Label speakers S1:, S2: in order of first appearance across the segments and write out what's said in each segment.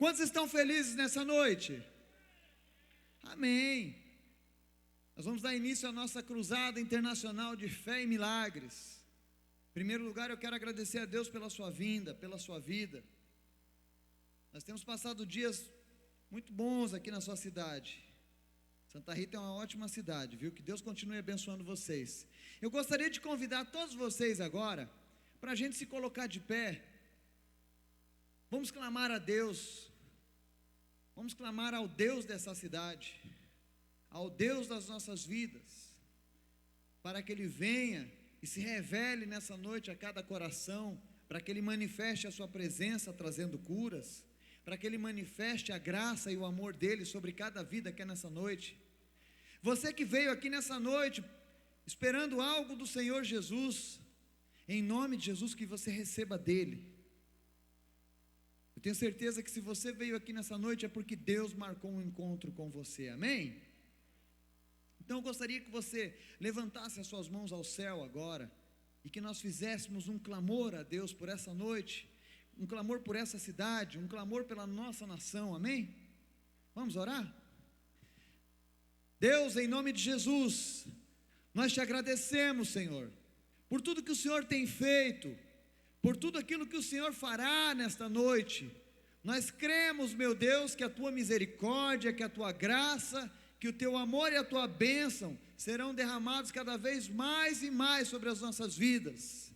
S1: Quantos estão felizes nessa noite? Amém. Nós vamos dar início à nossa cruzada internacional de fé e milagres. Em primeiro lugar, eu quero agradecer a Deus pela sua vinda, pela sua vida. Nós temos passado dias muito bons aqui na sua cidade. Santa Rita é uma ótima cidade, viu? Que Deus continue abençoando vocês. Eu gostaria de convidar todos vocês agora para a gente se colocar de pé. Vamos clamar a Deus. Vamos clamar ao Deus dessa cidade, ao Deus das nossas vidas, para que Ele venha e se revele nessa noite a cada coração, para que Ele manifeste a sua presença trazendo curas, para que Ele manifeste a graça e o amor dEle sobre cada vida que é nessa noite. Você que veio aqui nessa noite esperando algo do Senhor Jesus, em nome de Jesus, que você receba dEle. Eu tenho certeza que se você veio aqui nessa noite é porque Deus marcou um encontro com você, amém? Então eu gostaria que você levantasse as suas mãos ao céu agora, e que nós fizéssemos um clamor a Deus por essa noite, um clamor por essa cidade, um clamor pela nossa nação, amém? Vamos orar? Deus, em nome de Jesus, nós te agradecemos, Senhor, por tudo que o Senhor tem feito, por tudo aquilo que o Senhor fará nesta noite. Nós cremos, meu Deus, que a tua misericórdia, que a tua graça, que o teu amor e a tua bênção serão derramados cada vez mais e mais sobre as nossas vidas.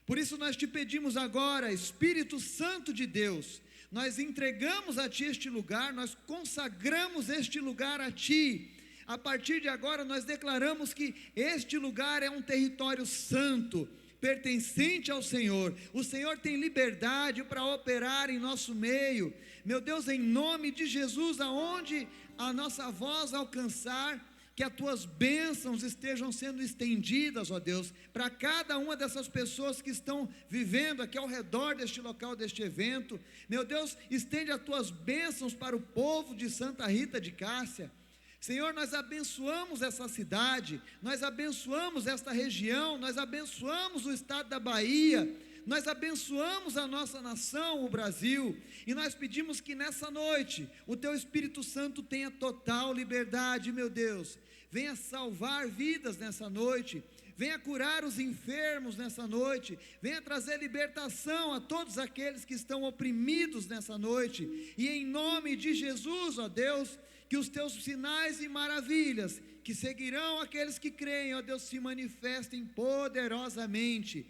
S1: Por isso nós te pedimos agora, Espírito Santo de Deus, nós entregamos a ti este lugar, nós consagramos este lugar a ti. A partir de agora nós declaramos que este lugar é um território santo, pertencente ao Senhor. O Senhor tem liberdade para operar em nosso meio, meu Deus, em nome de Jesus, aonde a nossa voz alcançar, que as tuas bênçãos estejam sendo estendidas, ó Deus, para cada uma dessas pessoas que estão vivendo aqui ao redor deste local, deste evento. Meu Deus, estende as tuas bênçãos para o povo de Santa Rita de Cássia. Senhor, nós abençoamos essa cidade, nós abençoamos esta região, nós abençoamos o estado da Bahia, nós abençoamos a nossa nação, o Brasil, e nós pedimos que nessa noite, o teu Espírito Santo tenha total liberdade, meu Deus, venha salvar vidas nessa noite, venha curar os enfermos nessa noite, venha trazer libertação a todos aqueles que estão oprimidos nessa noite, e em nome de Jesus, ó Deus, que os teus sinais e maravilhas, que seguirão aqueles que creem, ó Deus, se manifestem poderosamente.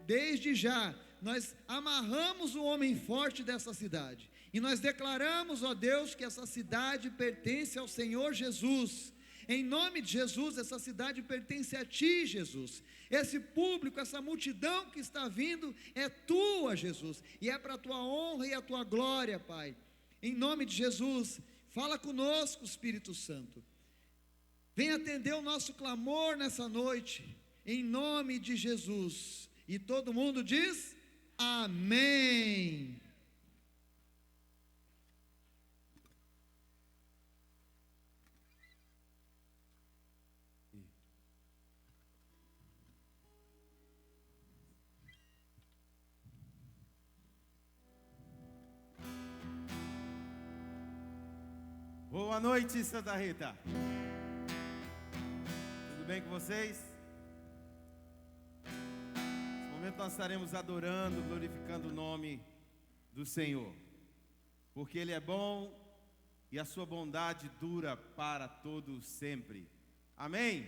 S1: Desde já, nós amarramos o homem forte dessa cidade, e nós declaramos, ó Deus, que essa cidade pertence ao Senhor Jesus. Em nome de Jesus, essa cidade pertence a ti, Jesus. Esse público, essa multidão que está vindo é tua, Jesus, e é para a tua honra e a tua glória, Pai. Em nome de Jesus, fala conosco, Espírito Santo. Vem atender o nosso clamor nessa noite, em nome de Jesus. E todo mundo diz: amém.
S2: Boa noite, Santa Rita. Tudo bem com vocês? Nesse momento nós estaremos adorando, glorificando o nome do Senhor, porque Ele é bom e a sua bondade dura para todo sempre. Amém?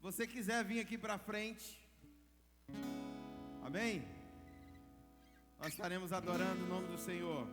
S2: Você quiser vir aqui para frente, amém? Nós estaremos adorando o nome do Senhor.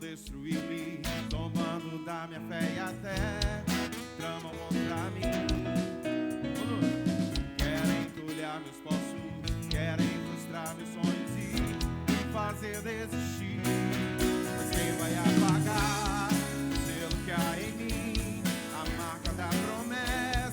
S3: Destruir-me, tomando da minha fé e até tramam contra mim. Querem entulhar meus poços, querem frustrar meus sonhos e fazer desistir. Mas quem vai apagar o selo que há em mim, a marca da promessa?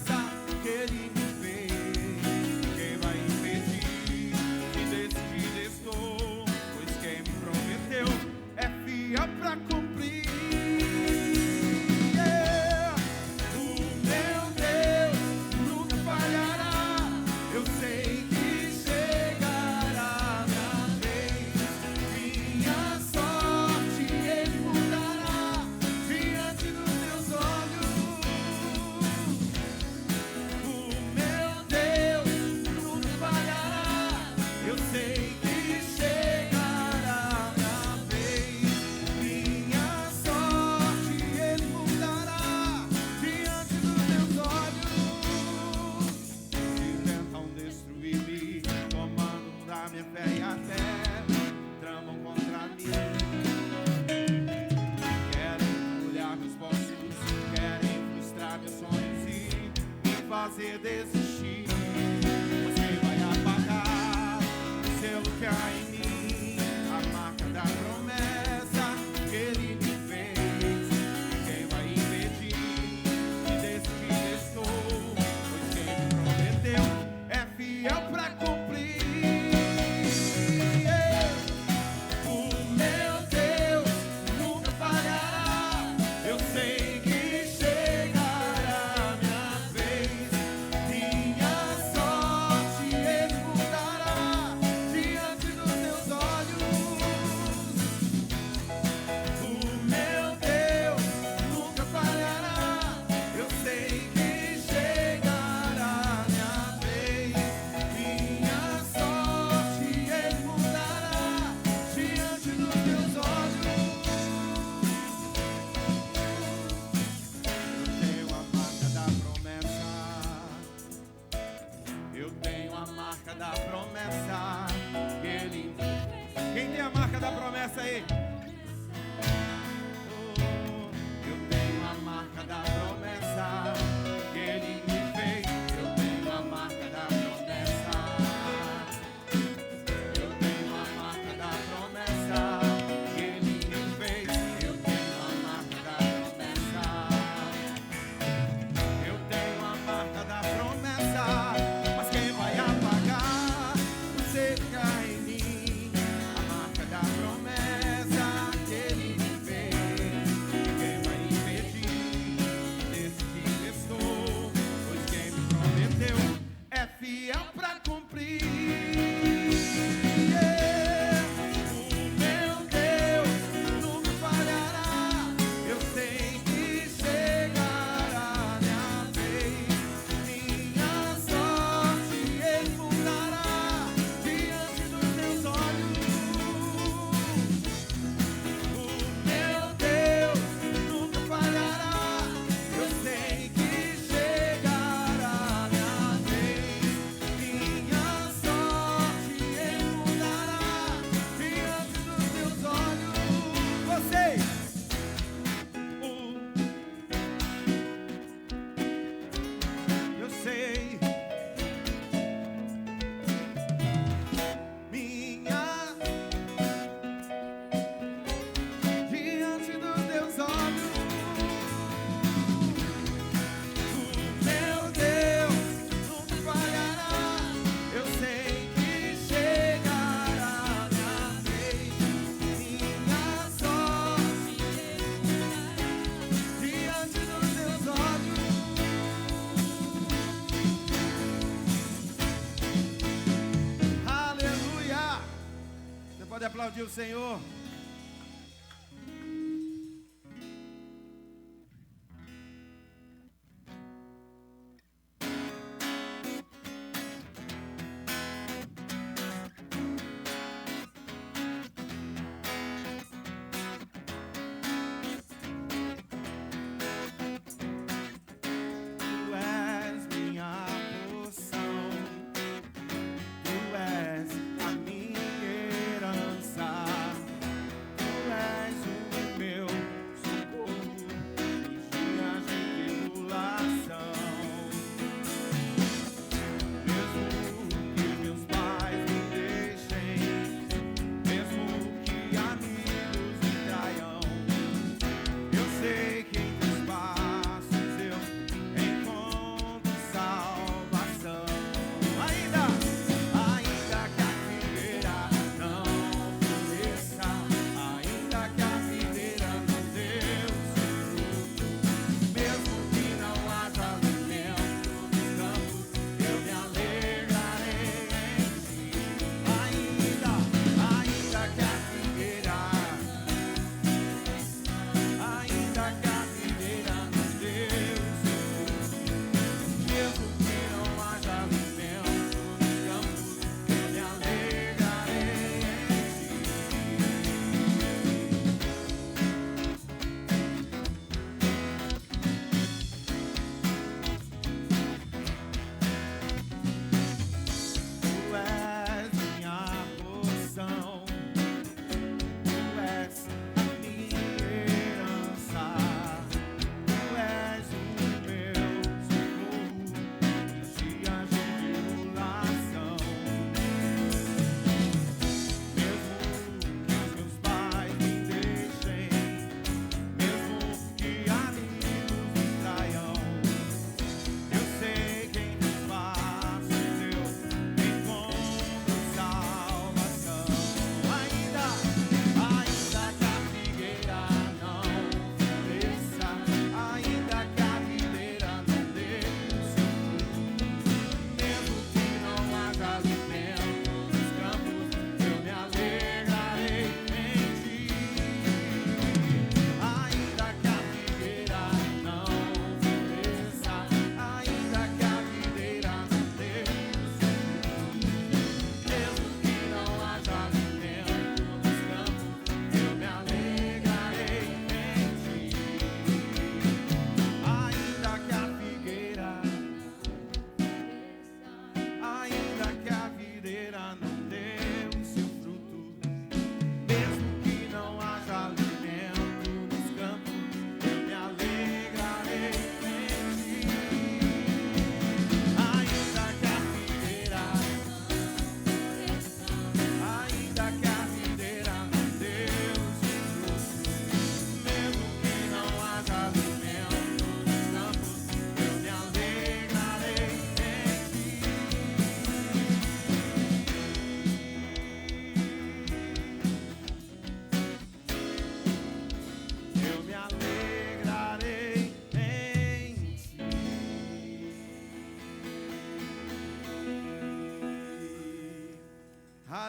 S3: fazer desistir. Você vai apagar o selo que há em mim, a marca da promessa que Ele me fez. Quem vai impedir de decidir estou, pois quem me prometeu é fiel pra cumprir.
S2: Pode aplaudir o Senhor.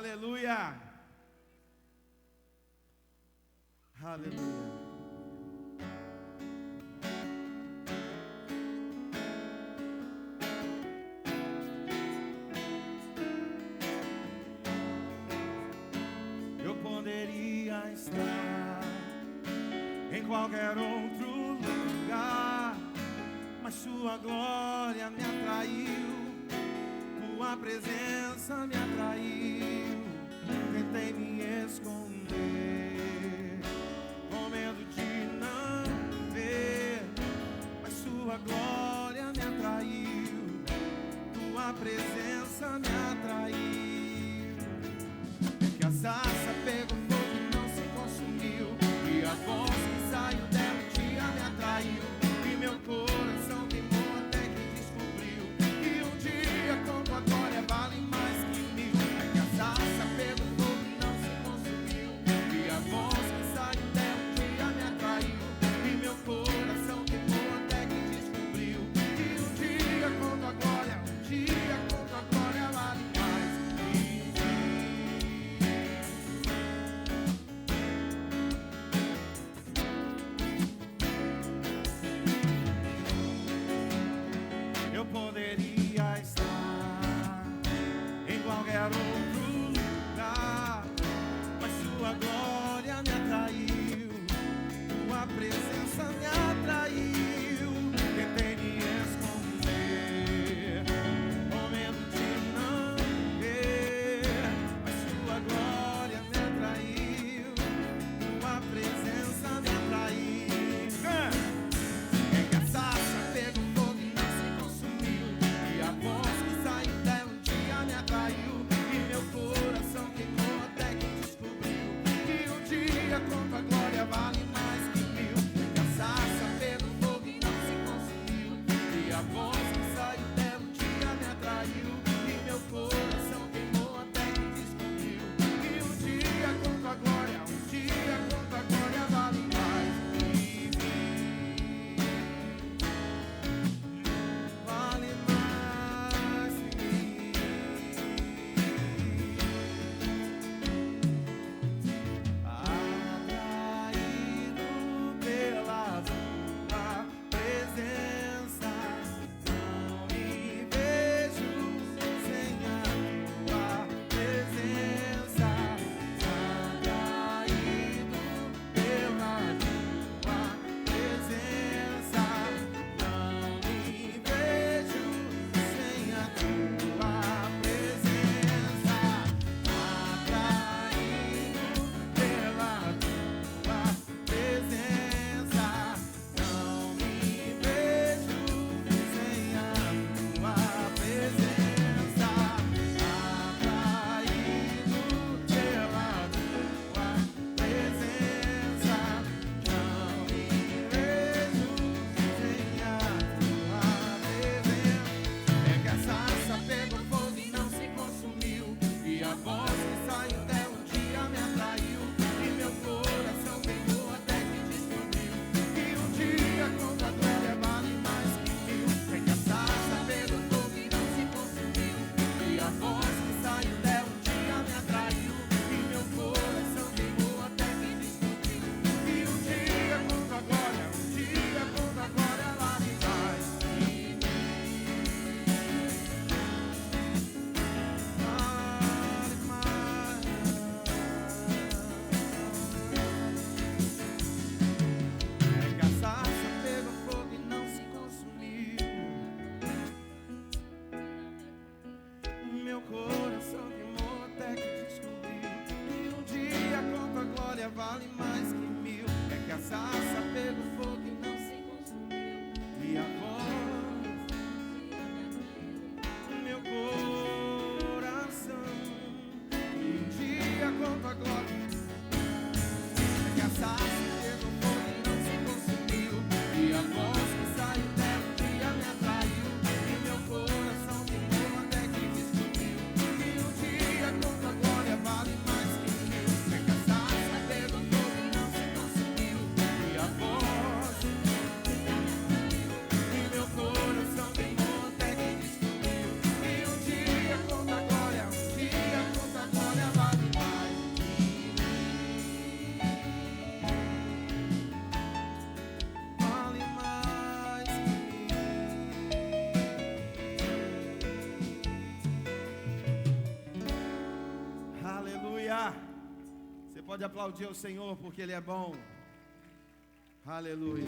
S2: Aleluia. Aleluia. Eu poderia estar em qualquer outro lugar, mas sua glória me atraiu, tua presença me atraiu. Tentei me esconder, com medo de não ver, mas sua glória me atraiu, tua presença me atraiu. Que a sarça pegou fogo e não se consumiu, e a voz que saiu dela um dia me atraiu, e meu coração queimou até que descobriu que um dia com tua glória vale mais que mil. É que a sarça pegou fogo e não se consumiu, e a voz que saiu dela um dia me atraiu, e meu coração queimou até que descobriu que um dia com tua glória, um dia com tua glória vale mais que eu poderia estar em qualquer outro lugar, mas sua glória me atraiu, tua presença me atraiu. Tentei me esconder, com medo de não ver, mas sua glória me atraiu, tua presença me atraiu. É que a sarça pegou fogo e não se consumiu, e a voz que saiu dela um dia me atraiu, e meu coração queimou até que descobriu que um dia com tua glória vale mais que mil. É que a sarça pegou fogo e não se consumiu, e a voz que saiu dela um dia me atraiu, e meu coração queimou até que descobriu que um dia com tua glória, um dia com tua glória vale mais que mil. Vale mais que mil. Atraído pela tua presença, não me vejo sem a tua presença. Atraído pela tua presença, não me vejo sem a tua presença. Atraído pela tua presença, não me vejo sem a tua presença. Atraído pela tua presença, não me vejo sem a tua presença. É que a sarça pegou fogo e não se consumiu, e a voz que saiu dela um dia me atraiu, e meu coração queimou até que descobriu que um dia com tua glória vale mais que mil. É que a sarça pegou fogo e não se consumiu, e a voz que saiu dela um dia me atraiu, e meu coração queimou até que descobriu que um dia com tua glória, um dia com tua glória vale mais que mil. Vale mais. É que a sarça pegou fogo e não se consumiu, meu coração queimou até que descobriu que um dia com tua glória vale mais que mil. É que a sarça pegou fogo e não se consumiu, e a voz, meu coração, e um dia com tua glória. É que a sarça pegou fogo e não se consumiu, e a voz que saiu dela um dia me atraiu, e meu coração queimou até que descobriu que um dia com tua glória vale mais que mil. É que a sarça pegou fogo e não se consumiu, e a voz pode aplaudir o Senhor porque Ele é bom. Aleluia.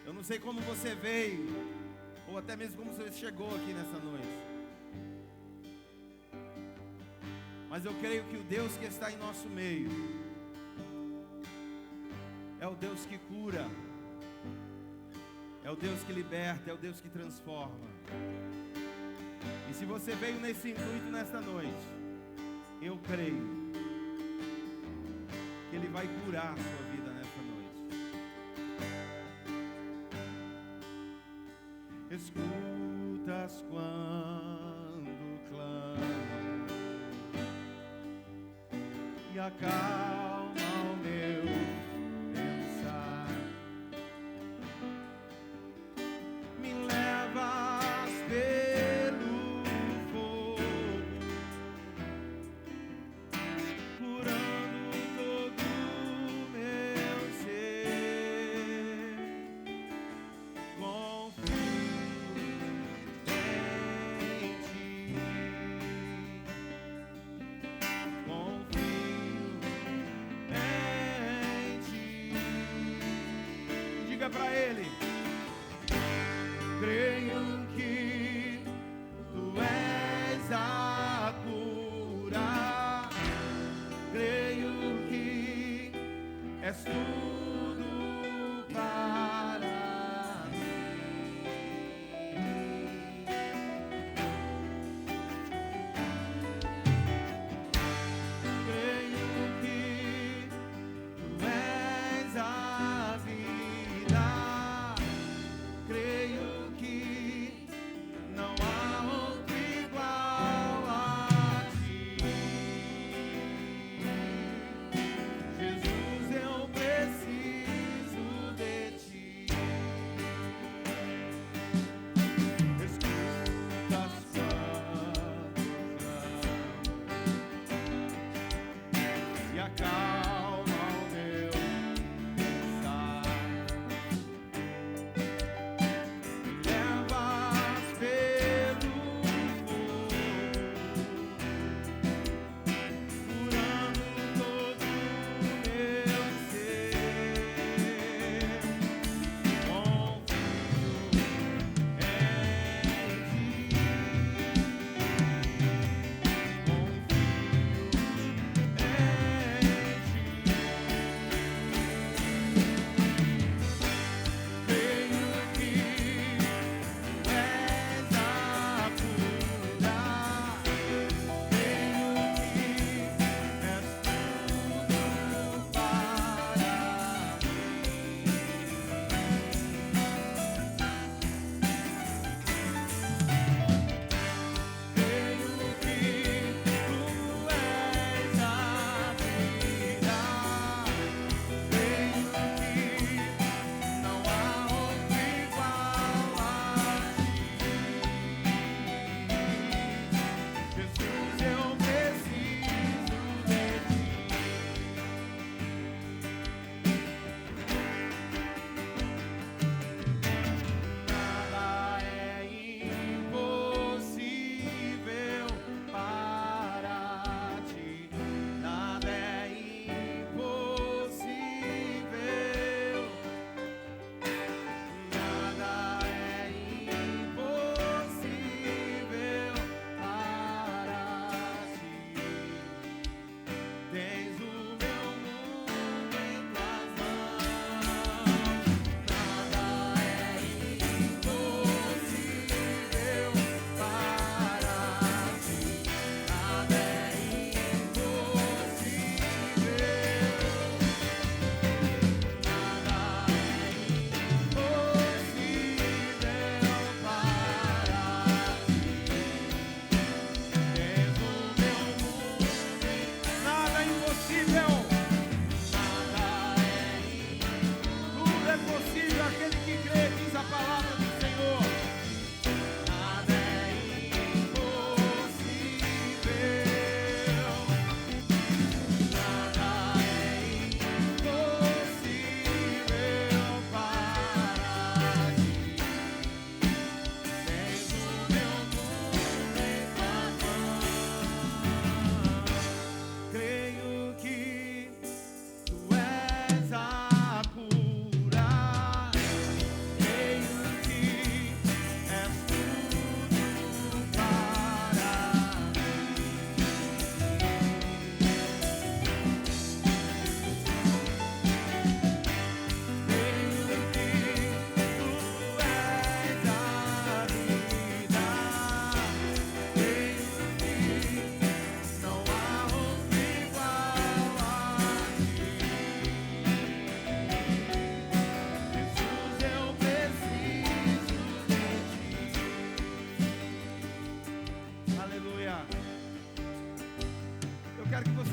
S2: Eu não sei como você veio, ou até mesmo como você chegou aqui nessa noite, mas eu creio que o Deus que está em nosso meio é o Deus que cura, é o Deus que liberta, é o Deus que transforma. E se você veio nesse intuito nesta noite, eu creio que Ele vai curar a sua vida nessa noite. Escutas quando clamo e acalma o meu pensar. Me levas pelo fogo, curando todo o meu ser. Diga para Ele: creio que Tu és a cura, creio que és tudo para mim. Creio que Tu és a vida, creio que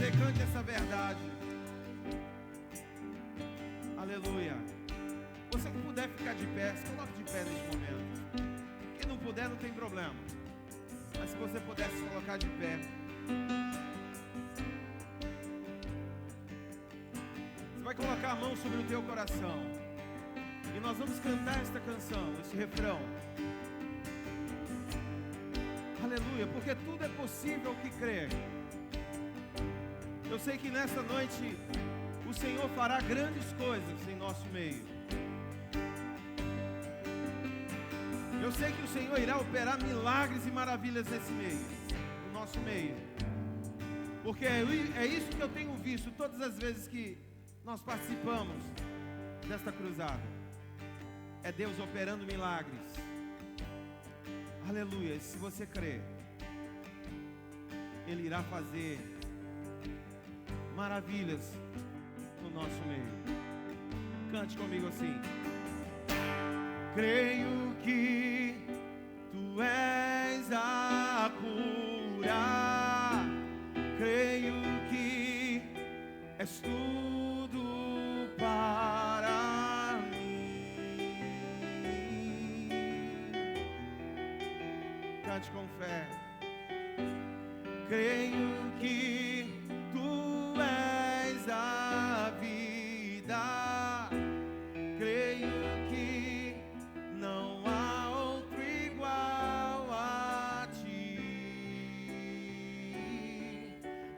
S2: você, cante essa verdade. Aleluia. Você que puder ficar de pé, se coloque de pé neste momento. Quem não puder, não tem problema. Mas se você pudesse se colocar de pé. Você vai colocar a mão sobre o teu coração. E nós vamos cantar esta canção, esse refrão. Aleluia, porque tudo é possível que crê. Eu sei que nesta noite o Senhor fará grandes coisas em nosso meio. Eu sei que o Senhor irá operar milagres e maravilhas nesse meio, no nosso meio. Porque é isso que eu tenho visto todas as vezes que nós participamos desta cruzada. É Deus operando milagres. Aleluia. Se você crê, Ele irá fazer maravilhas no nosso meio. Cante comigo assim. Creio que Tu és a cura. Creio que és tudo para mim. Cante com fé. Creio que Tu és a vida. Creio que não há outro igual a Ti.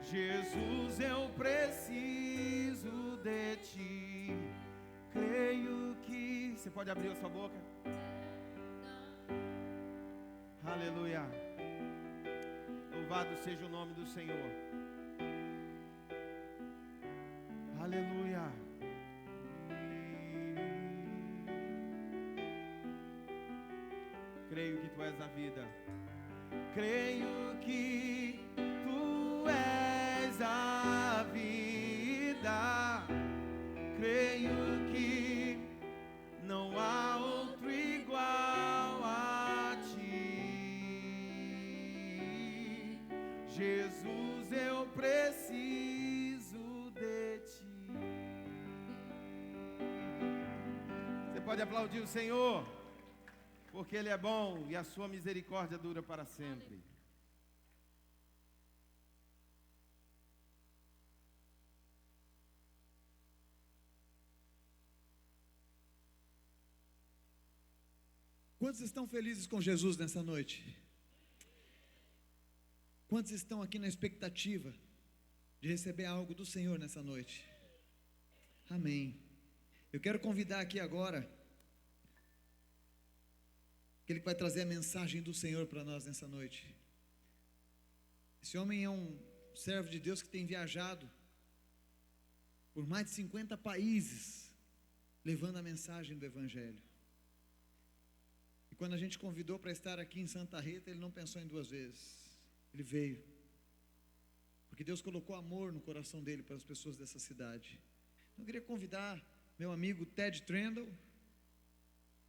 S2: Jesus, eu preciso de Ti. Creio que... Você pode abrir a sua boca? Aleluia. Louvado seja o nome do Senhor. Aleluia. Creio que Tu és a vida. Creio que Tu és a vida. Creio que não há outro igual a Ti. Jesus, eu preciso de Ti. Você pode aplaudir o Senhor, porque Ele é bom e a sua misericórdia dura para sempre.
S1: Quantos estão felizes com Jesus nessa noite? Quantos estão aqui na expectativa de receber algo do Senhor nessa noite? Amém. Eu quero convidar aqui agora aquele que vai trazer a mensagem do Senhor para nós nessa noite. Esse homem é um servo de Deus que tem viajado por mais de 50 países, levando a mensagem do Evangelho. E quando a gente convidou para estar aqui em Santa Rita, ele não pensou em duas vezes. Ele veio, porque Deus colocou amor no coração dele para as pessoas dessa cidade. Então eu queria convidar meu amigo Ted Trendle,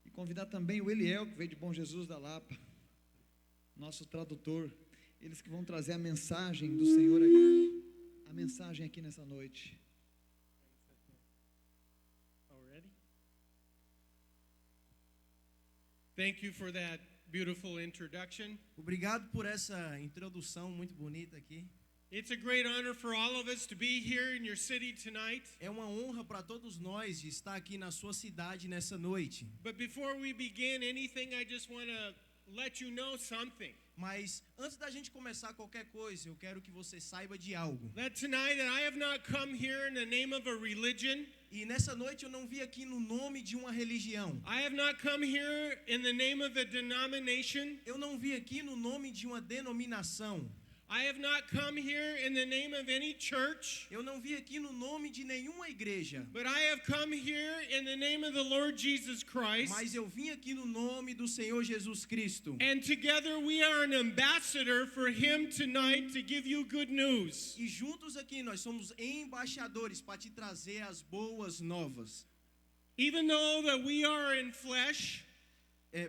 S1: e convidar também o Eliel, que veio de Bom Jesus da Lapa, nosso tradutor, eles que vão trazer a mensagem do Senhor aqui, a mensagem aqui nessa noite.
S4: Already? Thank you for that beautiful introduction.
S5: Obrigado por essa introdução muito bonita aqui.
S4: It's a great honor for all of us to be here in your city tonight.
S5: É uma honra para todos nós de estar aqui na sua cidade nessa noite.
S4: But before we begin anything, I just want to let you know something.
S5: Mas antes da gente começar qualquer coisa, eu quero que você saiba de algo.
S4: That tonight that I have not come here in the name of a religion.
S5: E nessa noite eu não vim aqui no nome de uma religião.
S4: I have not come here in the name of a denomination.
S5: Eu não vim aqui no nome de uma denominação.
S4: I have not come here in the name of any church.
S5: Eu não vim aqui no nome de nenhuma igreja.
S4: But I have come here in the name of the Lord Jesus Christ.
S5: Mas eu vim aqui no nome do Senhor Jesus Cristo.
S4: And together we are an ambassador for Him tonight to give you good news.
S5: E juntos aqui nós somos embaixadores para te trazer as boas novas.
S4: Even though that we are in flesh,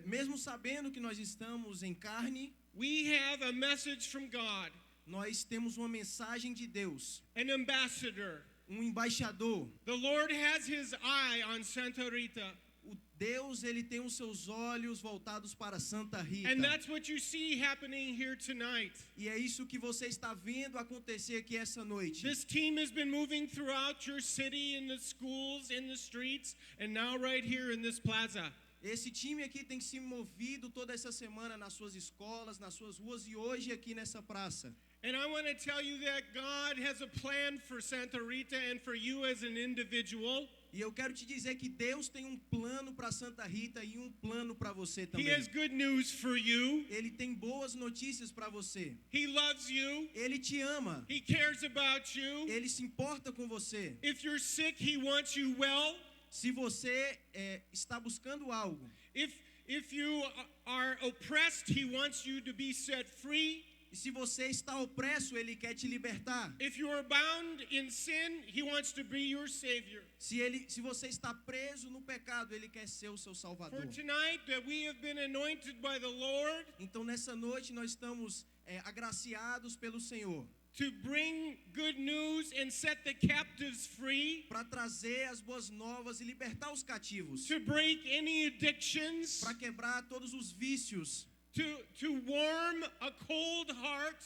S5: Mesmo sabendo que nós estamos em carne,
S4: we have a message from God.
S5: Nós temos uma mensagem de Deus,
S4: an ambassador.
S5: embaixador.
S4: The Lord has his eye on Santa Rita.
S5: O Deus, ele tem os seus olhos voltados para Santa Rita.
S4: And that's what you see happening here tonight.
S5: E é isso que você está vendo acontecer aqui essa noite.
S4: This team has been moving throughout your city, in the schools, in the streets, and now right here in this plaza.
S5: Esse time aqui tem se movido toda essa semana nas suas escolas, nas suas ruas e hoje aqui nessa praça.
S4: And I want to tell you that God has a plan for Santa Rita and for you as an individual.
S5: E eu quero te dizer que Deus tem um plano para Santa Rita e um plano para você
S4: He
S5: também.
S4: has good news for you.
S5: Ele tem boas notícias para você.
S4: He loves you.
S5: Ele te ama.
S4: He cares about you.
S5: Ele se importa com você.
S4: If you're sick, He wants you well.
S5: Se você está buscando algo,
S4: If you are oppressed, He wants you to be set free.
S5: e se você está opresso, Ele quer te libertar.
S4: If you are bound in sin, He wants to be your Savior.
S5: Se você está preso no pecado, Ele quer ser o seu
S4: For
S5: Salvador.
S4: tonight, that we have been anointed by the Lord
S5: Então nessa noite nós estamos agraciados pelo Senhor
S4: to bring good news and set the captives free,
S5: para trazer as boas novas e libertar os cativos,
S4: to break any addictions,
S5: para quebrar todos os vícios,
S4: to warm a cold heart,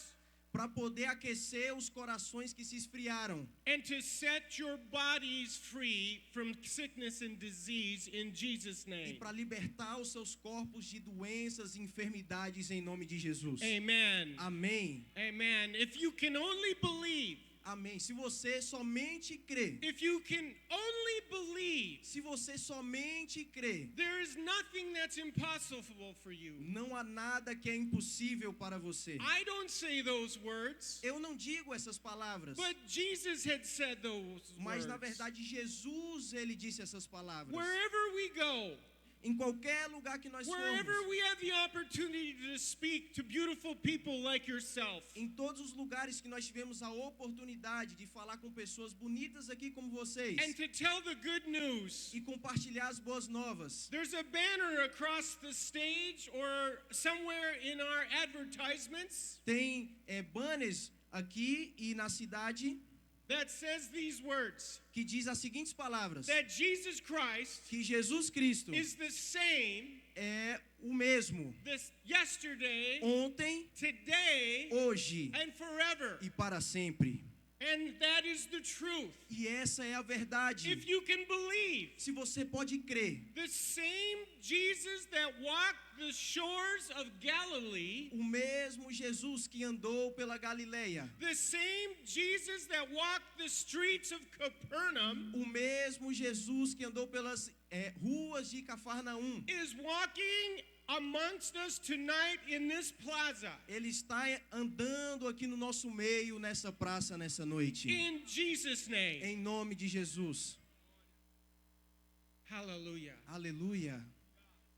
S5: para poder aquecer os corações que se esfriaram
S4: and to set your bodies free from sickness and disease in Jesus'
S5: e
S4: name.
S5: para libertar os seus corpos de doenças e enfermidades em nome de Jesus.
S4: Amen.
S5: Amém.
S4: Amen. If you can only believe,
S5: Amém. Se você somente crê,
S4: if you can only believe,
S5: se você somente crê,
S4: there is nothing that's impossible for you.
S5: não há nada que é impossível para você.
S4: I don't say those words,
S5: Eu não digo essas palavras,
S4: but Jesus had said those
S5: mas na
S4: words.
S5: verdade Jesus, ele disse essas palavras.
S4: Wherever we go,
S5: Em qualquer lugar que nós
S4: wherever
S5: formos,
S4: we have the opportunity to speak to beautiful people like yourself,
S5: em todos os lugares que nós tivemos a oportunidade de falar com pessoas bonitas aqui como vocês
S4: and to tell the good news,
S5: e compartilhar as boas novas,
S4: there's a banner across the stage or somewhere in our advertisements
S5: tem banners aqui e na cidade
S4: that says these words,
S5: que diz as seguintes palavras:
S4: that Jesus Christ
S5: que Jesus Cristo
S4: is the same
S5: é o mesmo
S4: this yesterday,
S5: ontem,
S4: today,
S5: hoje
S4: and forever.
S5: e para sempre.
S4: And that is the truth.
S5: E essa é a verdade.
S4: If you can believe,
S5: Se você pode crer,
S4: the same Jesus that walked the shores of Galilee,
S5: o mesmo Jesus que andou pela Galileia,
S4: the same Jesus that walked the streets of Capernaum,
S5: o mesmo Jesus que andou pelas ruas de Cafarnaum,
S4: is walking amongst us tonight in this plaza.
S5: ele está andando aqui no nosso meio, nessa praça, nessa noite.
S4: In Jesus' name.
S5: Em nome de Jesus.
S4: Hallelujah.
S5: Aleluia.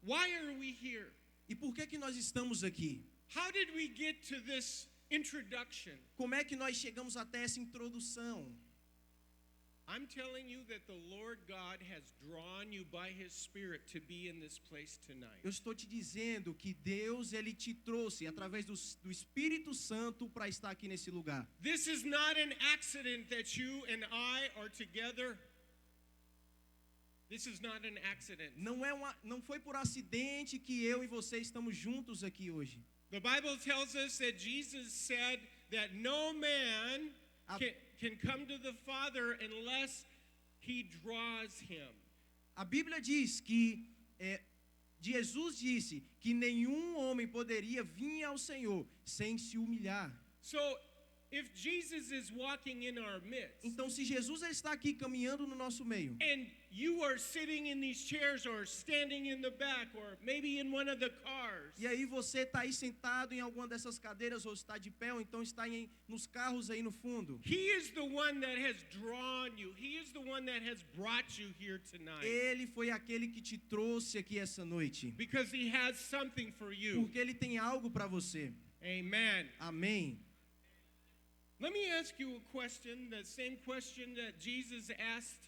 S4: Why are we here?
S5: E por que nós estamos aqui?
S4: How did we get to this introduction?
S5: Como é que nós chegamos até essa introdução?
S4: I'm telling you that the Lord God has drawn you by His Spirit to be in this place tonight.
S5: Eu estou te dizendo que Deus, ele te trouxe através do Espírito Santo para estar aqui nesse lugar.
S4: This is not an accident that you and I are together. This is not an accident.
S5: Não foi por acidente que eu e você estamos juntos aqui hoje.
S4: The Bible tells us that Jesus said that no man can come to the Father unless He draws him.
S5: A Bíblia diz que Jesus disse que nenhum homem poderia vir ao Senhor sem se humilhar.
S4: So, if Jesus is walking in our midst,
S5: Então, se Jesus está aqui caminhando no nosso meio,
S4: and you are sitting in these chairs or standing in the back or maybe in one of the cars,
S5: e aí você está aí sentado em alguma dessas cadeiras ou está de pé ou então está nos carros aí no fundo,
S4: He is the one that has drawn you. He is the one that has brought you here tonight.
S5: Ele foi aquele que te trouxe aqui essa noite,
S4: Because He has something for you.
S5: porque Ele tem algo para você.
S4: Amen.
S5: Amém.
S4: Let me ask you a question, the same question that Jesus asked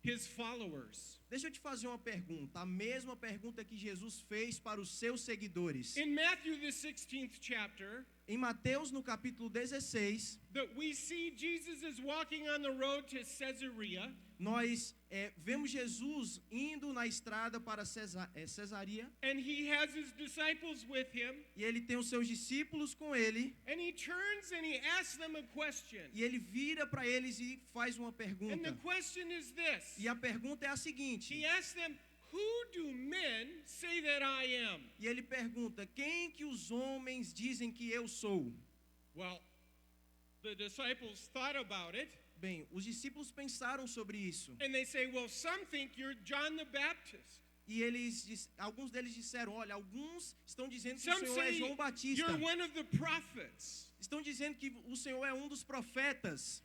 S4: His followers.
S5: Deixa eu te fazer uma pergunta, a mesma pergunta que Jesus fez para os seus seguidores.
S4: In Matthew, the 16th chapter,
S5: Em Mateus, no capítulo 16,
S4: that we see Jesus is walking on the road to Caesarea,
S5: nós vemos Jesus indo na estrada para Cesaria,
S4: and he has his disciples with him,
S5: e ele tem os seus discípulos com ele,
S4: and he turns and he asks them a question.
S5: e ele vira para eles e faz uma
S4: And the
S5: pergunta.
S4: question is this.
S5: E a pergunta é a seguinte,
S4: He asks them, who do men say that I am?
S5: e ele pergunta, quem que os homens dizem que eu sou?
S4: Well, the disciples thought about it,
S5: Bem, os discípulos pensaram sobre isso,
S4: and they say, well, some think you're John the Baptist.
S5: e alguns deles disseram, olha, alguns estão dizendo que o
S4: Some
S5: Senhor é
S4: say
S5: João Batista,
S4: you're one of the prophets.
S5: estão dizendo que o Senhor é um dos profetas,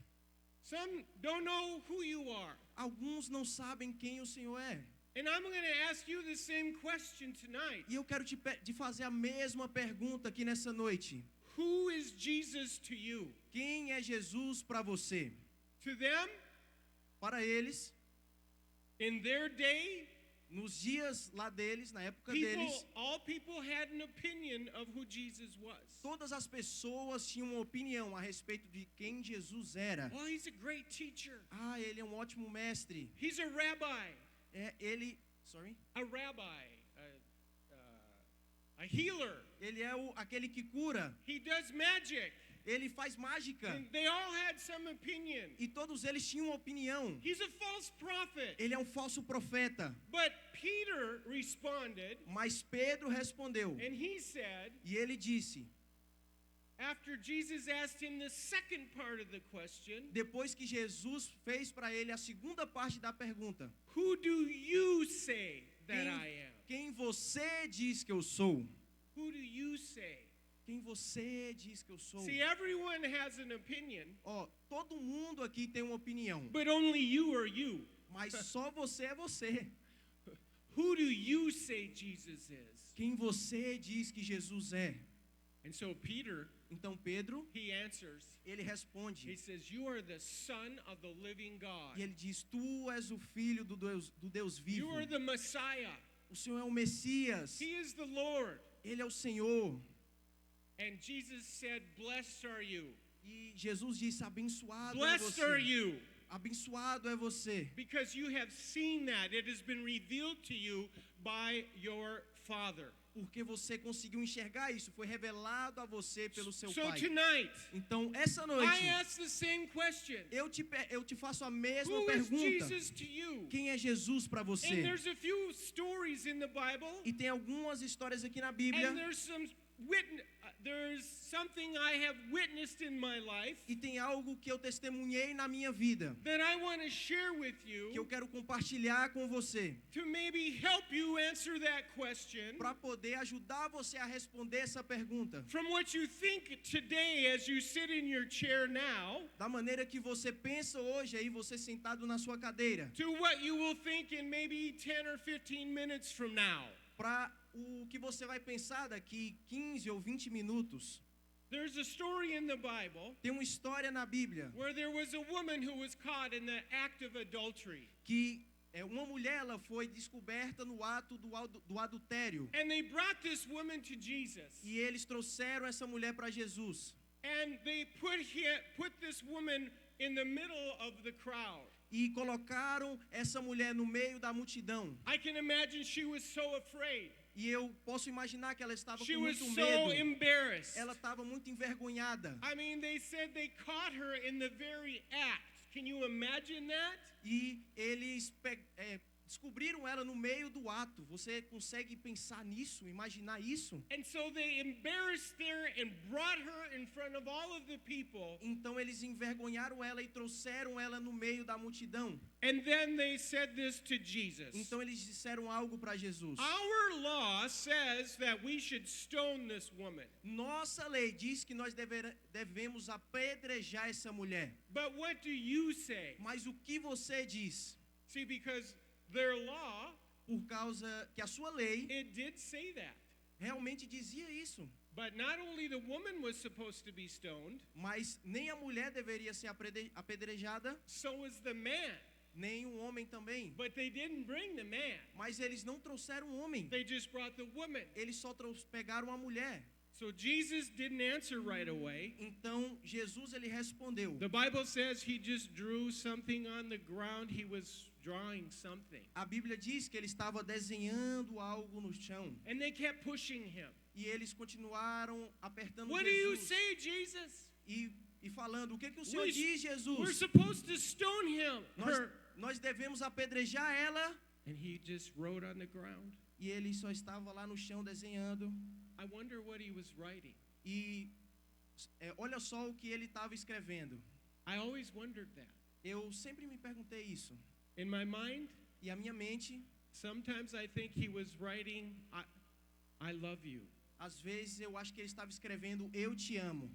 S4: Some don't know who you are.
S5: alguns não sabem quem o Senhor é.
S4: And I'm going to ask you the same question tonight.
S5: E eu quero te fazer a mesma pergunta aqui nessa noite.
S4: Who is Jesus to you?
S5: Quem é Jesus para você?
S4: To them,
S5: Para eles,
S4: in their day,
S5: nos dias lá deles, na época deles,
S4: all people had an opinion of who Jesus was.
S5: todas as pessoas tinham uma opinião a respeito de quem Jesus era.
S4: Oh, he's a great teacher.
S5: Ah, ele é um ótimo mestre.
S4: He's a rabbi.
S5: A
S4: healer.
S5: Ele é aquele que cura.
S4: He does magic.
S5: Ele faz mágica.
S4: And they all had some opinion.
S5: E todos eles tinham uma opinião.
S4: He's a false prophet.
S5: Ele é um falso profeta.
S4: But Peter responded,
S5: Mas Pedro respondeu.
S4: and he said,
S5: E ele disse,
S4: after Jesus asked him the second part of the question,
S5: depois que Jesus fez para ele a segunda parte da pergunta,
S4: who do you say that I am?
S5: quem você diz que eu sou?
S4: Who do you say?
S5: Quem você diz que eu sou?
S4: See, everyone has an opinion,
S5: Ó, todo mundo aqui tem uma opinião,
S4: but only you are you.
S5: mas só você é você.
S4: Who do you say Jesus is?
S5: Quem você diz que Jesus é?
S4: And so Peter,
S5: Então Pedro,
S4: he answers,
S5: ele
S4: he
S5: responde,
S4: says, you are the Son of the living God.
S5: e ele diz, tu és o filho do Deus
S4: You
S5: vivo.
S4: are the Messiah.
S5: O Senhor é o Messias,
S4: He is the Lord.
S5: ele é o Senhor.
S4: And Jesus said, blessed are you.
S5: E Jesus disse, abençoado é
S4: Blessed are
S5: você.
S4: you.
S5: Abençoado é você.
S4: Because you have seen that. It has been revealed to you by your Father.
S5: Porque você conseguiu enxergar isso, foi revelado a você pelo seu
S4: So
S5: Pai.
S4: tonight,
S5: Então, essa
S4: I
S5: noite,
S4: ask the same question.
S5: eu te faço a mesma
S4: Who is
S5: pergunta.
S4: Jesus to you?
S5: Quem é Jesus para
S4: And
S5: você?
S4: there's a few stories in the Bible,
S5: E tem algumas histórias aqui na Bíblia.
S4: and there's something I have witnessed in my life
S5: E tem algo que eu testemunhei na minha vida,
S4: that I want to share with
S5: que eu
S4: you
S5: quero compartilhar com você,
S4: to maybe help you answer that question
S5: para poder ajudar você a responder essa pergunta.
S4: from what you think today as you sit in your chair now
S5: Da maneira que você pensa hoje aí, você sentado na sua cadeira,
S4: to what you will think in maybe 10 or 15 minutes from now.
S5: para o que você vai pensar daqui 15 ou 20 minutos.
S4: There's a story in the Bible
S5: Tem uma história na Bíblia
S4: where there was a woman who was caught in the act of adultery.
S5: que uma mulher ela foi descoberta no ato do adultério.
S4: And they brought this woman to Jesus.
S5: E eles trouxeram essa mulher para Jesus.
S4: And they put this woman in the middle of the crowd.
S5: E colocaram essa mulher no meio da multidão.
S4: I can imagine she was so afraid.
S5: E eu posso imaginar que ela estava
S4: She
S5: com
S4: was
S5: muito
S4: so
S5: medo.
S4: embarrassed.
S5: Ela estava muito envergonhada.
S4: I mean, they said they caught her in the very act. Can you imagine that?
S5: E eles descobriram ela no meio do ato. Você consegue pensar nisso, imaginar isso?
S4: And so they embarrassed her and brought her in front of all of the people.
S5: Então eles envergonharam ela e trouxeram ela no meio da multidão.
S4: And then they said this to Jesus.
S5: Então eles disseram algo para Jesus.
S4: Our law says that we should stone this woman.
S5: Nossa lei diz que nós devemos apedrejar essa mulher.
S4: But what do you say?
S5: Mas o que você diz?
S4: See, because their law,
S5: Por causa que a sua lei
S4: it did say that.
S5: realmente dizia isso.
S4: But not only the woman was supposed to be stoned,
S5: Mas nem a mulher deveria ser apedrejada,
S4: so was the man.
S5: nem um homem também.
S4: But they didn't bring the man.
S5: Mas eles não trouxeram um homem.
S4: They just brought the woman.
S5: Eles só pegaram uma mulher.
S4: So Jesus didn't answer right away.
S5: Então Jesus ele respondeu.
S4: The Bible says he just drew something on the ground. He was drawing something.
S5: A Bíblia diz que ele estava desenhando algo no chão.
S4: And they kept pushing him.
S5: E eles continuaram apertando
S4: What do you
S5: Jesus.
S4: say, Jesus?
S5: E falando, o que o Senhor diz,
S4: We're
S5: Jesus?
S4: supposed to stone him. Her.
S5: Nós devemos apedrejar ela.
S4: And he just wrote on the ground.
S5: E ele só estava lá no chão desenhando.
S4: I wonder what he was writing.
S5: E olha só o que ele estava escrevendo.
S4: I always wondered that.
S5: Eu sempre me perguntei isso.
S4: In my mind,
S5: E a minha mente,
S4: sometimes I think he was writing, I love you.
S5: às vezes eu acho que ele estava escrevendo, eu te amo.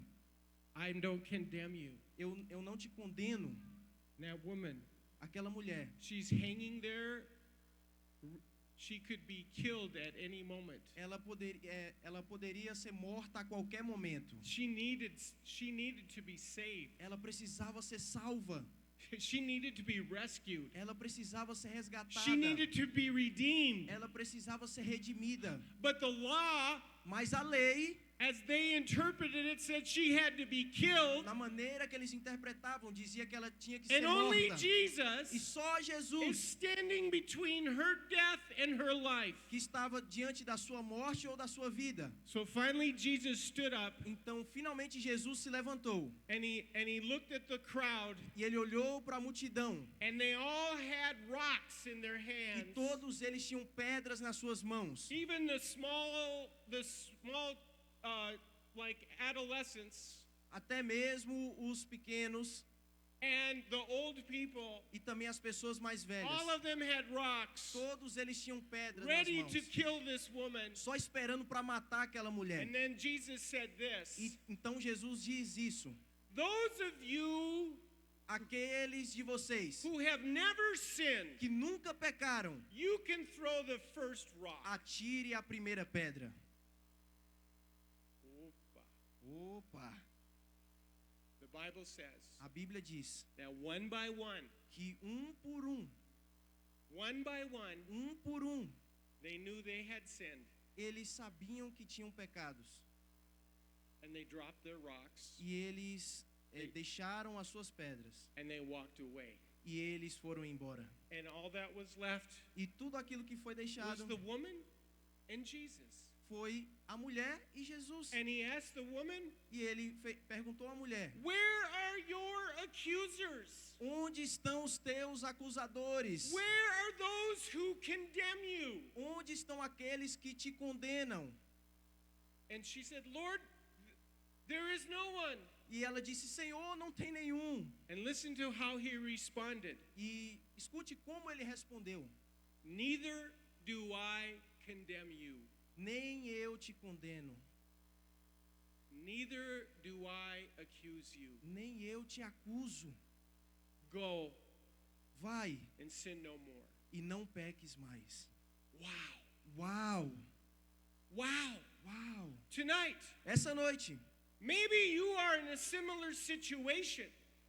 S4: I don't condemn you.
S5: Eu não te condeno.
S4: That woman,
S5: Aquela mulher,
S4: she's hanging there. She could be killed at any moment.
S5: ela poderia ser morta a qualquer momento.
S4: She needed to be saved.
S5: Ela precisava ser salva.
S4: She needed to be rescued.
S5: Ela precisava ser resgatada.
S4: She needed to be redeemed.
S5: Ela precisava ser redimida.
S4: But the law,
S5: Mas a lei,
S4: as they interpreted it, said she had to be killed.
S5: na maneira que eles interpretavam, dizia que ela tinha que
S4: And
S5: ser
S4: only
S5: morta. E
S4: Jesus
S5: só
S4: is
S5: Jesus
S4: standing between her death and her life.
S5: que estava diante da sua morte ou da sua vida.
S4: So finally Jesus stood up
S5: Então, finalmente Jesus se levantou
S4: and he looked at the crowd,
S5: e ele olhou para a multidão
S4: and they all had rocks in their
S5: e
S4: hands.
S5: todos eles tinham pedras nas suas mãos.
S4: Even the small like adolescents
S5: Até mesmo os pequenos
S4: and the old people,
S5: e também as pessoas mais velhas.
S4: all of them had rocks
S5: Todos eles tinham pedras nas
S4: ready
S5: mãos,
S4: to kill this woman.
S5: só esperando para matar aquela mulher.
S4: And then Jesus said this,
S5: E então Jesus diz isso:
S4: those of you
S5: aqueles de vocês
S4: who have never sinned,
S5: que nunca pecaram,
S4: you can throw the first rock.
S5: atire a primeira pedra. Opa!
S4: The Bible says
S5: A Bíblia diz
S4: that one by one,
S5: que um por um,
S4: they knew they had sinned,
S5: eles sabiam que tinham pecados
S4: and they dropped their rocks
S5: e eles deixaram as suas pedras
S4: and they walked away.
S5: e eles foram embora.
S4: And all that was left
S5: E tudo aquilo que foi
S4: was
S5: deixado
S4: the woman and Jesus.
S5: foi a mulher e Jesus.
S4: And he asked the woman,
S5: E ele perguntou à mulher:
S4: where are your accusers?
S5: onde estão os teus acusadores?
S4: Where are those who condemn you?
S5: Onde estão aqueles que te condenam?
S4: And she said, Lord, there is no one.
S5: E ela disse: Senhor, não tem nenhum.
S4: And listen to how he responded.
S5: E escute como ele respondeu:
S4: Neither do I condemn you.
S5: nem eu te condeno,
S4: Neither do I accuse you.
S5: nem eu te acuso.
S4: Go
S5: Vai
S4: and sin no more.
S5: e não peques mais.
S4: Wow.
S5: Uau!
S4: Wow.
S5: Uau!
S4: Tonight,
S5: Essa noite,
S4: maybe you are in a similar situation.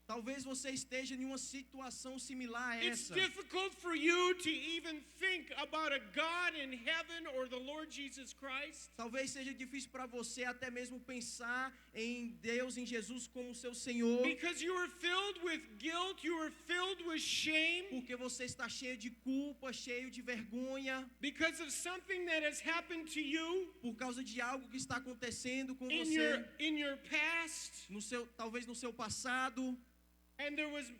S5: talvez você esteja em uma situação similar a
S4: It's
S5: essa.
S4: difficult for you to even think about a God in heaven or the Lord Jesus Christ.
S5: Talvez seja difícil para você até mesmo pensar em Deus, em Jesus como seu Senhor,
S4: Because you are filled with guilt, you are filled with shame,
S5: porque você está cheio de culpa, cheio de vergonha,
S4: because of something that has happened to you
S5: por causa de algo que está acontecendo com
S4: in
S5: você,
S4: your past,
S5: talvez no seu passado,
S4: and there's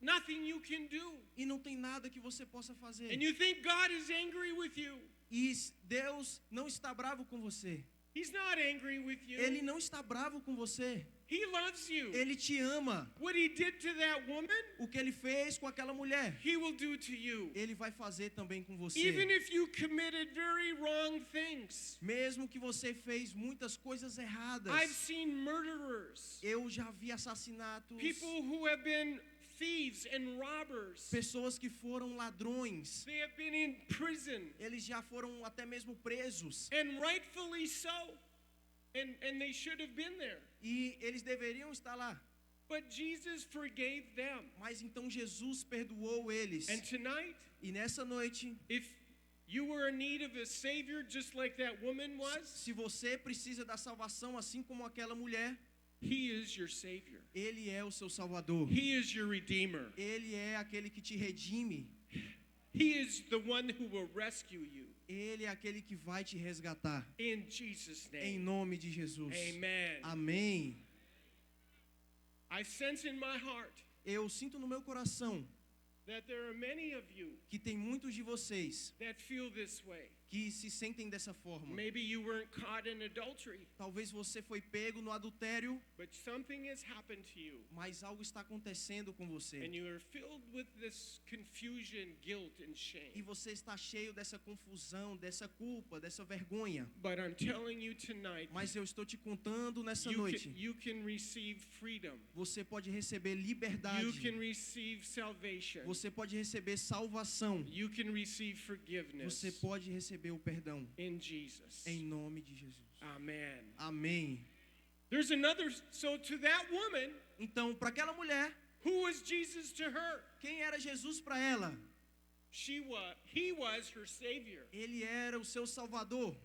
S4: nothing you can do.
S5: e não tem nada que você possa fazer.
S4: And you think God is angry with you.
S5: E Deus não está bravo com você.
S4: He's not angry with you.
S5: Ele não está bravo com você.
S4: He loves you.
S5: Ele te ama.
S4: What he did to that woman,
S5: O que ele fez com aquela mulher,
S4: he will do to you.
S5: ele vai fazer também com você.
S4: Even if you committed very wrong things.
S5: Mesmo que você fez muitas coisas erradas.
S4: I've seen murderers,
S5: Eu já vi assassinatos,
S4: people who have been thieves and robbers.
S5: pessoas que foram ladrões.
S4: They have been in prison,
S5: Eles já foram até mesmo presos.
S4: and rightfully so. And they should have been there.
S5: E eles deveriam estar lá.
S4: But Jesus forgave them.
S5: Mas então Jesus perdoou eles.
S4: And tonight,
S5: E nessa noite,
S4: if you were in need of a Savior just like that woman was,
S5: se você precisa da salvação assim como aquela mulher,
S4: He is your Savior.
S5: Ele é o seu Salvador.
S4: He is your Redeemer.
S5: Ele é aquele que te redime.
S4: He is the one who will rescue you.
S5: Ele é aquele que vai te resgatar.
S4: In Jesus'
S5: Em
S4: name.
S5: nome de Jesus.
S4: Amen.
S5: Amém.
S4: I sense in my heart
S5: Eu sinto no meu coração
S4: that there are many of you
S5: que tem muitos de vocês
S4: that feel this way.
S5: que se sentem dessa forma.
S4: Maybe you weren't caught in adultery,
S5: Talvez você foi pego no adultério,
S4: but something has happened to you.
S5: mas algo está acontecendo com você.
S4: And you are filled with this confusion, guilt, and
S5: E
S4: shame.
S5: você está cheio dessa confusão, dessa culpa, dessa vergonha.
S4: But I'm telling you tonight,
S5: Mas eu estou te contando nessa
S4: you
S5: noite.
S4: you can receive freedom.
S5: Você pode receber
S4: You
S5: liberdade.
S4: can receive salvation.
S5: Você pode receber salvação.
S4: You can receive forgiveness
S5: Você pode receber o perdão.
S4: in Jesus.
S5: Em nome de Jesus.
S4: Amen.
S5: Amém.
S4: There's another, so to that woman,
S5: Então, para aquela mulher,
S4: who was Jesus to her?
S5: quem era Jesus para ela?
S4: He was her Savior.
S5: Ele era o seu Salvador.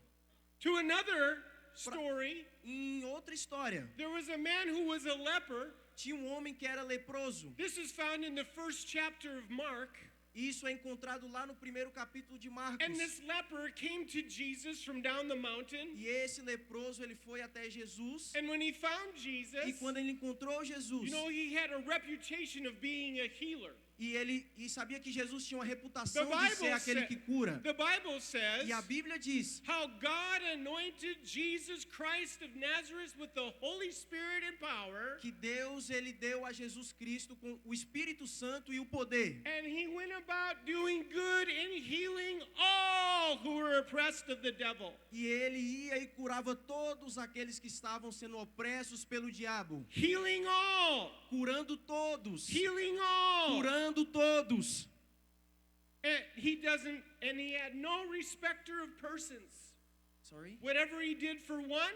S4: To another story,
S5: Em outra história,
S4: there was a man who was a leper.
S5: tinha um homem que era leproso.
S4: This is found in the first chapter of Mark.
S5: Isso é encontrado lá no primeiro capítulo de Marcos.
S4: And this leper came to Jesus from down the mountain.
S5: E esse leproso, ele foi até Jesus.
S4: And when he found Jesus,
S5: E quando ele encontrou Jesus,
S4: you know, he had a reputation of being a healer.
S5: e sabia que Jesus tinha uma reputação
S4: The
S5: de ser
S4: Bible
S5: aquele
S4: said-
S5: que cura.
S4: The Bible says
S5: E a Bíblia diz
S4: how God anointed Jesus Christ of Nazareth with the Holy Spirit and power.
S5: que Deus, ele deu a Jesus Cristo com o Espírito Santo e o poder.
S4: And he went about doing good and healing all who were oppressed of the devil.
S5: E ele ia e curava todos aqueles que estavam sendo opressos pelo diabo.
S4: Healing all.
S5: Curando todos.
S4: Healing all.
S5: Curando todos.
S4: And he had no respecter of persons.
S5: Sorry?
S4: Whatever he did for one,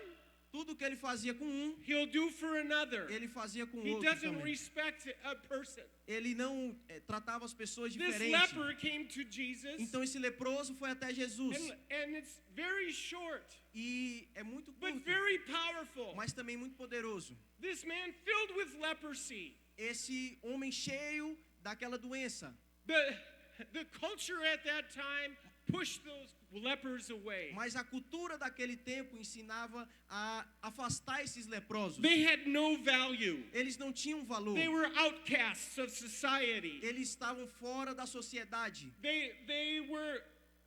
S5: Tudo que ele fazia com um,
S4: he'll do for another.
S5: ele fazia com
S4: He
S5: outro
S4: doesn't
S5: também.
S4: respect a person.
S5: Ele não tratava as pessoas
S4: This
S5: diferente.
S4: leper came to Jesus,
S5: Então esse leproso foi até Jesus.
S4: and it's very short,
S5: E é muito
S4: but
S5: curto,
S4: very powerful.
S5: mas também muito poderoso.
S4: This man filled with leprosy.
S5: Esse homem cheio daquela doença.
S4: The culture at that time pushed those lepers away.
S5: Mas a cultura daquele tempo ensinava a afastar esses leprosos.
S4: They had no value.
S5: Eles não tinham valor.
S4: They were outcasts of society.
S5: Eles estavam fora da sociedade.
S4: They were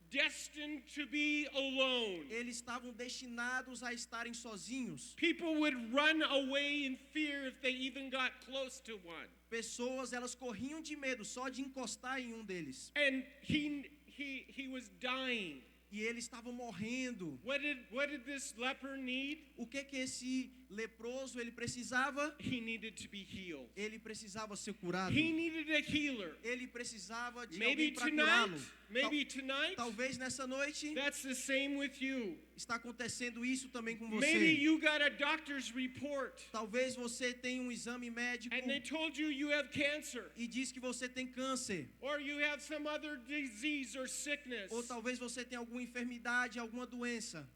S4: destined to be alone.
S5: Eles estavam destinados a estarem sozinhos.
S4: People would run away in fear if they even got close to one.
S5: Pessoas, elas corriam de medo só de encostar em um deles.
S4: And he was dying.
S5: E eles estavam morrendo.
S4: What did this leper need?
S5: O que esse leproso ele precisava?
S4: He needed to be healed.
S5: Ele precisava ser curado.
S4: He needed a healer.
S5: Ele precisava de
S4: Maybe
S5: alguém para
S4: tonight,
S5: curá-lo.
S4: maybe tonight,
S5: Talvez nessa noite
S4: that's the same with you.
S5: está acontecendo isso também com
S4: Maybe
S5: você.
S4: you got a doctor's report
S5: Talvez você tenha um exame médico
S4: and they told you you have cancer,
S5: e diz que você tem câncer.
S4: or you have some other disease or sickness.
S5: Ou talvez você tenha alguma enfermidade, alguma doença.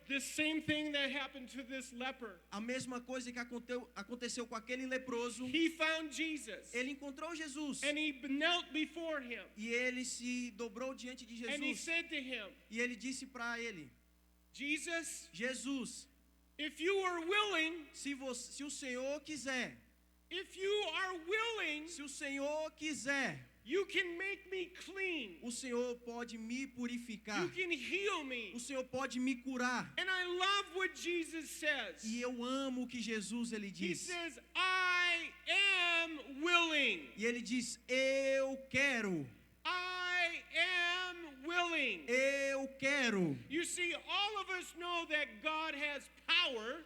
S4: The same thing that happened to this leper.
S5: A mesma coisa que aconteceu com aquele leproso.
S4: He found Jesus
S5: Ele encontrou Jesus.
S4: and he knelt before him
S5: E ele se dobrou diante de
S4: and he
S5: Jesus.
S4: said to him,
S5: E ele disse para ele:
S4: Jesus,
S5: Jesus,
S4: if you are willing,
S5: se o Senhor quiser,
S4: if you are willing,
S5: se o Senhor quiser,
S4: you can make me clean.
S5: o Senhor pode me purificar.
S4: You can heal me.
S5: O Senhor pode me curar.
S4: And I love what Jesus says.
S5: E eu amo o que Jesus ele
S4: He
S5: diz.
S4: says, I am willing.
S5: E ele diz: eu quero.
S4: I am willing.
S5: Eu quero.
S4: You see, all of us know that God has power power.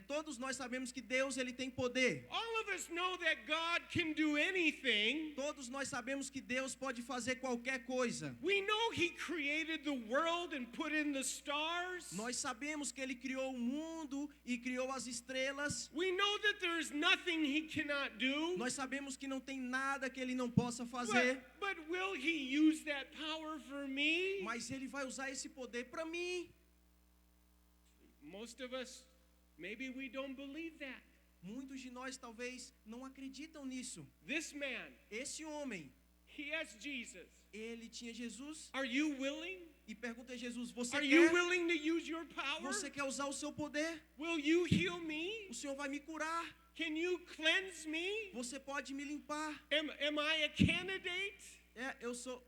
S5: Todos nós sabemos que Deus ele tem poder.
S4: All of us know that God can do anything.
S5: Todos nós sabemos que Deus pode fazer qualquer coisa.
S4: We know He created the world and put in the stars.
S5: Nós sabemos que ele criou o mundo e criou as estrelas.
S4: We know that there is nothing He cannot do.
S5: Nós sabemos que não tem nada que ele não possa fazer.
S4: But will He use that power for me?
S5: Mas ele vai usar esse poder para mim.
S4: Most of us, maybe we don't believe that.
S5: Muitos de nós talvez não acreditam nisso.
S4: This man,
S5: Esse homem,
S4: he asked Jesus,
S5: ele tinha Jesus
S4: are you willing?
S5: e pergunta a Jesus: você
S4: Are you
S5: quer?
S4: willing to use your power?
S5: Você quer usar o seu poder?
S4: Will you heal me?
S5: O Senhor vai me curar.
S4: Can you cleanse me?
S5: Você pode me limpar.
S4: Am I a candidate?
S5: Eu sou.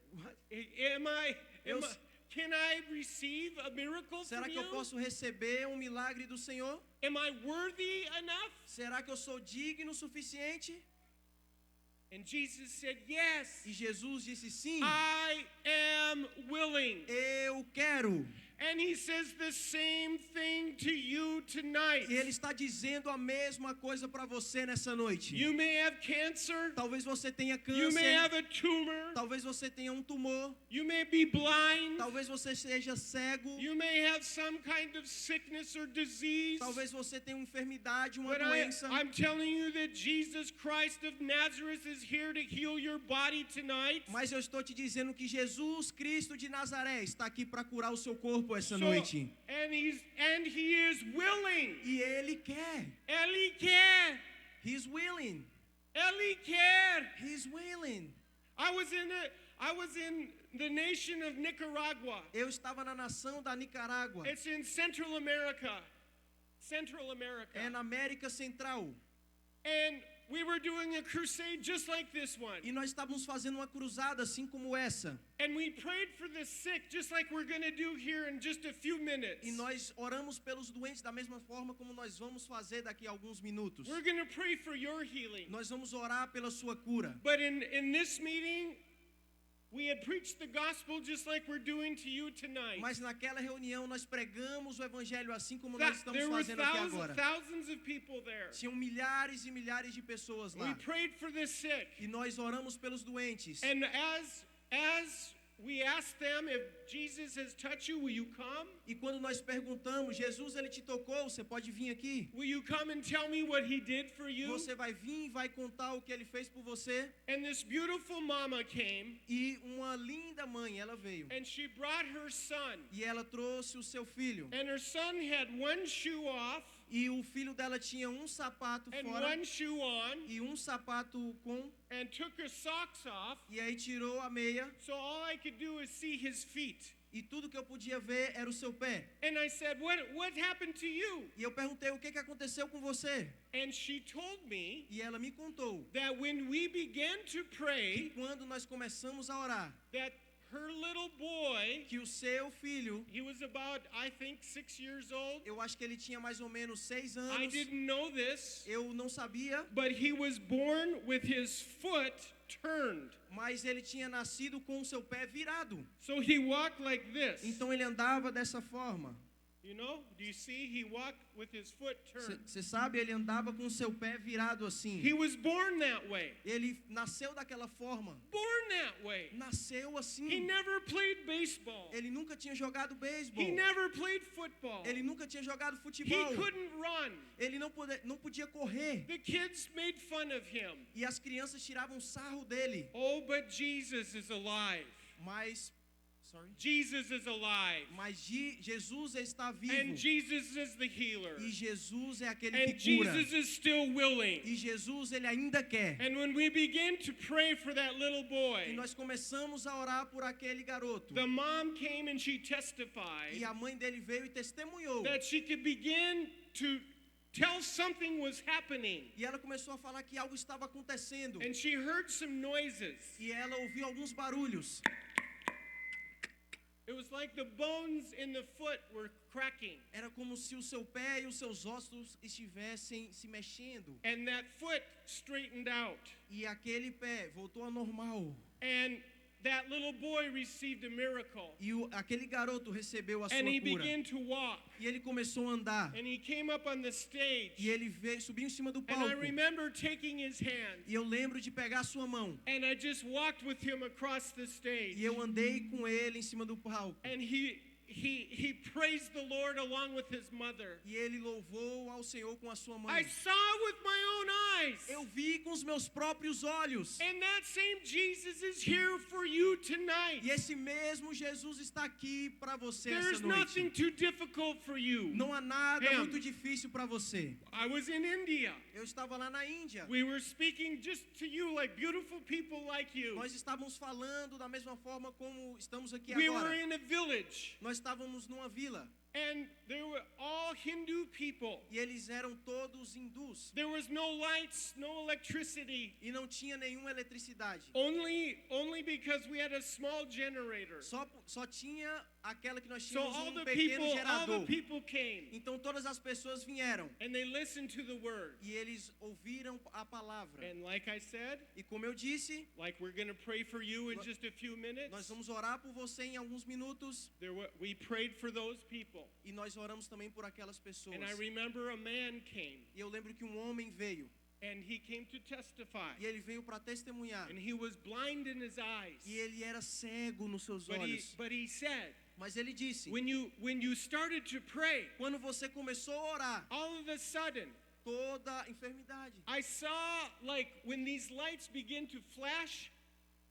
S4: Can I receive a miracle
S5: Será
S4: from
S5: que eu
S4: you?
S5: posso receber um milagre do Senhor?
S4: Am I worthy enough?
S5: Será que eu sou digno o suficiente?
S4: And Jesus said, yes,
S5: E Jesus disse sim.
S4: I am willing.
S5: Eu quero.
S4: And He says the same thing to you tonight.
S5: E ele está dizendo a mesma coisa para você nessa noite.
S4: You may have cancer.
S5: Talvez você tenha
S4: You may
S5: câncer.
S4: have a tumor.
S5: Talvez você tenha um tumor.
S4: You may be blind.
S5: Talvez você seja cego.
S4: You may have some kind of sickness or disease.
S5: Talvez você tenha uma enfermidade, uma
S4: But
S5: doença.
S4: I'm telling you that Jesus Christ of Nazareth is here to heal your body tonight.
S5: Mas eu estou te dizendo que Jesus Cristo de Nazaré está aqui para curar o seu corpo essa noite.
S4: And He is willing.
S5: E ele quer.
S4: Ele quer.
S5: He's willing.
S4: Ele quer.
S5: He's willing.
S4: I was in the nation of Nicaragua.
S5: Eu estava na nação da Nicarágua.
S4: It's in Central America. Central America.
S5: É na América Central.
S4: And we were doing a crusade just like this one.
S5: E nós estávamos fazendo uma cruzada assim como essa.
S4: And we prayed for the sick just like we're going to do here in just a few minutes.
S5: E nós oramos pelos doentes da mesma forma como nós vamos fazer daqui a alguns minutos.
S4: We're going to pray for your healing.
S5: Nós vamos orar pela sua cura.
S4: But in this meeting, we had preached the gospel just like we're doing to you tonight.
S5: Mas naquela reunião nós pregamos o evangelho assim como nós estamos
S4: There were
S5: fazendo aqui agora.
S4: thousands of people there.
S5: Tinham milhares e milhares de pessoas
S4: We
S5: lá.
S4: prayed for the sick.
S5: E nós oramos pelos doentes.
S4: And as we asked them, if Jesus has touched you, will you come?
S5: E quando nós perguntamos: Jesus, ele te tocou, você pode vir aqui?
S4: Will you come and tell me what He did for you?
S5: Você vai vir e vai contar o que ele fez por você?
S4: And this beautiful mama came,
S5: E uma linda mãe, ela veio.
S4: and she brought her son.
S5: E ela trouxe o seu filho.
S4: And her son had one shoe off
S5: E o filho dela tinha um sapato
S4: and
S5: fora
S4: one shoe on,
S5: e um sapato com.
S4: and took her socks off.
S5: E aí tirou a meia.
S4: So all I could do is see his feet.
S5: E tudo que eu podia ver era o seu pé.
S4: And I said, what happened to you?
S5: E eu perguntei: o que aconteceu com você?
S4: And she told me
S5: E ela me contou
S4: that when we began to
S5: que
S4: pray,
S5: quando nós começamos a orar,
S4: that her little boy,
S5: que o seu filho,
S4: he was about, I think, 6 years old.
S5: eu acho que ele tinha mais ou menos 6
S4: I
S5: anos.
S4: didn't know this,
S5: Eu não sabia,
S4: but he was born with his foot turned.
S5: mas ele tinha nascido com o seu pé virado.
S4: So he walked like this.
S5: Então ele andava dessa forma.
S4: You know? Do you see? He walked with his foot turned.
S5: Você sabe, ele andava com o seu pé virado assim.
S4: He was born that way.
S5: Ele nasceu daquela forma.
S4: Born that way.
S5: Nasceu
S4: He
S5: assim.
S4: never played baseball.
S5: Ele nunca tinha jogado
S4: He
S5: beisebol.
S4: never played football.
S5: Ele nunca tinha jogado
S4: He
S5: futebol.
S4: couldn't run.
S5: Ele não podia correr.
S4: The kids made fun of him.
S5: E as crianças tiravam sarro dele.
S4: Oh, but Jesus is alive.
S5: Mas
S4: Jesus is alive.
S5: Jesus está
S4: And
S5: vivo.
S4: Jesus is the healer.
S5: E Jesus é aquele
S4: And
S5: que cura.
S4: Jesus is still willing.
S5: E Jesus, ele ainda quer.
S4: And when we begin to pray for that little
S5: E
S4: boy,
S5: nós começamos a orar por aquele garoto.
S4: the mom came and she testified
S5: E a mãe dele veio e testemunhou.
S4: that she could begin to tell something was happening.
S5: E ela começou a falar que algo estava acontecendo.
S4: And she heard some noises.
S5: E ela ouviu alguns barulhos.
S4: It was like the bones in the foot were cracking.
S5: Era como se o seu pé e os seus ossos estivessem se mexendo.
S4: And that foot straightened out.
S5: E aquele pé voltou ao normal.
S4: And that little boy received a miracle.
S5: E aquele garoto recebeu a sua
S4: And he
S5: cura.
S4: began to walk.
S5: E ele começou a andar.
S4: And he came up on the stage.
S5: E ele subiu em cima do
S4: And I
S5: palco.
S4: remember taking his hand.
S5: E eu lembro de pegar a sua mão.
S4: And I just walked with him across the stage.
S5: E eu andei com ele em cima do palco.
S4: And he praised the Lord along with his mother.
S5: E ele louvou ao Senhor com a sua mãe.
S4: I saw with my own eyes.
S5: Eu vi com os meus próprios olhos.
S4: And that same Jesus is here for you tonight.
S5: E esse mesmo Jesus está aqui para você
S4: There's
S5: essa noite.
S4: nothing too difficult for you.
S5: Não há nada
S4: Ma'am.
S5: muito difícil para você.
S4: I was in India.
S5: Eu estava lá na Índia.
S4: We were speaking just to you like beautiful people like you.
S5: Nós estávamos falando da mesma forma como estamos aqui
S4: We were
S5: agora.
S4: in a village.
S5: Nós estávamos numa vila
S4: And there were all Hindu people.
S5: e eles eram todos hindus
S4: There was no lights, no electricity.
S5: e não tinha nenhuma eletricidade.
S4: Only because we had a small generator.
S5: Só tinha aquela que nós
S4: So
S5: tínhamos
S4: all
S5: um
S4: the
S5: pequeno gerador.
S4: people came.
S5: Então todas as pessoas vieram
S4: And they listened to the word.
S5: e eles ouviram a palavra.
S4: And like I said,
S5: E como eu disse,
S4: like we're going to pray for you in
S5: Nós-
S4: just a few minutes.
S5: nós vamos orar por você em alguns minutos
S4: We prayed for those people.
S5: e nós oramos também por aquelas pessoas.
S4: And I remember a man came.
S5: E eu lembro que um homem veio
S4: And he came to testify.
S5: e ele veio para testemunhar.
S4: And he was blind in his eyes.
S5: E ele era cego nos seus olhos.
S4: But he said,
S5: Mas ele disse,
S4: when you started to pray,
S5: quando você começou a orar,
S4: all of a sudden,
S5: toda a enfermidade.
S4: I saw like when these lights begin to flash,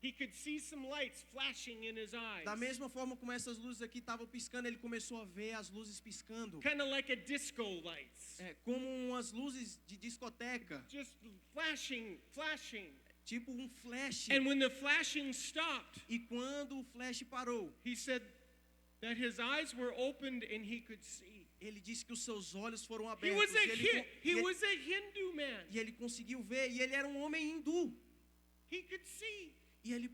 S4: he could see some lights flashing in his eyes.
S5: Da mesma forma como essas luzes aqui estavam piscando, ele começou a ver as luzes piscando.
S4: Kind of like a disco lights.
S5: Como umas luzes de discoteca,
S4: Just flashing.
S5: tipo um flash.
S4: And when the flashing stopped,
S5: E quando o flash parou,
S4: he said that his eyes were opened and he could see.
S5: ele disse que os seus olhos foram
S4: He
S5: abertos.
S4: was
S5: E ele,
S4: he was a Hindu man.
S5: e ele conseguiu ver, e ele era um homem hindu.
S4: He could see.
S5: E ele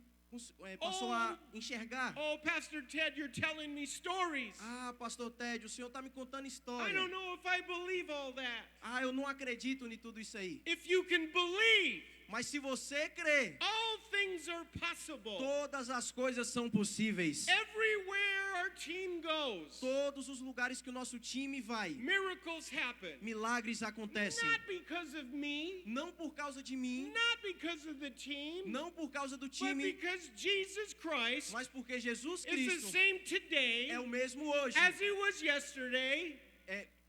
S5: passou a enxergar.
S4: Oh, Pastor Ted, you're telling me stories.
S5: Ah, pastor Ted, o senhor está me contando
S4: I
S5: história.
S4: don't know if I believe all that.
S5: Ah, eu não acredito em tudo isso aí.
S4: If you can believe,
S5: Mas se você crê,
S4: all things are possible.
S5: todas as coisas são possíveis.
S4: Everywhere our team goes,
S5: Todos os lugares que o nosso time vai,
S4: miracles happen.
S5: milagres acontecem.
S4: Not because of me,
S5: Não por causa de mim,
S4: not because of the team,
S5: não por causa do
S4: but
S5: time,
S4: because Jesus Christ
S5: mas porque Jesus
S4: is the
S5: Cristo
S4: same today
S5: é o mesmo hoje.
S4: as he was yesterday,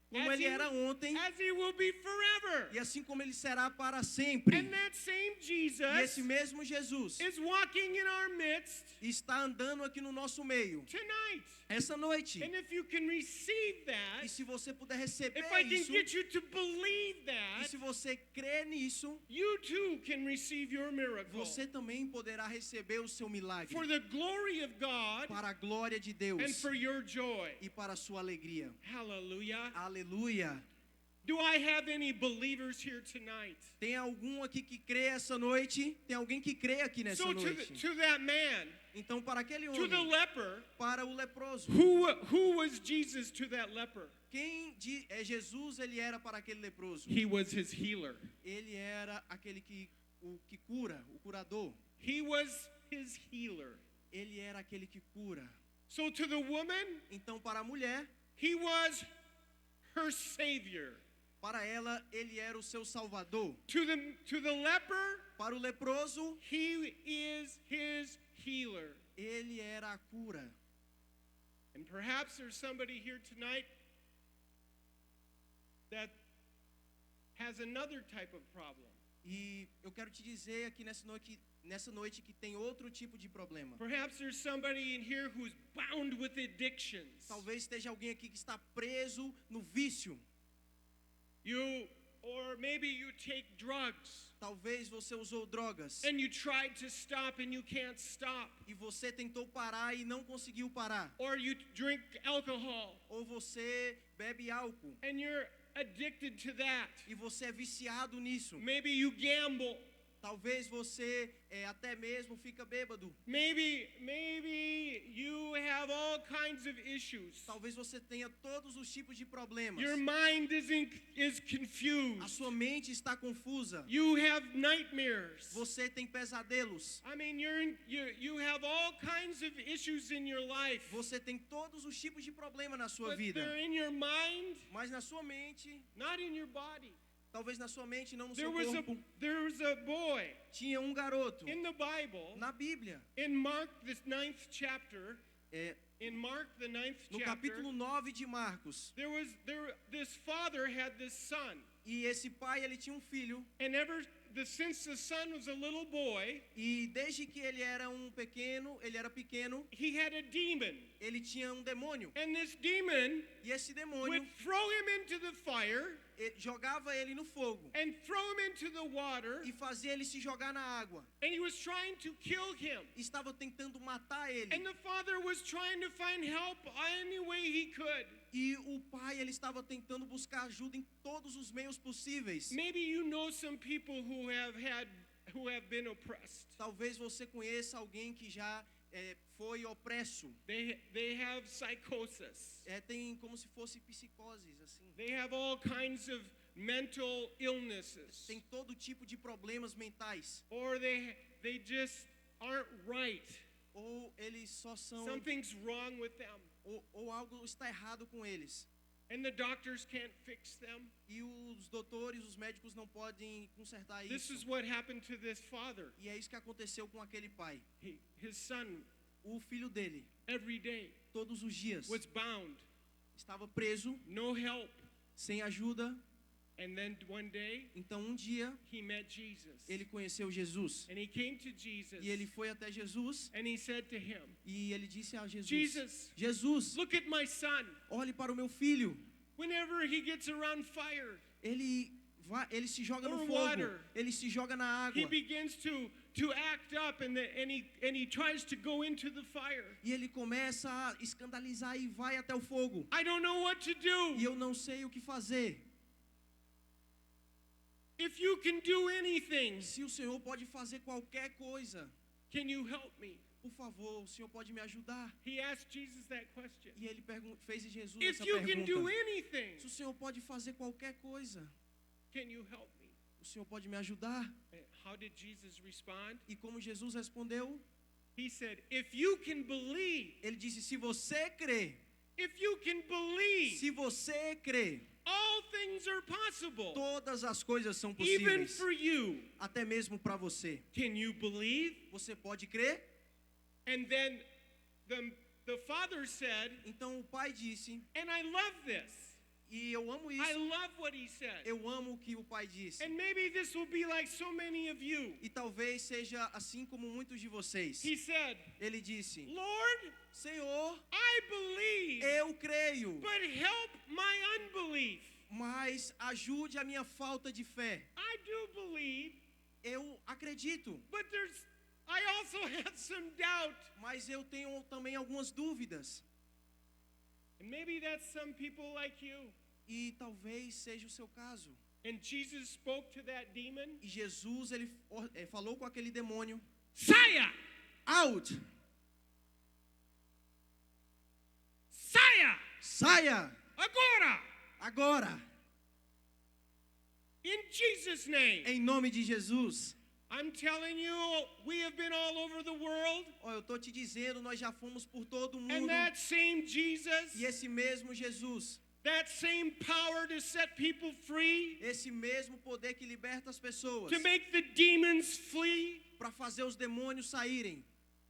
S5: Como
S4: as
S5: ele
S4: he,
S5: era ontem
S4: as he will be forever.
S5: e assim como ele será para sempre.
S4: And that same
S5: E
S4: Jesus
S5: esse mesmo Jesus
S4: is walking in our midst
S5: está andando aqui no nosso meio
S4: tonight.
S5: essa noite.
S4: And if you can receive
S5: E
S4: that,
S5: se você puder receber
S4: if I can
S5: isso,
S4: get you to believe
S5: e
S4: that,
S5: se você crê nisso,
S4: you too can receive your miracle.
S5: você também poderá receber o seu milagre
S4: For the glory of God
S5: para a glória de
S4: and
S5: Deus
S4: for your joy.
S5: e para a sua alegria.
S4: Hallelujah.
S5: Aleluia.
S4: Do I have any believers here tonight?
S5: Tem algum aqui que crê essa noite? Tem alguém que crê aqui nessa
S4: So
S5: noite?
S4: to that man,
S5: Então, para aquele
S4: to the
S5: homem,
S4: leper,
S5: para o leproso,
S4: who was Jesus to that leper?
S5: Jesus, ele era para aquele leproso.
S4: He was his healer.
S5: Ele era aquele que cura, o curador.
S4: He was his healer.
S5: Ele era aquele que cura.
S4: So to the woman,
S5: Então, para a mulher,
S4: he was her savior.
S5: para ela, ele era o seu salvador.
S4: To the leper,
S5: Para o leproso,
S4: he is his healer.
S5: ele era a cura.
S4: And perhaps there's somebody here tonight that has another type of problem.
S5: E eu quero te dizer aqui nessa noite que tem outro tipo de problema.
S4: Perhaps there's somebody in here who's bound with addictions.
S5: Talvez esteja alguém aqui que está preso no vício.
S4: Or maybe you take drugs
S5: Talvez você usou drogas
S4: and you tried to stop and you can't stop.
S5: e você tentou parar e não conseguiu parar.
S4: Or you drink alcohol
S5: Ou você bebe álcool
S4: and you're addicted to that.
S5: e você é viciado nisso.
S4: Maybe you gamble
S5: Talvez você até mesmo fica bêbado.
S4: Maybe you have all kinds of issues.
S5: Talvez você tenha todos os tipos de problemas.
S4: Your mind is
S5: A
S4: confused.
S5: sua mente está confusa.
S4: You have nightmares.
S5: Você tem pesadelos.
S4: I mean, you have all kinds of issues in your life.
S5: Você tem todos os tipos de problema na sua
S4: But
S5: vida.
S4: they're in your mind,
S5: Mas na sua mente,
S4: not in your body.
S5: talvez na sua mente, não no
S4: There
S5: seu
S4: was
S5: corpo,
S4: a boy
S5: tinha um garoto
S4: in the Bible,
S5: na Bíblia.
S4: in Mark the 9th chapter,
S5: É,
S4: in Mark the 9th
S5: no
S4: chapter,
S5: capítulo 9 de Marcos.
S4: this father had this son.
S5: E esse pai, ele tinha um filho.
S4: And since the son was a little boy,
S5: E desde que ele era pequeno,
S4: he had a demon.
S5: ele tinha um demônio.
S4: And this demon
S5: E esse
S4: would
S5: demônio
S4: throw him into the fire
S5: jogava ele no fogo
S4: and throw him into the water,
S5: e fazia ele se jogar na água.
S4: and he was trying to kill him.
S5: Estava tentando matar ele.
S4: And the father was trying to find help any way he could.
S5: E o pai, ele estava tentando buscar ajuda em todos os meios possíveis.
S4: Maybe you know some people who have been oppressed.
S5: Talvez você conheça alguém que já foi opresso.
S4: They have psychosis.
S5: Tem como se fosse psicoses, assim.
S4: They have all kinds of mental illnesses.
S5: Tem todo tipo de problemas mentais.
S4: Or they just aren't right.
S5: Ou eles só são...
S4: Something's wrong with them.
S5: Ou algo está errado com eles.
S4: And the doctors can't fix them.
S5: E os doutores, os médicos não podem consertar
S4: This is
S5: isso.
S4: what happened to this father.
S5: E é isso que aconteceu com aquele pai.
S4: His son,
S5: O filho dele,
S4: every day,
S5: todos os dias,
S4: was bound,
S5: estava preso,
S4: no help.
S5: sem ajuda.
S4: And then one day,
S5: Então um dia,
S4: he met Jesus.
S5: ele conheceu Jesus.
S4: And he came to Jesus.
S5: E ele foi até Jesus
S4: And he said to him,
S5: e ele disse a Jesus:
S4: Jesus,
S5: Jesus,
S4: look at my son.
S5: olhe para o meu filho.
S4: Whenever he gets around fire,
S5: Ele se joga no
S4: Or
S5: fogo.
S4: water.
S5: Ele se joga na
S4: he
S5: água.
S4: begins to act up and he tries to go into the fire.
S5: E ele começa a escandalizar e vai até o fogo.
S4: I don't know what to do.
S5: E eu não sei o que fazer.
S4: If you can do anything,
S5: Se o Senhor pode fazer qualquer coisa,
S4: can you help me?
S5: por favor, o Senhor pode me ajudar?
S4: He asked Jesus that question.
S5: E ele fez a Jesus
S4: If
S5: essa
S4: you can do
S5: pergunta.
S4: anything,
S5: Se o Senhor pode fazer qualquer coisa,
S4: can you help me?
S5: o Senhor pode me ajudar?
S4: How did Jesus respond?
S5: E como Jesus respondeu,
S4: He said, if you can believe,
S5: ele disse: se você crê,
S4: if you can believe,
S5: se você crê,
S4: all things are possible.
S5: todas as coisas são
S4: Even
S5: possíveis.
S4: for you.
S5: Até mesmo para você.
S4: Can you believe?
S5: Você pode crer?
S4: And then the father said,
S5: Então o pai disse,
S4: and I love this.
S5: e eu amo
S4: I
S5: isso.
S4: love what he said.
S5: Eu amo o que o pai disse.
S4: And maybe this will be like so many of you.
S5: E talvez seja assim como muitos de vocês.
S4: He said,
S5: Ele disse:
S4: Lord,
S5: Senhor,
S4: I believe,
S5: eu creio,
S4: but help my unbelief.
S5: mas ajude a minha falta de fé.
S4: I do believe,
S5: Eu acredito,
S4: but I also have some doubt.
S5: mas eu tenho também algumas dúvidas.
S4: And maybe that's some people like you.
S5: E talvez seja o seu caso.
S4: And Jesus spoke to that demon.
S5: E Jesus, ele falou com aquele demônio:
S4: Saia!
S5: Out!
S4: Saia!
S5: Saia!
S4: Agora!
S5: Agora!
S4: In Jesus' name.
S5: Em nome de Jesus.
S4: I'm telling you, we have been all over the world.
S5: Ó, eu tô te dizendo, nós já fomos por todo o
S4: And
S5: mundo.
S4: that same Jesus,
S5: E esse mesmo Jesus,
S4: that same power to set people free,
S5: esse mesmo poder que liberta as pessoas,
S4: to make the demons flee,
S5: para fazer os demônios saírem,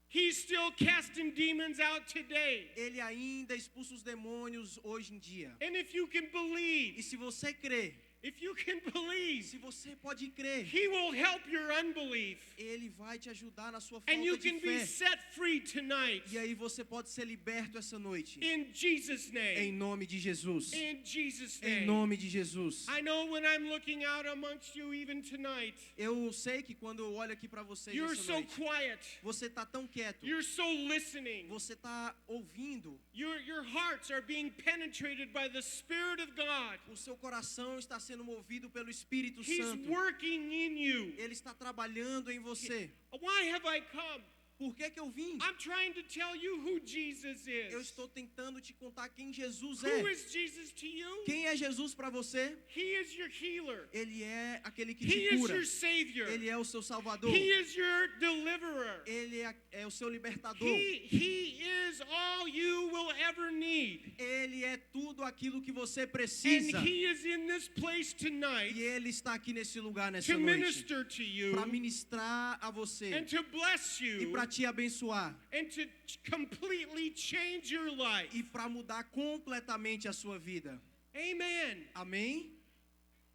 S4: he's still casting demons out today.
S5: ele ainda expulsa os demônios hoje em dia.
S4: And if you can
S5: E
S4: believe,
S5: se você crê,
S4: if you can believe,
S5: se você pode crer,
S4: he will help your unbelief.
S5: ele vai te ajudar na sua
S4: And you
S5: falta de
S4: can be
S5: fé.
S4: set free tonight.
S5: E aí você pode ser liberto essa noite.
S4: In Jesus'
S5: Em
S4: name.
S5: nome de Jesus.
S4: In Jesus'
S5: Em
S4: name.
S5: nome de Jesus.
S4: I know when I'm looking out amongst you even tonight,
S5: Eu sei que quando eu olho aqui para vocês
S4: you're
S5: essa
S4: so
S5: noite,
S4: quiet.
S5: você tá tão quieto.
S4: You're so listening.
S5: Você tá ouvindo.
S4: Your hearts are being penetrated by the Spirit of God.
S5: O seu coração está sendo movido pelo Espírito
S4: He's
S5: Santo.
S4: working in you.
S5: Ele está trabalhando em você.
S4: Why have I come?
S5: Por que eu vim?
S4: I'm trying to tell you who Jesus
S5: Eu
S4: is.
S5: estou tentando te contar quem Jesus
S4: Who
S5: é.
S4: is Jesus to you?
S5: Quem é Jesus para você?
S4: He is your healer.
S5: Ele é aquele que
S4: He
S5: te
S4: is
S5: cura.
S4: your savior.
S5: Ele é o seu salvador.
S4: He is your deliverer.
S5: Ele é o seu libertador.
S4: He is all you will ever need.
S5: Ele é tudo aquilo que você
S4: And
S5: precisa.
S4: he is in this place tonight
S5: E Ele está aqui nesse lugar nessa
S4: to
S5: noite
S4: minister to you
S5: para ministrar a você
S4: and to bless
S5: e
S4: you
S5: para te abençoar
S4: and to completely change your life.
S5: e para mudar completamente a sua vida.
S4: Amen.
S5: Amém?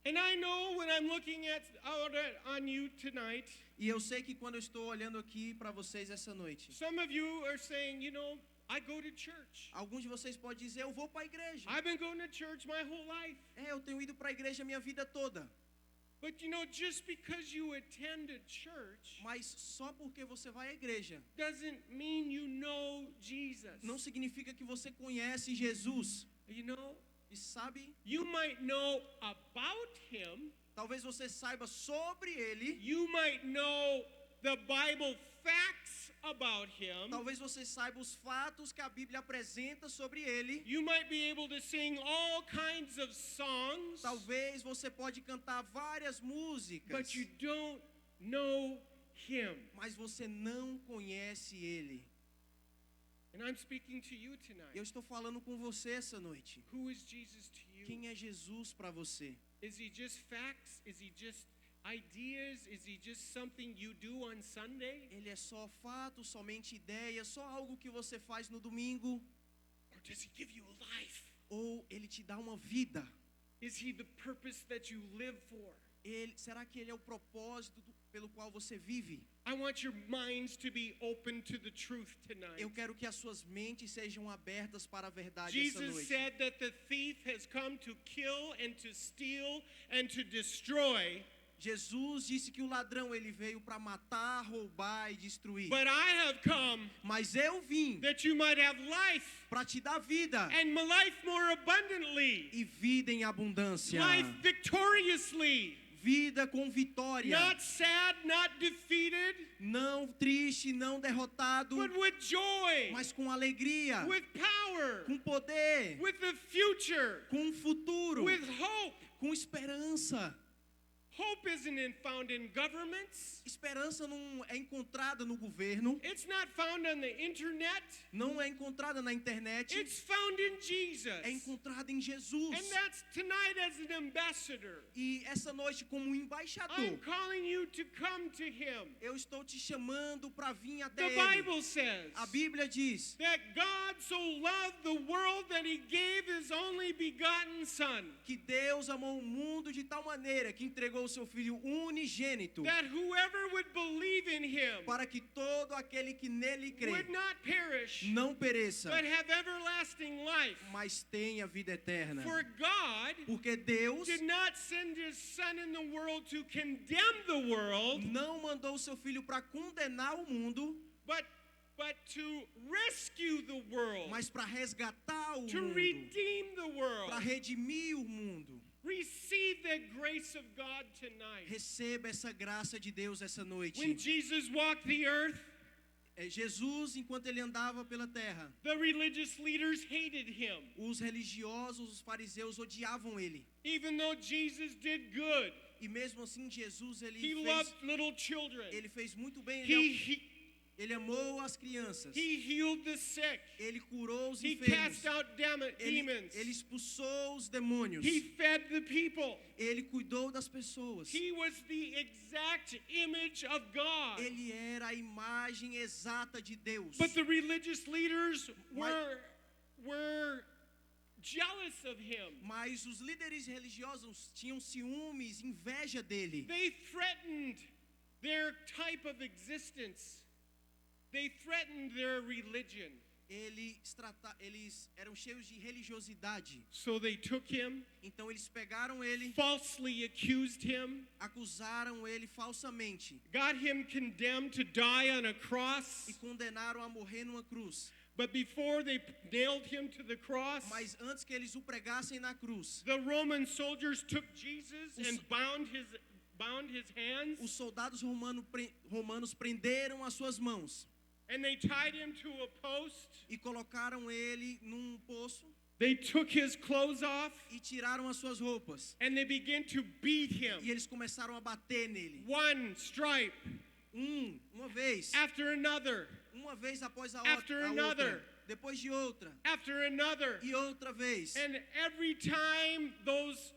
S4: And I know when I'm looking on you tonight,
S5: E eu sei que quando eu estou olhando aqui para vocês essa noite,
S4: some of you are saying, you know, I go to church.
S5: alguns de vocês podem dizer, eu vou para a igreja.
S4: I've been going to church my whole life.
S5: Eu tenho ido para a igreja a minha vida toda.
S4: But you know, just because you attend a church
S5: Mas só porque você vai à igreja
S4: doesn't mean you know Jesus.
S5: não significa que você conhece Jesus.
S4: You know,
S5: E sabe,
S4: you might know about him.
S5: talvez você saiba sobre ele,
S4: You might know the Bible facts about him.
S5: talvez você saiba os fatos que a Bíblia apresenta sobre ele,
S4: You might be able to sing all kinds of songs,
S5: talvez você pode cantar várias músicas,
S4: but you don't know him.
S5: mas você não conhece ele.
S4: And I'm speaking to you
S5: Eu
S4: tonight.
S5: estou falando com você essa noite.
S4: Who is Jesus to you?
S5: Quem é Jesus para você?
S4: Is he just facts? Is he just ideas? Is he just something you do on Sunday?
S5: Ele é só fato, somente ideia, só algo que você faz no domingo?
S4: Or does he give you life?
S5: Ou ele te dá uma vida?
S4: Is he the purpose that you live for?
S5: Será que ele é o propósito pelo qual você vive?
S4: I want your minds to be open to the truth tonight.
S5: Eu quero que as suas mentes sejam abertas para a verdade essa
S4: Jesus
S5: noite.
S4: said that the thief has come to kill and to steal and to destroy,
S5: Jesus disse que o ladrão ele veio para matar, roubar e destruir.
S4: but I have come
S5: Mas eu vim
S4: that you might have life
S5: para te dar vida
S4: and life more abundantly,
S5: e vida em abundância.
S4: life victoriously,
S5: Vida com vitória.
S4: not sad, not defeated,
S5: Não triste, não derrotado,
S4: but with joy,
S5: mas com alegria,
S4: with power,
S5: com poder,
S4: with the future,
S5: com futuro,
S4: with hope.
S5: com esperança.
S4: Hope isn't found in governments.
S5: Esperança não é encontrada no governo,
S4: It's not found on the internet.
S5: não é encontrada na internet,
S4: It's found in Jesus.
S5: é encontrada em Jesus.
S4: And that's tonight as an ambassador.
S5: E essa noite, como embaixador,
S4: I'm calling you to come to him.
S5: eu estou te chamando para vir até
S4: The
S5: Ele.
S4: Bible says
S5: A Bíblia diz
S4: that God so loved the world that he gave his only begotten son,
S5: que Deus amou o mundo de tal maneira que entregou o seu Filho unigênito
S4: that whoever would believe in him
S5: para que todo aquele que nele crê
S4: would not perish,
S5: não pereça,
S4: but have everlasting life.
S5: mas tenha vida eterna.
S4: For God
S5: Porque Deus
S4: did not send his son in the world to condemn the world,
S5: não mandou o seu Filho para condenar o mundo,
S4: but to rescue the world,
S5: mas para resgatar o
S4: to
S5: mundo,
S4: redeem the world.
S5: para redimir o mundo.
S4: Receive the grace of God tonight.
S5: Receba essa graça de Deus essa noite.
S4: When Jesus walked the earth,
S5: Jesus, enquanto ele andava pela terra,
S4: the religious leaders hated him.
S5: os religiosos, os fariseus odiavam ele.
S4: Even though Jesus did good,
S5: E mesmo assim Jesus
S4: he loved little children.
S5: ele fez muito bem,
S4: He
S5: ele amou as crianças.
S4: healed the sick.
S5: Ele curou os
S4: He
S5: enfermos.
S4: cast out demons.
S5: Ele expulsou os demônios.
S4: He fed the people.
S5: Ele cuidou das pessoas.
S4: He was the exact image of God.
S5: Ele era a imagem exata de Deus.
S4: But the religious leaders were jealous of him.
S5: Mas os líderes religiosos tinham ciúmes, inveja dele.
S4: They threatened their type of existence. They threatened their religion.
S5: Eles eram cheios de religiosidade.
S4: So they took him,
S5: Então eles pegaram ele,
S4: falsely accused him,
S5: acusaram ele falsamente
S4: got him condemned to die on a cross.
S5: e condenaram a morrer numa cruz.
S4: But before they nailed him to the cross,
S5: Mas antes que eles o pregassem na cruz,
S4: the Roman soldiers took Jesus and bound his hands,
S5: os soldados romanos prenderam as suas mãos
S4: and they tied him to a post.
S5: e colocaram ele num poço
S4: They took his clothes off,
S5: e tiraram as suas roupas.
S4: and they began to beat him.
S5: E eles começaram a bater nele.
S4: One stripe
S5: Uma vez.
S4: after another,
S5: Uma vez após a
S4: After
S5: outra.
S4: another.
S5: Depois de outra.
S4: after another.
S5: E outra vez.
S4: And every time those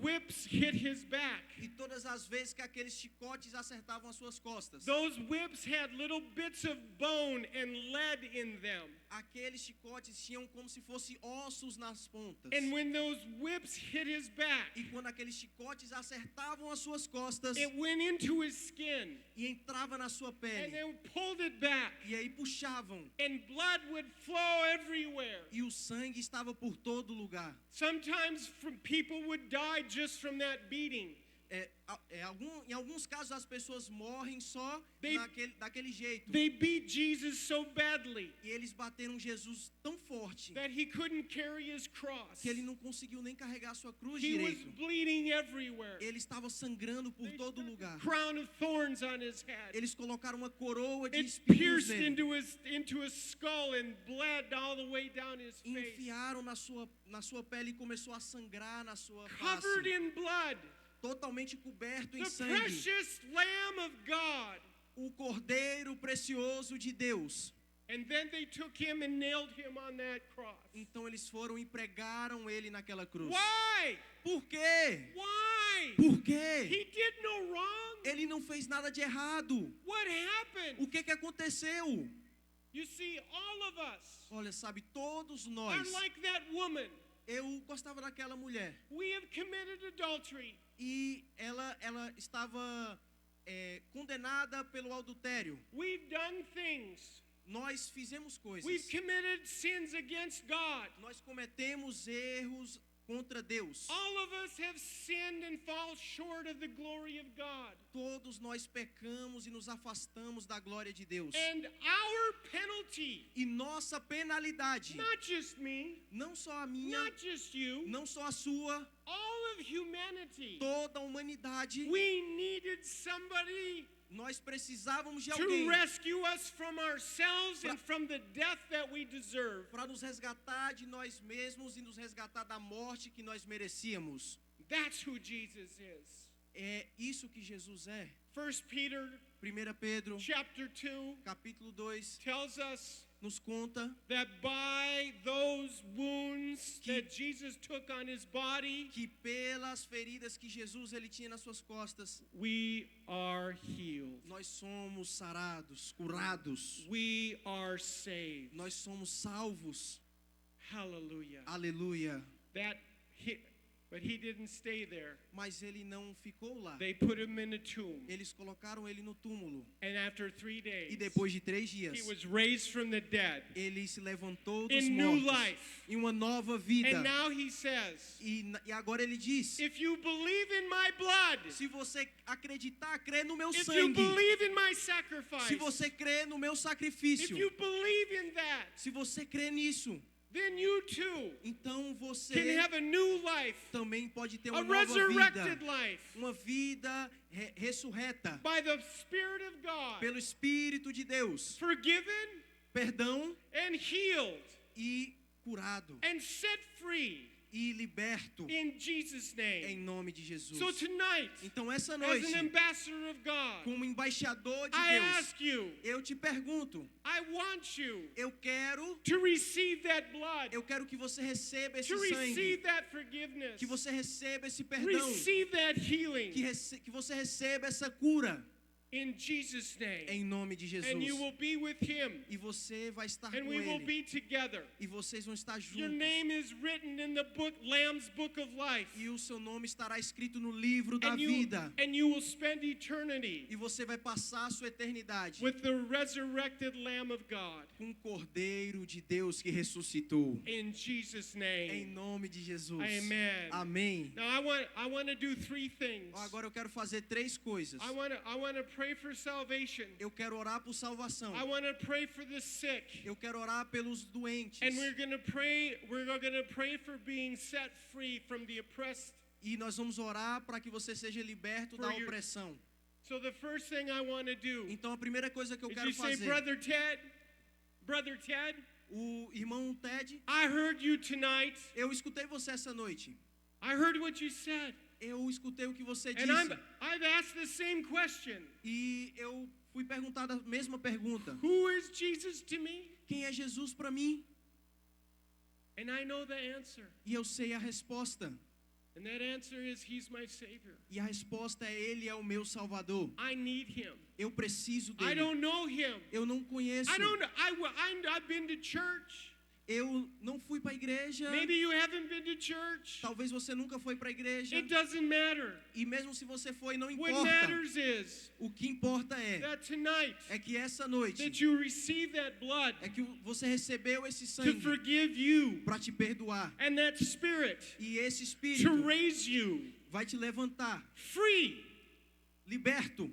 S4: whips hit his back,
S5: E todas as vezes que aqueles chicotes acertavam as suas costas.
S4: those whips had little bits of bone and lead in them.
S5: Aqueles chicotes tinham como se fossem ossos nas pontas.
S4: And when those whips hit his back,
S5: E quando aqueles chicotes acertavam as suas costas
S4: it went into his skin
S5: e entrava na sua
S4: and
S5: pele.
S4: then pulled it back,
S5: E aí puxavam.
S4: and blood would flow everywhere.
S5: E o sangue estava por todo lugar.
S4: Sometimes people would die just from that beating.
S5: Em alguns casos as pessoas morrem só
S4: They-
S5: daquele jeito.
S4: They beat Jesus so badly
S5: E eles bateram Jesus tão forte
S4: that he couldn't carry his cross.
S5: que ele não conseguiu nem carregar a sua cruz
S4: He was
S5: direito.
S4: bleeding everywhere.
S5: Ele estava sangrando por
S4: They
S5: todo
S4: stuck a
S5: lugar.
S4: crown of thorns on his head.
S5: Eles colocaram uma coroa de
S4: It
S5: espinhos
S4: pierced
S5: nele.
S4: into his skull and bled all the way down his face.
S5: Enfiaram na sua pele e começou a sangrar na sua
S4: Covered
S5: face.
S4: in blood.
S5: Totalmente coberto em
S4: The
S5: sangue.
S4: precious Lamb of God.
S5: O Cordeiro precioso de Deus.
S4: And then they took him and nailed him on that cross.
S5: Então eles foram e pregaram ele naquela cruz.
S4: Why?
S5: Por quê?
S4: Why?
S5: Por quê?
S4: He did no wrong.
S5: Ele não fez nada de errado.
S4: What happened?
S5: O que aconteceu?
S4: You see, all of us
S5: Olha, sabe, todos
S4: are
S5: nós.
S4: like that woman.
S5: Eu gostava daquela mulher.
S4: We have committed adultery.
S5: E ela estava condenada pelo adultério.
S4: We've done things.
S5: Nós fizemos coisas.
S4: We've committed sins against God.
S5: Nós cometemos erros contra Deus.
S4: All of us have sinned and fall short of the glory of God.
S5: Todos nós pecamos e nos afastamos da glória de Deus.
S4: And our penalty,
S5: E nossa penalidade,
S4: not just me,
S5: não só a minha,
S4: not just you,
S5: não só a sua,
S4: all of humanity,
S5: toda a humanidade,
S4: we needed somebody
S5: nós precisávamos de
S4: to
S5: alguém
S4: rescue us from ourselves and from the death that we deserve.
S5: para nos resgatar de nós mesmos e nos resgatar da morte que nós merecíamos.
S4: That's who Jesus is.
S5: É isso que Jesus é.
S4: 1 Peter
S5: 1 Pedro,
S4: chapter 2
S5: capítulo 2,
S4: tells us
S5: nos conta
S4: that by those wounds that Jesus took on his body,
S5: que pelas feridas que Jesus ele tinha nas suas costas,
S4: we are healed.
S5: nós somos sarados, curados.
S4: We are saved.
S5: Nós somos salvos.
S4: Hallelujah.
S5: Aleluia.
S4: But he didn't stay there.
S5: Mas ele não ficou lá.
S4: They put him in a tomb.
S5: Eles colocaram ele no túmulo.
S4: And after 3 days,
S5: E depois de 3
S4: he
S5: dias,
S4: was raised from the dead
S5: ele se levantou dos
S4: in new
S5: mortos
S4: life.
S5: em uma nova vida.
S4: And now he says,
S5: E agora ele diz:
S4: if you believe in my blood,
S5: se você acreditar, crê no meu
S4: if you
S5: sangue.
S4: believe in my sacrifice,
S5: Se você crê no meu
S4: if
S5: sacrifício,
S4: you believe in that,
S5: se você crê nisso,
S4: then you too
S5: então
S4: can
S5: você
S4: have a new life,
S5: também pode ter
S4: a
S5: uma nova
S4: resurrected
S5: vida.
S4: life
S5: Uma vida ressurreta
S4: by the Spirit of God,
S5: pelo Espírito de Deus.
S4: forgiven
S5: Perdão
S4: and healed
S5: e curado
S4: and set free
S5: e liberto
S4: in Jesus'
S5: em
S4: name.
S5: nome de Jesus.
S4: So tonight,
S5: Então essa
S4: as
S5: noite,
S4: an ambassador of God,
S5: como embaixador de
S4: I
S5: Deus,
S4: ask you,
S5: eu te pergunto,
S4: I want you
S5: eu quero
S4: that blood,
S5: Eu quero que você receba esse
S4: to
S5: sangue,
S4: receive that forgiveness,
S5: que você receba esse perdão,
S4: receive that healing
S5: que você receba essa cura
S4: in Jesus' name.
S5: em nome de Jesus.
S4: And you will be with him,
S5: E você vai estar
S4: and
S5: com
S4: we will
S5: ele.
S4: be together.
S5: E vocês vão estar
S4: Your
S5: juntos.
S4: name is written in the book, Lamb's Book of Life.
S5: E o seu nome estará escrito no livro da
S4: And
S5: vida.
S4: you will spend eternity
S5: E você vai passar a sua eternidade
S4: with the resurrected Lamb of God.
S5: com o Cordeiro de Deus que ressuscitou.
S4: In Jesus'
S5: Em
S4: name.
S5: nome de Jesus.
S4: Amen.
S5: Amém.
S4: Now I want to do 3 things.
S5: Agora eu quero fazer 3 coisas.
S4: I want to pray pray for salvation.
S5: Eu quero orar por salvação.
S4: I want to pray for the sick.
S5: Eu quero orar pelos doentes.
S4: And we're going to pray for being set free from the oppressed.
S5: E nós vamos orar para que você seja liberto da opressão.
S4: So the first thing I want to do
S5: Então a primeira coisa que eu
S4: is
S5: quero
S4: you say,
S5: fazer,
S4: Brother Ted,
S5: o irmão Ted,
S4: I heard you tonight.
S5: eu escutei você essa noite.
S4: I heard what you said.
S5: Eu escutei o que você
S4: And
S5: disse.
S4: I've asked the same question.
S5: E eu fui perguntada a mesma pergunta.
S4: Who is Jesus to me?
S5: Quem é Jesus para mim?
S4: And I know the answer.
S5: E eu sei a resposta.
S4: And that answer is He's my Savior.
S5: E a resposta é Ele é o meu Salvador.
S4: I need Him.
S5: Eu preciso
S4: I
S5: dele.
S4: don't know Him.
S5: Eu não conheço.
S4: I've been to church.
S5: Eu não fui para a igreja.
S4: Maybe you haven't been to church.
S5: Talvez você nunca foi para a igreja.
S4: It doesn't matter.
S5: E mesmo se você foi, não
S4: What
S5: importa.
S4: matters is
S5: O que importa
S4: that tonight
S5: é que essa noite
S4: that you receive that blood
S5: é que você recebeu esse
S4: to
S5: sangue
S4: forgive you
S5: para te perdoar.
S4: and that Spirit
S5: E esse
S4: to
S5: Espírito
S4: raise you
S5: vai te levantar,
S4: free
S5: liberto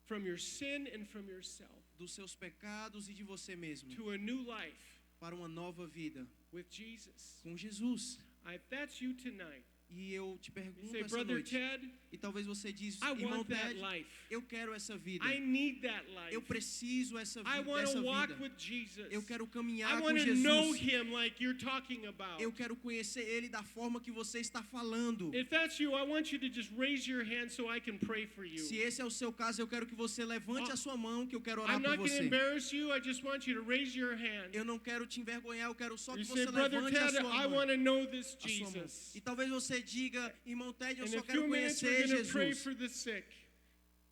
S4: from your sin and from yourself
S5: dos seus pecados e de você mesmo,
S4: to a new life
S5: para uma nova vida
S4: with Jesus.
S5: com Jesus.
S4: If that's you tonight,
S5: E eu te
S4: you
S5: pergunto
S4: say,
S5: essa
S4: Brother
S5: noite,
S4: Ted,
S5: e talvez você diz,
S4: I
S5: irmão
S4: want that
S5: Ted,
S4: life.
S5: eu quero essa vida.
S4: I need that life.
S5: Eu preciso
S4: I
S5: dessa
S4: want to walk
S5: vida.
S4: with Jesus.
S5: Eu quero
S4: I
S5: caminhar com
S4: want to know
S5: Jesus.
S4: Him like you're talking about.
S5: Eu quero conhecer Ele da forma que você está falando.
S4: If that's you, I want you to just raise your hand so I can pray for you.
S5: Se esse é o seu caso, eu quero que você levante a sua mão, que eu quero orar
S4: I'm
S5: por
S4: not going to
S5: você.
S4: embarrass you. I just want you to raise your hand.
S5: Eu não quero te envergonhar, eu quero só
S4: You
S5: que
S4: say,
S5: você
S4: Brother
S5: levante a
S4: Ted,
S5: sua
S4: I
S5: mão.
S4: want to know this
S5: A sua mão.
S4: Jesus.
S5: E talvez você diga, irmão Ted, eu
S4: In
S5: só
S4: a
S5: quero
S4: few minutes, we're
S5: conhecer
S4: going to pray
S5: Jesus.
S4: for the sick.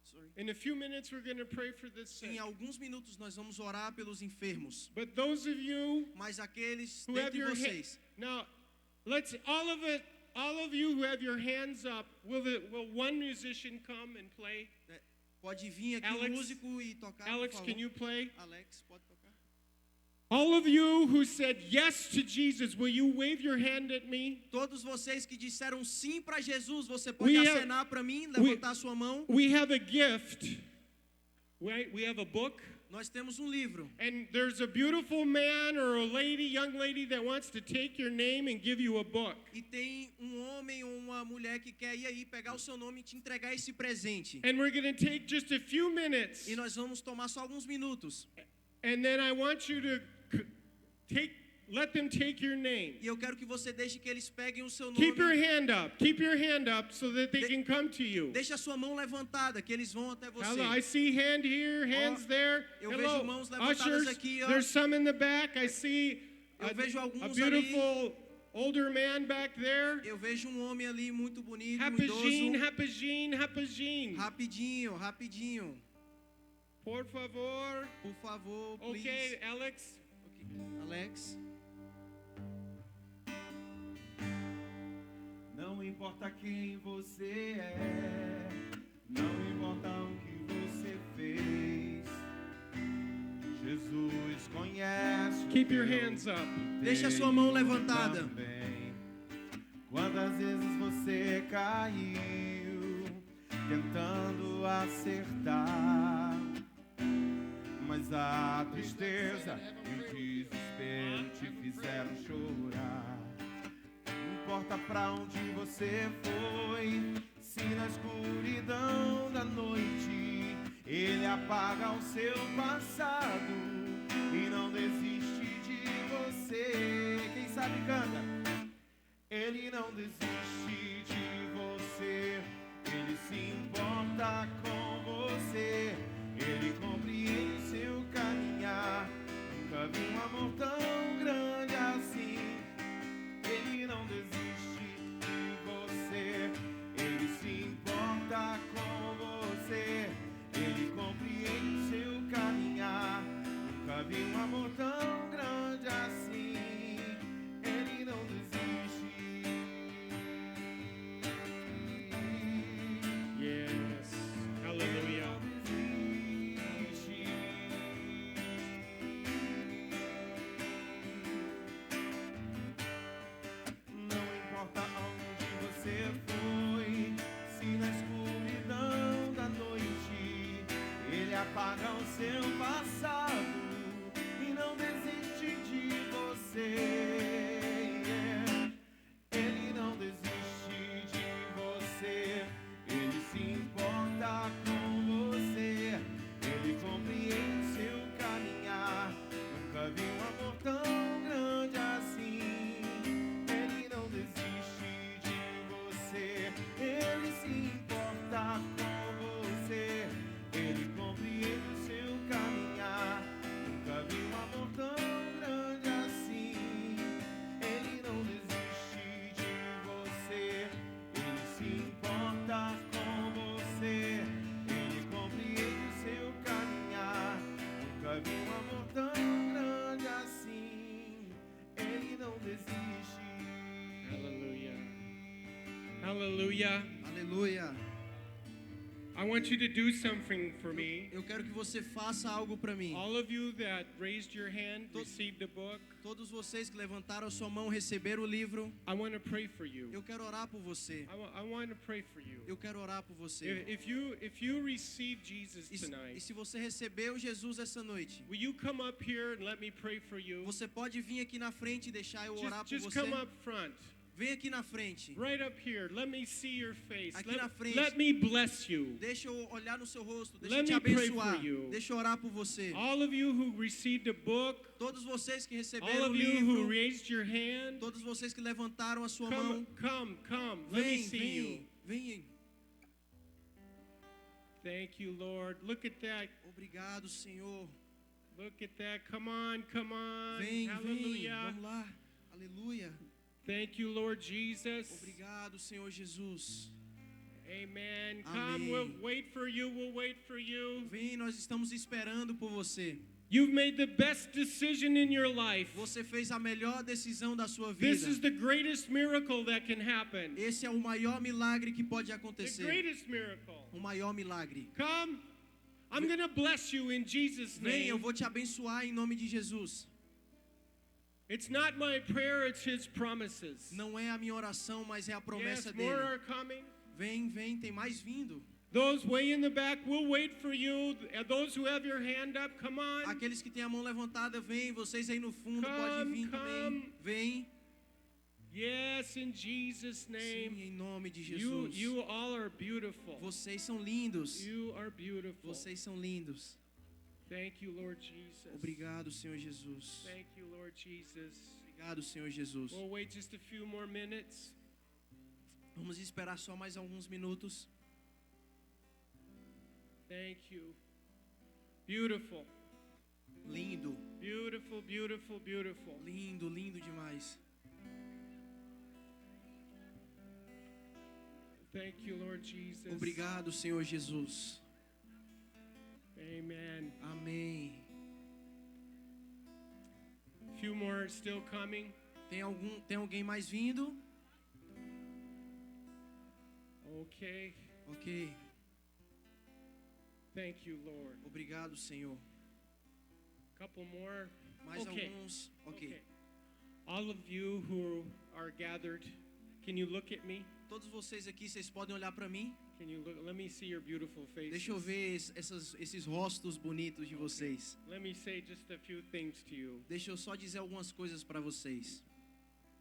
S5: Sorry.
S4: In a few minutes, we're going to pray for the sick.
S5: Em alguns minutos nós vamos orar pelos enfermos.
S4: But those of you
S5: Mas aqueles
S4: who have
S5: dentre
S4: your
S5: vocês,
S4: now, let's all of you who have your hands up. Will one musician come and play?
S5: pode vir aqui
S4: Alex,
S5: o músico e tocar,
S4: Alex,
S5: por favor.
S4: can you play?
S5: Alex, pode tocar.
S4: All of you who said yes to Jesus, will you wave your hand at me?
S5: Todos vocês que disseram sim para Jesus, você pode
S4: We have-
S5: acenar para mim, levantar sua mão.
S4: We have a gift. Right? We have a book.
S5: Nós temos um livro.
S4: And there's a beautiful man or a young lady that wants to take your name and give you a book.
S5: E tem um homem ou uma mulher que quer ir aí pegar o seu nome e te entregar esse presente.
S4: And we're going to take just a few minutes.
S5: E nós vamos tomar só alguns minutos.
S4: And then I want you to let them take your name.
S5: E eu quero que você deixe que eles peguem o seu nome.
S4: Keep your hand up. Keep your hand up so that they can come to you.
S5: Deixe a sua mão levantada, que eles vão até você.
S4: Hello, I see hand here, hands there.
S5: eu
S4: Hello,
S5: vejo mãos levantadas
S4: ushers.
S5: aqui, ó.
S4: There's some in the back. I see
S5: Eu vejo
S4: a
S5: alguns
S4: beautiful older man back there.
S5: Eu vejo um homem ali muito bonito, um
S4: Rapagine,
S5: idoso.
S4: rapagine, rapagine.
S5: Rapidinho, rapidinho.
S4: Por favor.
S5: Por favor, please.
S4: Okay, Alex.
S5: Ok. Alex.
S2: Não importa quem você é, não importa o que você fez. Jesus conhece.
S4: Keep your hands up.
S5: Deixa a sua mão levantada.
S2: Também. Quantas vezes você caiu tentando acertar, mas a tristeza e o desespero te fizeram chorar. Não importa pra onde você foi, se na escuridão da noite Ele apaga o seu passado e não desiste de você. Quem sabe canta. Ele não desiste de você, Ele se importa com você, Ele compreende o seu caminhar. Nunca vi um amor tão grande assim. Ele não desiste de você, Ele se importa com você, Ele compreende o seu caminhar. Nunca vi um amor tão grande assim. Ele não desiste.
S4: Yes. Hallelujah.
S3: seu passado e não desiste de você. Ele não desiste de você. Ele se importa com você. Ele compreende seu caminhar. Nunca vi um amor tão grande assim. Ele não desiste de você. Ele se importa com você. Ele compreende o seu caminhar. Nunca vi um amor tão grande assim. Ele não desiste de você. Ele se importa com você. Ele compreende o seu caminhar. Nunca vi um amor tão grande assim. Ele não desiste.
S4: Hallelujah. Hallelujah.
S5: Aleluia.
S4: I want you to do something for me.
S5: Eu quero que você faça algo para mim.
S4: All of you that raised your hand, received a book,
S5: Todos vocês que levantaram a sua mão, receberam o livro.
S4: I want to pray for you.
S5: Eu quero orar por você.
S4: I want to pray for you.
S5: Eu quero orar por você.
S4: If you receive Jesus
S5: E
S4: tonight,
S5: se você recebeu Jesus essa noite,
S4: will you come up here and let me pray for you?
S5: você pode vir aqui na frente e deixar eu orar por
S4: Just
S5: você.
S4: come up front.
S5: Vem aqui na frente.
S4: Right up here. Let me see your face.
S5: Aqui na frente.
S4: Let me bless you.
S5: Deixa eu olhar no seu rosto. Deixa
S4: Let
S5: eu te
S4: me pray
S5: abençoar.
S4: for you.
S5: Deixa eu orar por você.
S4: All of you who received a book,
S5: Todos vocês que
S4: all
S5: receberam o
S4: of you who
S5: livro,
S4: raised your hand,
S5: todos vocês que levantaram a sua mão,
S4: come. Let me
S5: vem,
S4: see you.
S5: vem.
S4: Thank you, Lord. Look at that.
S5: Obrigado, Senhor.
S4: Look at that. Come on.
S5: Vem.
S4: Hallelujah.
S5: Vamos lá. Aleluia.
S4: Thank you, Lord Jesus.
S5: Obrigado, Senhor Jesus.
S4: Amen.
S5: Amém.
S4: Come. We'll wait for you. We'll wait for you.
S5: Vem, nós estamos esperando por você.
S4: You've made the best decision in your life.
S5: Você fez a melhor decisão da sua
S4: This is
S5: vida.
S4: the greatest miracle that can happen.
S5: Esse é o maior milagre que pode
S4: The
S5: acontecer.
S4: greatest miracle.
S5: O maior milagre.
S4: Come. I'm going to bless you in Jesus'
S5: Vem, eu
S4: name.
S5: vou te abençoar em nome de Jesus.
S4: It's not my prayer, it's His promises.
S5: Não é a minha oração, mas é a
S4: Yes,
S5: promessa
S4: more
S5: dele.
S4: are coming.
S5: Vem, tem mais vindo.
S4: Those way in the back, we'll wait for you. And those who have your hand up, come on.
S5: Aqueles que têm a mão levantada, vem. Vocês aí no fundo,
S4: Come,
S5: podem vir
S4: come.
S5: também. Vem.
S4: Yes, in Jesus'
S5: Sim,
S4: name.
S5: em nome de
S4: You
S5: Jesus.
S4: all are beautiful.
S5: Vocês são lindos.
S4: You are beautiful.
S5: Vocês são lindos.
S4: Thank you, Lord Jesus.
S5: Obrigado, Senhor Jesus.
S4: Thank you, Lord Jesus.
S5: Obrigado, Senhor Jesus.
S4: We'll wait just a few more minutes.
S5: Vamos esperar só mais alguns minutos.
S4: Thank you. Beautiful.
S5: Lindo,
S4: Beautiful, beautiful, beautiful.
S5: lindo, lindo demais.
S4: Thank you, Lord Jesus.
S5: Obrigado, Senhor Jesus.
S4: Amen.
S5: Amém.
S4: Few more still coming.
S5: Tem alguém mais vindo?
S4: Okay.
S5: Ok.
S4: Thank you, Lord.
S5: Obrigado, Senhor.
S4: Couple more.
S5: Mais
S4: Okay.
S5: alguns? Ok.
S4: All of you who are gathered, can you look at me?
S5: Todos vocês aqui, vocês podem olhar para mim?
S4: Can you look? Let me see your beautiful faces.
S5: Deixa eu ver esses rostos bonitos de vocês.
S4: Let me say just a few things to you.
S5: Deixa eu só dizer algumas coisas para vocês.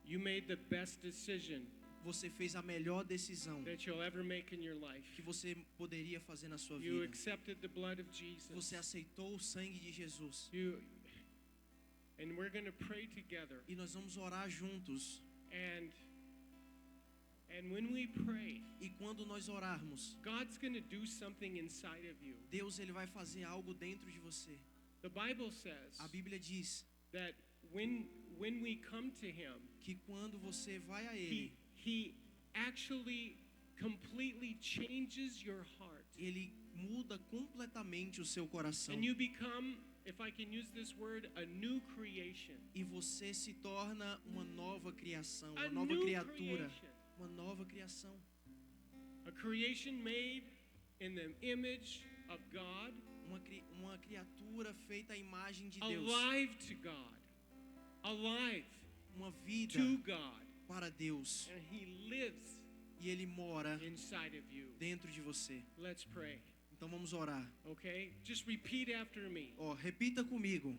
S4: You made the best decision
S5: Você fez a melhor decisão
S4: that you'll ever make in your life.
S5: que você poderia fazer na sua
S4: You
S5: vida.
S4: accepted the blood of Jesus.
S5: Você aceitou o sangue de Jesus.
S4: And we're going to pray together.
S5: E nós vamos orar juntos.
S4: And when we pray,
S5: E quando nós orarmos,
S4: God's going to do something inside of you.
S5: Deus ele vai fazer algo dentro de você.
S4: The Bible says
S5: A Bíblia diz
S4: that when we come to Him,
S5: que quando você vai a Ele,
S4: He actually completely changes your heart.
S5: Ele muda completamente o seu coração.
S4: And you become, if I can use this word, a new creation.
S5: E você se torna uma nova criação,
S4: A
S5: uma nova
S4: new
S5: criatura.
S4: creation.
S5: Uma nova criação.
S4: A creation made in the image of God,
S5: Uma criatura feita à imagem de Deus.
S4: alive to God, alive
S5: Uma vida
S4: to God,
S5: para Deus.
S4: and He lives
S5: E Ele mora
S4: inside of you.
S5: dentro de você.
S4: Let's pray.
S5: Então vamos orar.
S4: Okay? Just repeat after me.
S5: Ó, repita comigo.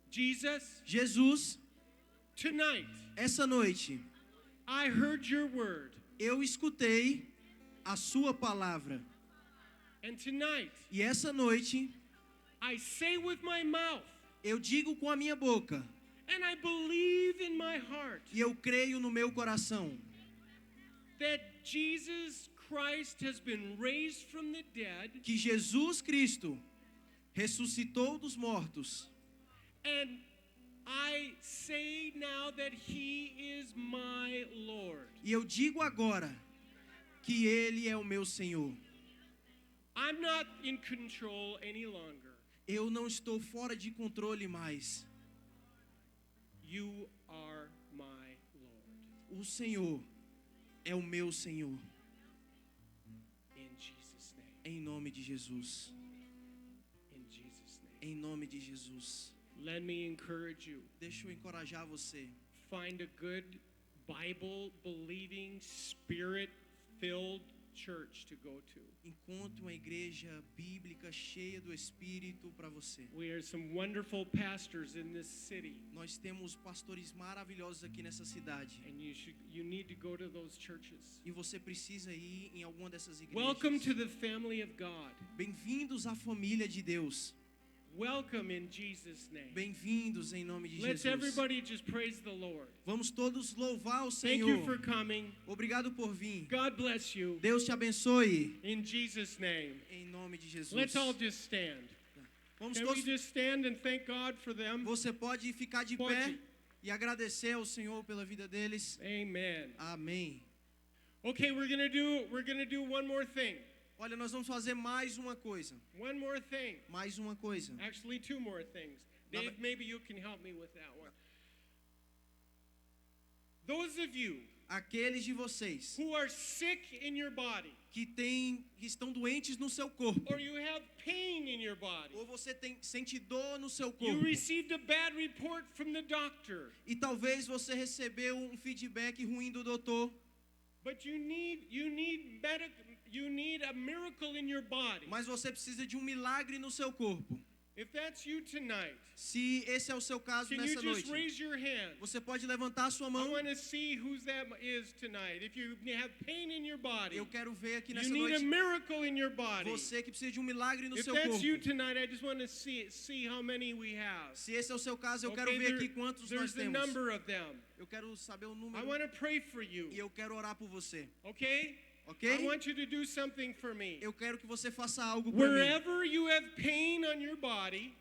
S4: Jesus,
S5: Jesus,
S4: tonight
S5: essa noite
S4: I heard your word.
S5: eu escutei a sua palavra.
S4: And tonight
S5: E essa noite
S4: I say with my mouth
S5: eu digo com a minha boca
S4: and I believe in my heart
S5: e eu creio no meu coração
S4: that Jesus Christ has been raised from the dead,
S5: que Jesus Cristo ressuscitou dos mortos.
S4: and I say now that he is my Lord.
S5: E eu digo agora que Ele é o meu Senhor.
S4: I'm not in control any longer.
S5: Eu não estou fora de controle mais.
S4: You are my Lord.
S5: O Senhor é o meu Senhor.
S4: In Jesus' name.
S5: Em nome de Jesus.
S4: In Jesus' name.
S5: Em nome de Jesus.
S4: Let me encourage you.
S5: Deixa eu encorajar você.
S4: Find a good Bible-believing, Spirit-filled church to go to.
S5: Encontre uma igreja bíblica cheia do Espírito para você.
S4: We are some wonderful pastors in this city,
S5: Nós temos pastores maravilhosos aqui nessa cidade.
S4: and you need to go to those churches.
S5: E você precisa ir em alguma dessas igrejas.
S4: Welcome to the family of God.
S5: Bem-vindos à família de Deus.
S4: Welcome in Jesus' name.
S5: Bem-vindos em nome de
S4: Let's
S5: Jesus.
S4: everybody just praise the Lord.
S5: Vamos todos louvar o
S4: Thank you for
S5: Senhor.
S4: coming.
S5: Obrigado por vir.
S4: God bless you.
S5: Deus te abençoe.
S4: In Jesus' name.
S5: Em nome de Jesus.
S4: Let's all just stand.
S5: Vamos
S4: Can we
S5: todos.
S4: just stand and thank God for them?
S5: Você pode ficar de
S4: Pode.
S5: pé e agradecer ao Senhor pela vida deles.
S4: Amen.
S5: Amém.
S4: Okay, we're gonna do one more thing.
S5: Olha, nós vamos fazer mais uma coisa.
S4: One more thing.
S5: Mais uma coisa.
S4: Actually, two more things.
S5: Now,
S4: Dave, maybe you can help me with that one. Those of you
S5: Aqueles de vocês
S4: who are sick in your body,
S5: que estão doentes no seu corpo,
S4: or you have pain in your body,
S5: ou você sente dor no seu
S4: you
S5: corpo,
S4: received a bad report from the doctor,
S5: e talvez você recebeu um feedback ruim do doutor,
S4: but you need a miracle in your body.
S5: mas você precisa de um milagre no seu corpo.
S4: If that's you tonight,
S5: Se esse é o seu caso
S4: can you
S5: nessa
S4: just
S5: noite,
S4: raise your hand?
S5: você pode levantar a sua
S4: I
S5: mão.
S4: want to see whose that is tonight. If you have pain in your body,
S5: Eu quero ver aqui
S4: you
S5: nessa
S4: need a
S5: noite
S4: miracle in your body.
S5: você que precisa de um milagre no
S4: If
S5: seu
S4: that's
S5: corpo.
S4: you tonight, I just want to see how many we have.
S5: Se esse é o seu caso, eu
S4: Okay,
S5: quero ver
S4: there-
S5: aqui quantos nós
S4: there's a
S5: temos.
S4: number of them.
S5: Eu quero saber o
S4: I
S5: número
S4: want to pray for you.
S5: e eu quero orar por você,
S4: Okay?
S5: ok?
S4: I want you to do something for me.
S5: Eu quero que você faça algo para mim.
S4: Wherever you have pain on your body,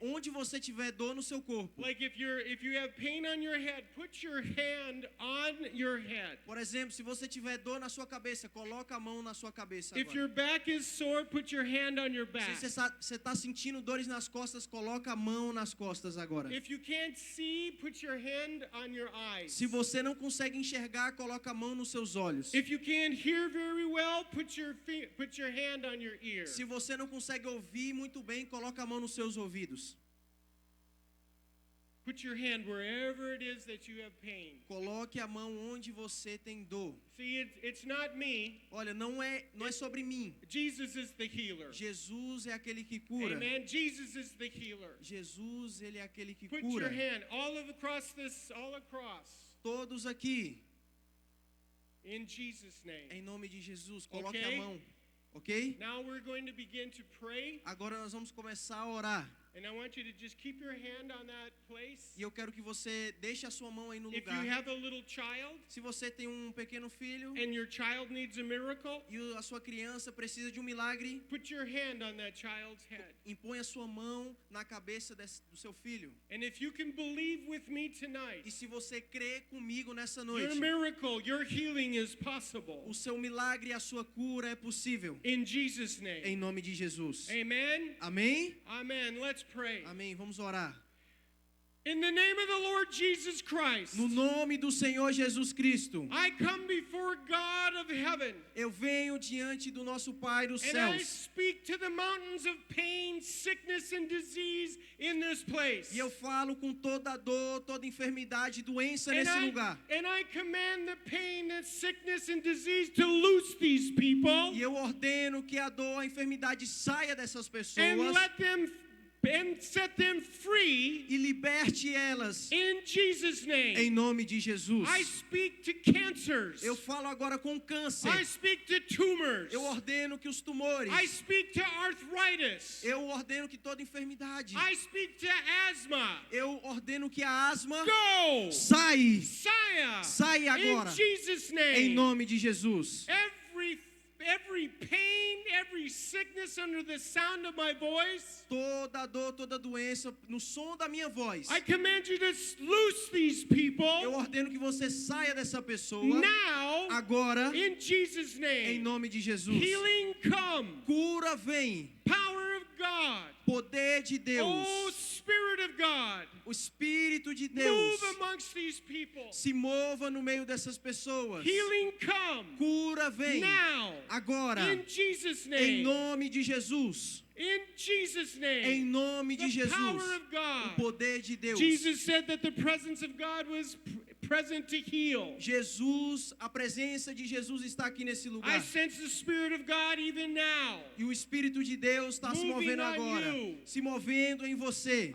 S5: Onde você tiver dor no seu corpo.
S4: like if you have pain on your head, put your hand on your head.
S5: Por exemplo, se você tiver dor na sua cabeça, coloca a mão na sua cabeça
S4: If
S5: agora.
S4: your back is sore, put your hand on your back.
S5: Se você está sentindo dores nas costas, coloca a mão nas costas agora.
S4: If you can't see, put your hand on your eyes.
S5: Se você não consegue enxergar, coloca a mão nos seus olhos.
S4: If you can't hear very well, put your hand on your ear.
S5: Se você não consegue ouvir muito bem, coloca a mão nos seus ouvidos.
S4: Put your hand wherever it is that you have pain.
S5: Coloque a mão onde você tem dor.
S4: See, it's not me.
S5: Olha, não é sobre mim.
S4: Jesus is the healer.
S5: Jesus é aquele que cura.
S4: Amen. Jesus is the healer.
S5: Jesus, ele é aquele que
S4: Put
S5: cura.
S4: your hand all across.
S5: Todos aqui,
S4: In Jesus' name.
S5: em nome de Jesus, coloque
S4: Ok?
S5: a mão. Ok?
S4: Now we're going to begin to pray.
S5: Agora nós vamos começar a orar.
S4: And I want you to just keep your hand on that place.
S5: E eu quero que você deixe a sua mão aí no
S4: If you
S5: lugar.
S4: have a little child
S5: Se você tem um pequeno filho
S4: and your child needs a miracle,
S5: e a sua criança precisa de um milagre,
S4: put your hand on that child's head.
S5: impõe a sua mão na cabeça do seu filho.
S4: And if you can believe with me tonight,
S5: E se você crê comigo nessa
S4: your
S5: noite,
S4: miracle, your healing is possible.
S5: o seu milagre e a sua cura é possível.
S4: In Jesus' name.
S5: Em nome de Jesus.
S4: Amen.
S5: Amém?
S4: Amen. Let's pray.
S5: Amém. Vamos orar.
S4: In the name of the Lord Jesus Christ,
S5: No nome do Senhor Jesus Cristo,
S4: I come before God of heaven,
S5: eu venho diante do nosso Pai dos
S4: and I
S5: céus.
S4: speak to the mountains of pain, sickness, and disease in this place.
S5: E eu falo com toda dor, toda enfermidade, doença
S4: And
S5: nesse lugar.
S4: I command the pain, the sickness, and disease to loose these people
S5: E eu ordeno que a dor, a enfermidade saia dessas
S4: and
S5: pessoas
S4: let them and set them free
S5: e liberte elas
S4: in Jesus'
S5: em
S4: name.
S5: nome de Jesus.
S4: I speak to cancers.
S5: Eu falo agora com câncer.
S4: I speak to tumors.
S5: Eu ordeno que os tumores.
S4: I speak to arthritis.
S5: Eu ordeno que toda enfermidade.
S4: I speak to asthma.
S5: Eu ordeno que a asma
S4: Go!
S5: sai.
S4: Saia!
S5: Sai agora.
S4: In Jesus'
S5: Em
S4: name.
S5: nome de Jesus.
S4: Every pain, every sickness under the sound of my voice,
S5: Toda dor, toda doença, no som da minha voz.
S4: I command you to loose these people
S5: Eu ordeno que você saia dessa pessoa
S4: now
S5: agora
S4: in Jesus'
S5: em
S4: name.
S5: nome de Jesus.
S4: Healing come.
S5: Cura vem.
S4: Power of God.
S5: Poder de Deus.
S4: Oh, Spirit of God.
S5: O Espírito de Deus
S4: Move amongst these people.
S5: se mova no meio dessas pessoas.
S4: Healing come.
S5: Cura vem
S4: Now.
S5: agora
S4: In Jesus'
S5: em
S4: name.
S5: nome de Jesus.
S4: In Jesus' name.
S5: Em nome de
S4: The
S5: Jesus.
S4: power of
S5: O
S4: God.
S5: poder de Deus.
S4: Jesus said that the presence of God was present to heal.
S5: Jesus, a presença de Jesus está aqui nesse
S4: I
S5: lugar.
S4: sense the Spirit of God even now.
S5: E o Espírito de Deus está se
S4: Moving
S5: movendo
S4: on
S5: agora.
S4: you.
S5: Se movendo em você.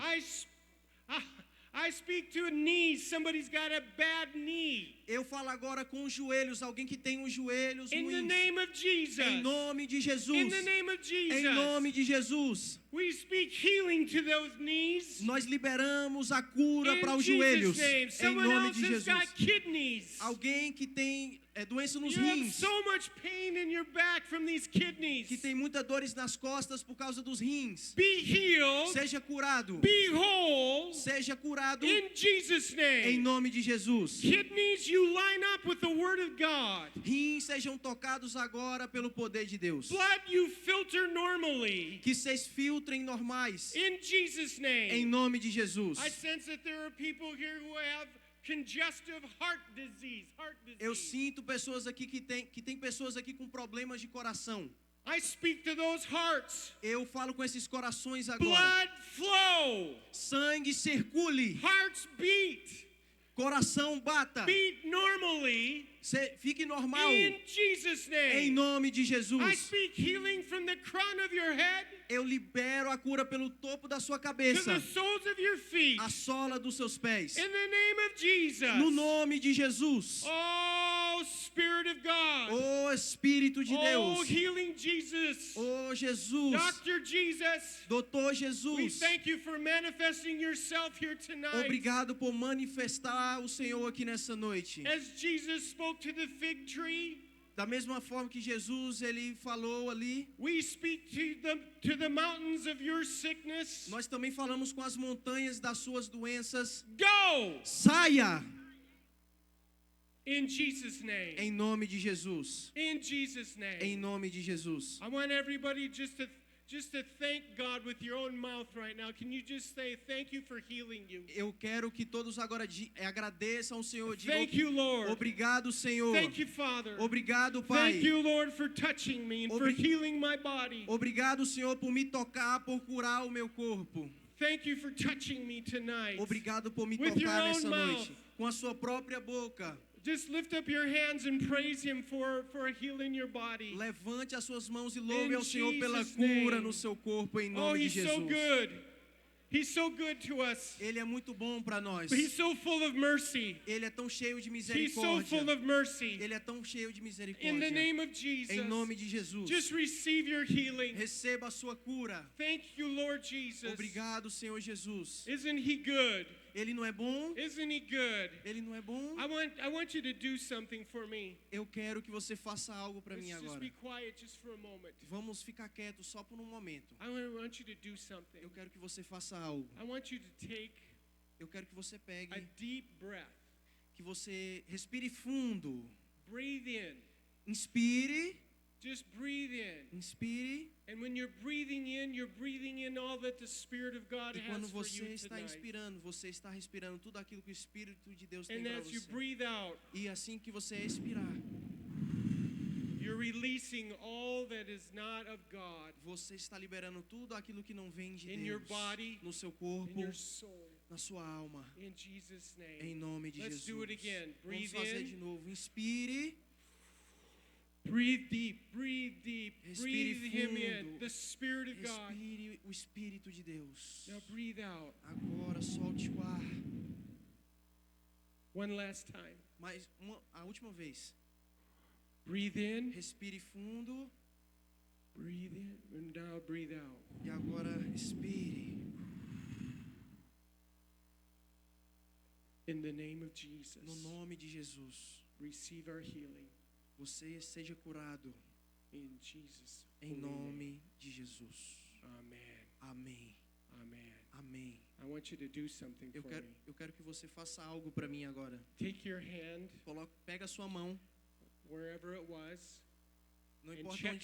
S4: I speak to a knee. Somebody's got a bad knee.
S5: Eu falo agora com os joelhos. Alguém que tem os joelhos
S4: In the
S5: ruins.
S4: name of Jesus.
S5: Em nome de Jesus.
S4: In the name of Jesus.
S5: Em nome de Jesus.
S4: We speak healing to those knees.
S5: Nós liberamos a cura para
S4: In
S5: os
S4: Jesus'
S5: joelhos.
S4: name.
S5: Em
S4: Someone
S5: nome
S4: else
S5: de
S4: has
S5: Jesus.
S4: got kidneys.
S5: Alguém que tem doença nos
S4: You have
S5: rins.
S4: so much pain in your back from these kidneys.
S5: Que tem muitas dores nas costas por causa dos rins.
S4: Be healed.
S5: Seja curado.
S4: Be whole.
S5: Seja curado
S4: In Jesus'
S5: em
S4: name.
S5: nome de Jesus.
S4: Kidneys, you line up with the Word of God.
S5: Rins sejam tocados agora pelo poder de Deus.
S4: Blood, you filter normally.
S5: Que vocês filtrem normais.
S4: In Jesus'
S5: Em
S4: name.
S5: nome de Jesus.
S4: I sense that there are people here who have congestive heart disease.
S5: Eu sinto pessoas aqui que tem pessoas aqui com problemas de coração.
S4: I speak to those hearts.
S5: Eu falo com esses corações agora.
S4: Blood flow.
S5: Sangue circule.
S4: Hearts beat.
S5: Coração bata.
S4: Beat normally.
S5: Fique normal.
S4: In Jesus'
S5: Em
S4: name.
S5: nome de
S4: I
S5: Jesus.
S4: speak healing from the crown of your head
S5: Eu libero a cura pelo topo da sua
S4: to
S5: cabeça.
S4: the soles of your feet.
S5: A sola dos seus pés.
S4: In the name of Jesus.
S5: No nome de Jesus.
S4: Oh, Spirit of God.
S5: Oh Espírito de
S4: Oh,
S5: Deus.
S4: healing Jesus.
S5: Oh Jesus.
S4: Dr. Jesus.
S5: Doutor
S4: We
S5: Jesus.
S4: thank you for manifesting yourself here tonight.
S5: Obrigado por manifestar o Senhor aqui nessa noite.
S4: As Jesus spoke to the fig tree,
S5: Da mesma forma que Jesus ele falou ali,
S4: we speak to the mountains of your sickness.
S5: nós também falamos com as montanhas das suas doenças.
S4: Go
S5: Saia
S4: in Jesus' name.
S5: em nome de Jesus.
S4: In Jesus' name.
S5: Em nome de Jesus.
S4: I want everybody just to thank God with your own mouth right now. Can you just say thank you for healing you?
S5: Eu quero que todos agora agradeçam ao Senhor.
S4: Thank you, Lord.
S5: Obrigado, Senhor.
S4: Thank you, Father.
S5: Obrigado, Pai.
S4: Thank you, Lord, for touching me and for healing my body.
S5: Obrigado, Senhor, por me tocar, por curar o meu corpo.
S4: Thank you for touching me tonight.
S5: Obrigado por me
S4: With your
S5: tocar
S4: own
S5: nessa
S4: mouth.
S5: noite. Com a sua própria boca.
S4: Just lift up your hands and praise Him for healing your body.
S5: Levante as suas mãos e louve
S4: In
S5: ao Senhor pela
S4: Jesus'
S5: cura
S4: name.
S5: no seu corpo, em
S4: Oh,
S5: nome de
S4: He's
S5: Jesus.
S4: so good. He's so good to us.
S5: Ele é muito bom para nós.
S4: But He's so full of mercy.
S5: Ele é tão cheio de
S4: He's so full
S5: misericórdia.
S4: of mercy.
S5: Ele é tão cheio de
S4: In the
S5: misericórdia.
S4: name of Jesus,
S5: Em nome de Jesus.
S4: just receive your healing.
S5: Receba a sua cura.
S4: Thank you, Lord Jesus.
S5: Obrigado, Senhor Jesus.
S4: Isn't He good?
S5: Ele não é bom?
S4: Isn't He good?
S5: Ele não é bom?
S4: I want you to do something for me.
S5: Eu quero que você faça algo para
S4: Let's
S5: mim
S4: just
S5: agora.
S4: be quiet just for a moment.
S5: Vamos ficar quietos só por um momento.
S4: I want you to do something.
S5: Eu quero que você faça algo.
S4: I want you to take
S5: Eu quero que você
S4: a
S5: pegue,
S4: deep breath.
S5: que você respire fundo.
S4: Breathe in.
S5: Inspire,
S4: Just breathe in.
S5: Inspire.
S4: And when you're breathing in all that the Spirit of God
S5: E quando
S4: has for
S5: você
S4: you
S5: está
S4: tonight.
S5: inspirando, você está respirando tudo aquilo que o Espírito de Deus tem
S4: And
S5: para
S4: as you
S5: você.
S4: breathe out,
S5: E assim que você expirar,
S4: you're releasing all that is not of God
S5: você está liberando tudo aquilo que não vem de
S4: in your
S5: Deus
S4: body,
S5: no seu
S4: in
S5: corpo,
S4: your soul.
S5: na sua alma,
S4: In Jesus'
S5: em
S4: name.
S5: nome de
S4: Let's
S5: Jesus.
S4: do it again.
S5: Vamos
S4: Breathe
S5: fazer
S4: in.
S5: de novo. Inspire,
S4: Breathe deep, breathe deep,
S5: Respire
S4: breathe Him in,
S5: fundo.
S4: the Spirit of God.
S5: respire o Espírito de Deus.
S4: Now breathe out.
S5: Agora solte o ar.
S4: One last time.
S5: A última vez.
S4: Breathe in,
S5: Respire fundo
S4: breathe in, and now breathe out.
S5: e agora expire.
S4: In the name of Jesus,
S5: No nome de Jesus,
S4: receive our healing.
S5: você seja curado.
S4: In Jesus'
S5: Em
S4: holy name.
S5: nome de Jesus.
S4: Amen.
S5: Amém.
S4: Amen.
S5: Amém.
S4: I want you to do something
S5: Eu
S4: for
S5: quero,
S4: me.
S5: eu quero que você faça algo para mim agora.
S4: Take your hand
S5: Pega a sua mão.
S4: wherever it was
S5: Não
S4: and
S5: importa
S4: check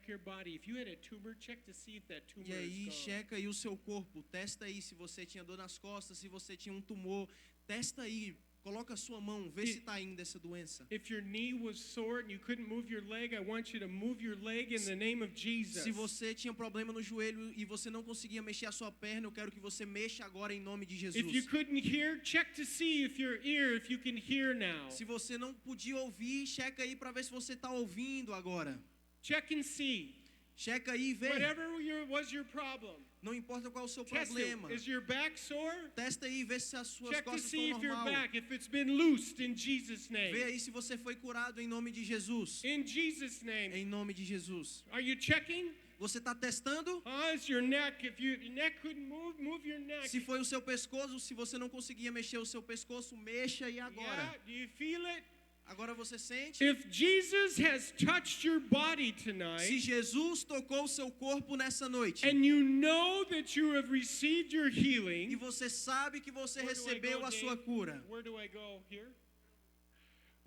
S5: onde.
S4: your body. If you had a tumor, check to see if that tumor
S5: E aí,
S4: is gone.
S5: checa aí o seu corpo. Testa aí se você tinha dor nas costas, se você tinha um tumor. Testa aí. Coloca a sua mão. Vê se está indo essa doença.
S4: If your knee was sore and you couldn't move your leg, I want you to move your leg in the name of Jesus.
S5: Se você tinha problema no joelho e você não conseguia mexer a sua perna, eu quero que você mexa agora em nome de
S4: If you
S5: Jesus.
S4: couldn't hear, check to see if your ear, if you can hear now.
S5: Se você não podia ouvir, checa aí para ver se você está ouvindo agora.
S4: Check and see.
S5: Checa aí e vê.
S4: Whatever was your problem.
S5: Não importa qual é o seu
S4: Test
S5: problema.
S4: it. Is your back sore?
S5: Testa aí e vê se as suas
S4: Check to
S5: costas
S4: see
S5: estão
S4: if your
S5: normal.
S4: back, if it's been loosed in Jesus'
S5: Vê
S4: name.
S5: aí se você foi curado em nome de Jesus.
S4: In Jesus' name.
S5: Em nome de Jesus.
S4: Are you checking?
S5: Você está testando?
S4: It's your neck. If your neck couldn't move your neck.
S5: Se foi o seu pescoço, se você não conseguia mexer o seu pescoço, mexa aí agora.
S4: Yeah, do you feel it?
S5: Agora você sente?
S4: If Jesus has touched your body
S5: Se
S4: tonight,
S5: Jesus tocou o seu corpo nessa noite,
S4: and you know that you have received your
S5: e
S4: healing,
S5: você sabe que você
S4: Where do I
S5: recebeu
S4: go,
S5: a sua
S4: Dave?
S5: cura,
S4: Where do I go? Here?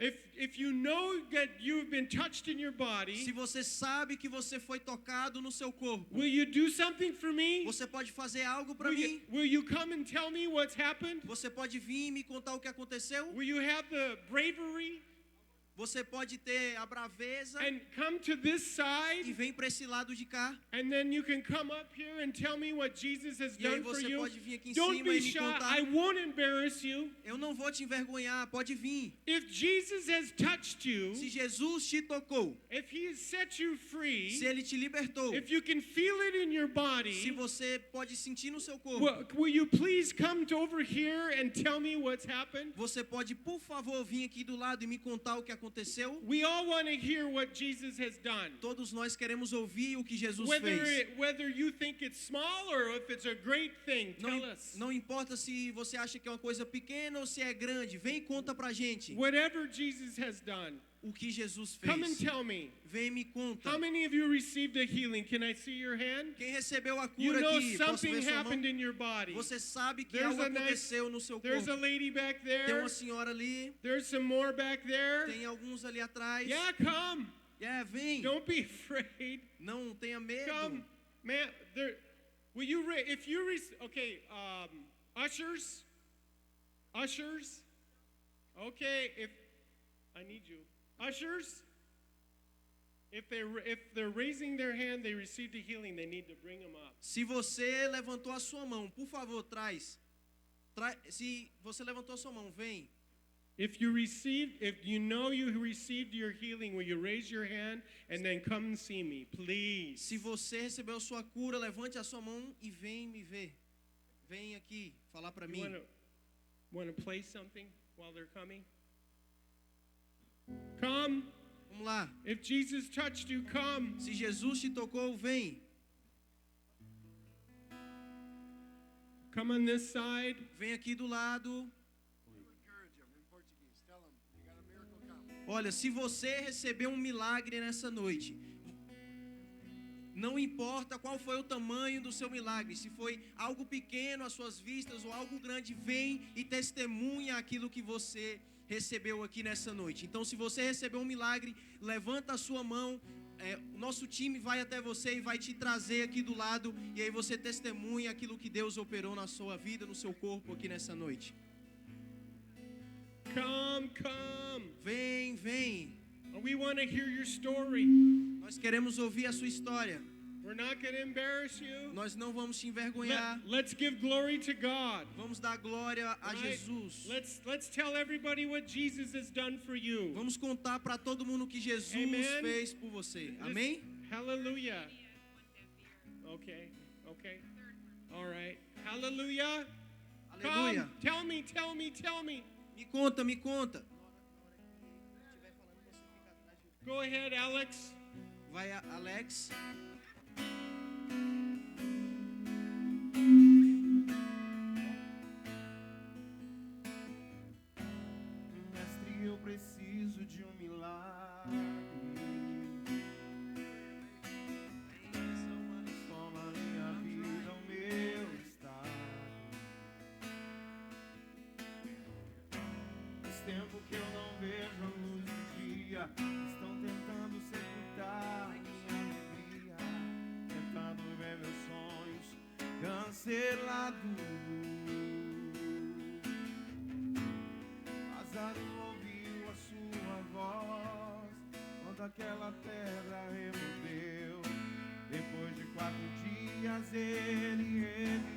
S4: If you know that you've been touched in your
S5: se
S4: body,
S5: você sabe que você foi tocado no seu corpo,
S4: will you do something for me?
S5: você pode fazer algo para
S4: Will
S5: mim?
S4: will you come and tell me what's happened?
S5: Você pode vir e me contar o que aconteceu?
S4: Will you have the bravery
S5: Você pode ter a braveza
S4: and come to this
S5: e
S4: side,
S5: vem para esse lado de cá.
S4: and then you can come up here and tell me what Jesus has
S5: E aí
S4: done for
S5: você
S4: you?
S5: pode vir aqui em
S4: Don't
S5: cima
S4: be
S5: e me
S4: shy.
S5: contar.
S4: I won't embarrass you.
S5: Eu não vou te envergonhar, pode vir.
S4: If Jesus has touched you,
S5: Se Jesus te tocou,
S4: if He has set you free,
S5: se Ele te libertou,
S4: if you can feel it in your
S5: se
S4: body,
S5: você pode sentir no seu corpo,
S4: will you please come over here and tell me what's happened?
S5: você pode, por favor, vir aqui do lado e me contar o que aconteceu?
S4: We all want to hear what Jesus has done.
S5: Todos nós queremos ouvir o que Jesus
S4: Whether
S5: fez.
S4: whether you think it's small or if it's a great thing, tell us.
S5: Não importa se você acha que é uma coisa pequena ou se é grande, vem e conta pra gente
S4: Whatever Jesus has done,
S5: o que Jesus
S4: come and
S5: fez.
S4: tell me.
S5: Vem e me conta.
S4: How many of you received a healing? Can I see your hand?
S5: Quem recebeu a
S4: You
S5: cura
S4: know
S5: aqui, posso
S4: something
S5: ver sua mão?
S4: happened in your body.
S5: Você sabe que
S4: There's
S5: algo
S4: a nice-
S5: aconteceu no seu
S4: There's a
S5: corpo.
S4: lady back
S5: Tem
S4: there.
S5: uma senhora ali,
S4: There's some more back there.
S5: tem alguns ali atrás.
S4: Yeah, come.
S5: Vem.
S4: Don't be afraid.
S5: Não tenha medo.
S4: Come, man. There. Will you? If you okay, ushers. Okay, if I need you, ushers. If they're raising their hand, they received a healing. They need to bring them up.
S5: Se você levantou a sua mão, por favor, traz. Se você levantou a sua mão, vem.
S4: If you know you received your healing, will you raise your hand and then come and see me, please?
S5: Se você recebeu a sua cura, levante a sua mão e vem me ver. Vem aqui falar para mim.
S4: Want to play something while they're coming? Come.
S5: Vamos lá.
S4: If Jesus touched you, come.
S5: Se Jesus te tocou, vem.
S4: Come on this side.
S5: Vem aqui do lado. Olha, se você recebeu um milagre nessa noite, não importa qual foi o tamanho do seu milagre, se foi algo pequeno às suas vistas ou algo grande, vem e testemunha aquilo que você recebeu aqui nessa noite. Então, se você recebeu um milagre, levanta a sua mão, o nosso time vai até você e vai te trazer aqui do lado, e aí você testemunha aquilo que Deus operou na sua vida, no seu corpo aqui nessa noite.
S4: Come, come.
S5: Vem, vem.
S4: We want to hear your story.
S5: Nós queremos ouvir a sua história.
S4: We're not going to embarrass you.
S5: Nós não vamos te envergonhar.
S4: Let's give glory to God.
S5: Vamos dar glória a
S4: Right?
S5: Jesus.
S4: Let's tell everybody what Jesus has done for you.
S5: Vamos contar para todo mundo o que Jesus
S4: Amen.
S5: fez por você.
S4: Just-
S5: Amém?
S4: Hallelujah. Okay. All right. Hallelujah.
S5: Aleluia.
S4: Come, tell me.
S5: Me conta, me conta.
S4: Go ahead, Alex.
S5: Vai, Alex.
S3: Mestre, eu preciso de um milagre. Transforma a minha vida, o meu estado. Faz tempo que eu não vejo a luz do dia. Estão tentando sepultar minha alegria, tentando ver meus sonhos cancelados. Lázaro ouviu a sua voz quando aquela pedra removeu. Depois de 4 dias ele reviveu.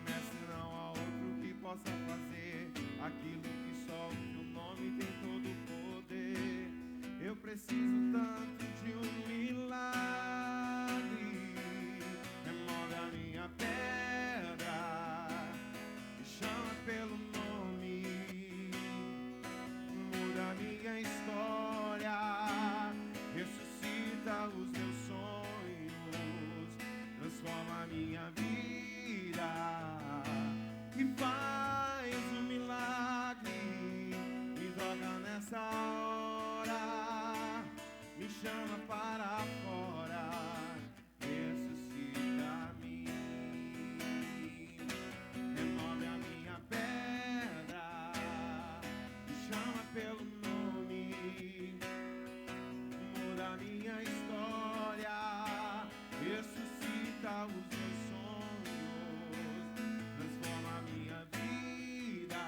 S3: Mestre, não há outro que possa fazer aquilo que só o teu nome tem todo o poder. Eu preciso tanto de um milagre. Remove a minha pedra, me chama pelo nome, muda a minha história, ressuscita os meus sonhos, transforma a minha vida e faz um milagre. Me toca nessa hora, me chama para fora, ressuscita-me. Remove a minha pedra, me chama pelo nome, muda a minha história, ressuscita os meus sonhos, transforma a minha vida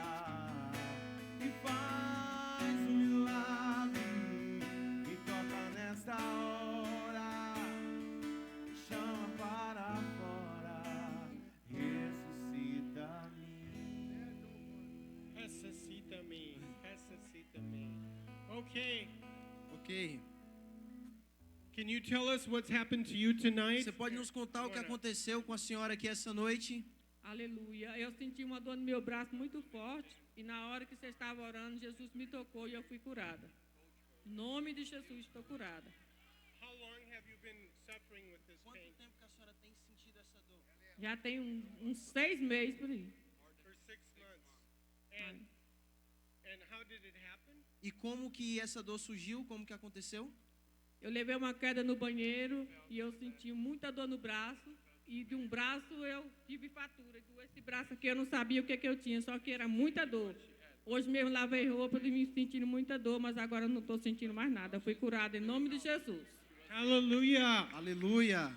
S3: e faz um milagre. Me toca nesta hora, me chama para fora, ressuscita-me.
S4: Ressuscita-me. Okay.
S5: Ok.
S4: Can you tell us what's happened to you tonight?
S5: Você pode nos contar o que aconteceu com a senhora aqui essa noite?
S6: Aleluia. Eu senti uma dor no meu braço muito forte e na hora que você estava orando, Jesus me tocou e eu fui curada. Em nome de Jesus, estou curada.
S4: How long have you been suffering with this
S5: Quanto
S4: pain?
S5: tempo que a senhora tem sentido essa dor?
S6: Já tem uns 6 meses por aí.
S4: For 6 months. And how did it happen?
S5: E como que essa dor surgiu? Como que aconteceu?
S6: Eu levei uma queda no banheiro e eu senti muita dor no braço. E de um braço eu tive fatura. Esse braço aqui eu não sabia o que eu tinha, só que era muita dor. Hoje mesmo lavei roupa e me sentindo muita dor, mas agora eu não estou sentindo mais nada. Eu fui curada em nome de Jesus.
S4: Hallelujah.
S5: Aleluia.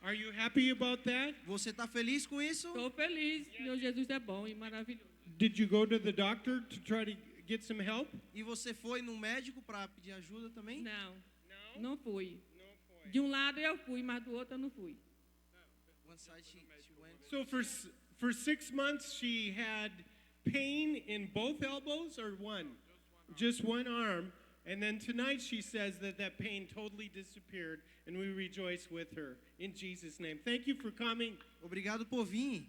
S4: Are you happy about that?
S5: Você está feliz com isso?
S6: Estou feliz. Meu Jesus é bom e maravilhoso.
S4: Did you go to the doctor to try to get some help?
S5: E você foi no médico para pedir ajuda também?
S6: Não,
S4: No?
S6: não fui.
S4: No foi.
S6: De um lado eu fui, mas do outro eu não fui.
S5: One side she went.
S4: So for 6 months she had pain in both elbows or one? Just one arm. And then tonight she says that pain totally disappeared and we rejoice with her in Jesus' name. Thank you for coming.
S5: Obrigado por vir.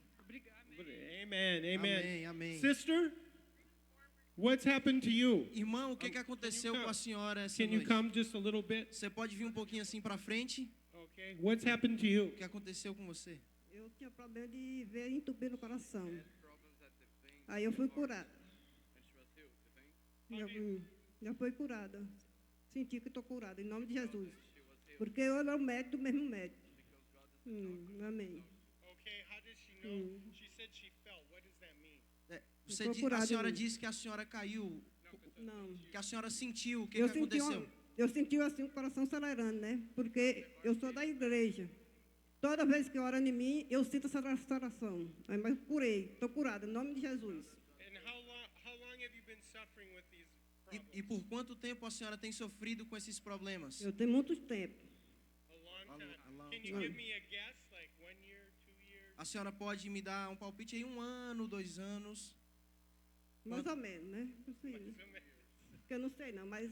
S4: Amen. Amen.
S5: Amém, amém.
S4: Sister, what's happened to you?
S5: Irmão, o que aconteceu com a senhora essa
S4: Can you
S5: noite?
S4: come just a little bit?
S5: Você pode vir um pouquinho assim para frente?
S4: Okay. What's happened to you?
S5: O que aconteceu com você?
S7: Eu tinha problema de ver entupir no coração. Aí eu fui curada. Já fui curada. Senti que estou curada, em nome de Jesus. Porque eu era o médico do mesmo médico. Amém.
S4: Okay, how does she know? She said she fell. What does that mean?
S5: Você
S7: Tô
S5: a
S7: curada
S5: senhora
S7: mesmo.
S5: disse que a senhora caiu.
S7: Não.
S5: Que a senhora sentiu, o que
S7: Eu
S5: que
S7: senti,
S5: aconteceu?
S7: eu senti assim o coração acelerando, né? Porque eu sou da igreja. Toda vez que ora em mim, eu sinto essa restauração. Aí, mas curei, estou curada, em nome de Jesus.
S4: And how long have you been suffering with these problems?
S5: E por quanto tempo a senhora tem sofrido com esses problemas?
S7: Eu tenho muito tempo.
S4: A long time.
S5: a long
S4: Can you
S7: time.
S4: give me a guess, like 1 year, 2 years?
S5: A senhora pode me dar um palpite aí, 1 ano, 2 anos?
S7: Mais ou menos, né? Não sei, né? Porque eu não sei não, mas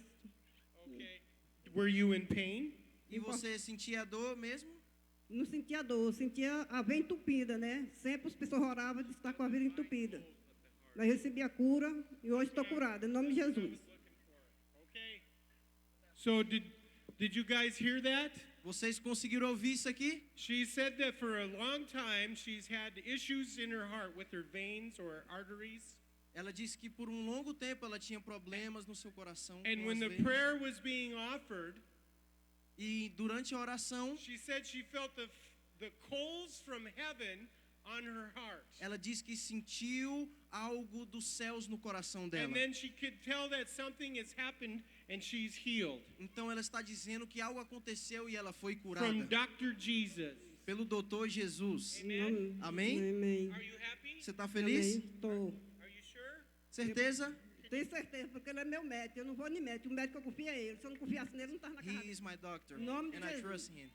S4: Okay. Were you in pain?
S5: E você sentia dor mesmo?
S7: não sentia dor, eu sentia a veia entupida, né? Sempre as pessoas oravam de estar com a veia entupida. Mas recebi a cura e hoje estou curada, em nome de Jesus.
S4: Okay. So did you guys hear that?
S5: Vocês conseguiram ouvir isso aqui?
S4: She said that for a long time she's had issues in her heart with her veins or arteries.
S5: Ela disse que por um longo tempo ela tinha problemas no seu coração.
S4: And
S5: com
S4: when
S5: as
S4: the
S5: veias.
S4: prayer was being offered,
S5: E durante a oração,
S4: she said she felt the coals from heaven on her heart.
S5: ela disse que sentiu algo dos céus no coração dela.
S4: And then she could tell that something has happened and she's healed.
S5: Então ela está dizendo que algo aconteceu e ela foi curada
S4: From Dr. Jesus.
S5: pelo doutor Jesus.
S4: Amen.
S5: Amém?
S7: Amém.
S4: Are you happy?
S5: Você está feliz?
S7: Estou.
S4: Are you sure?
S5: Certeza?
S7: Tenho certeza, porque ele é meu médico. Eu não vou nem médico. O médico que eu confio é ele. Se eu não confiasse nele, eu não estava na casa.
S5: He is my doctor
S7: Em nome de
S5: and I
S7: Jesus.
S5: trust him.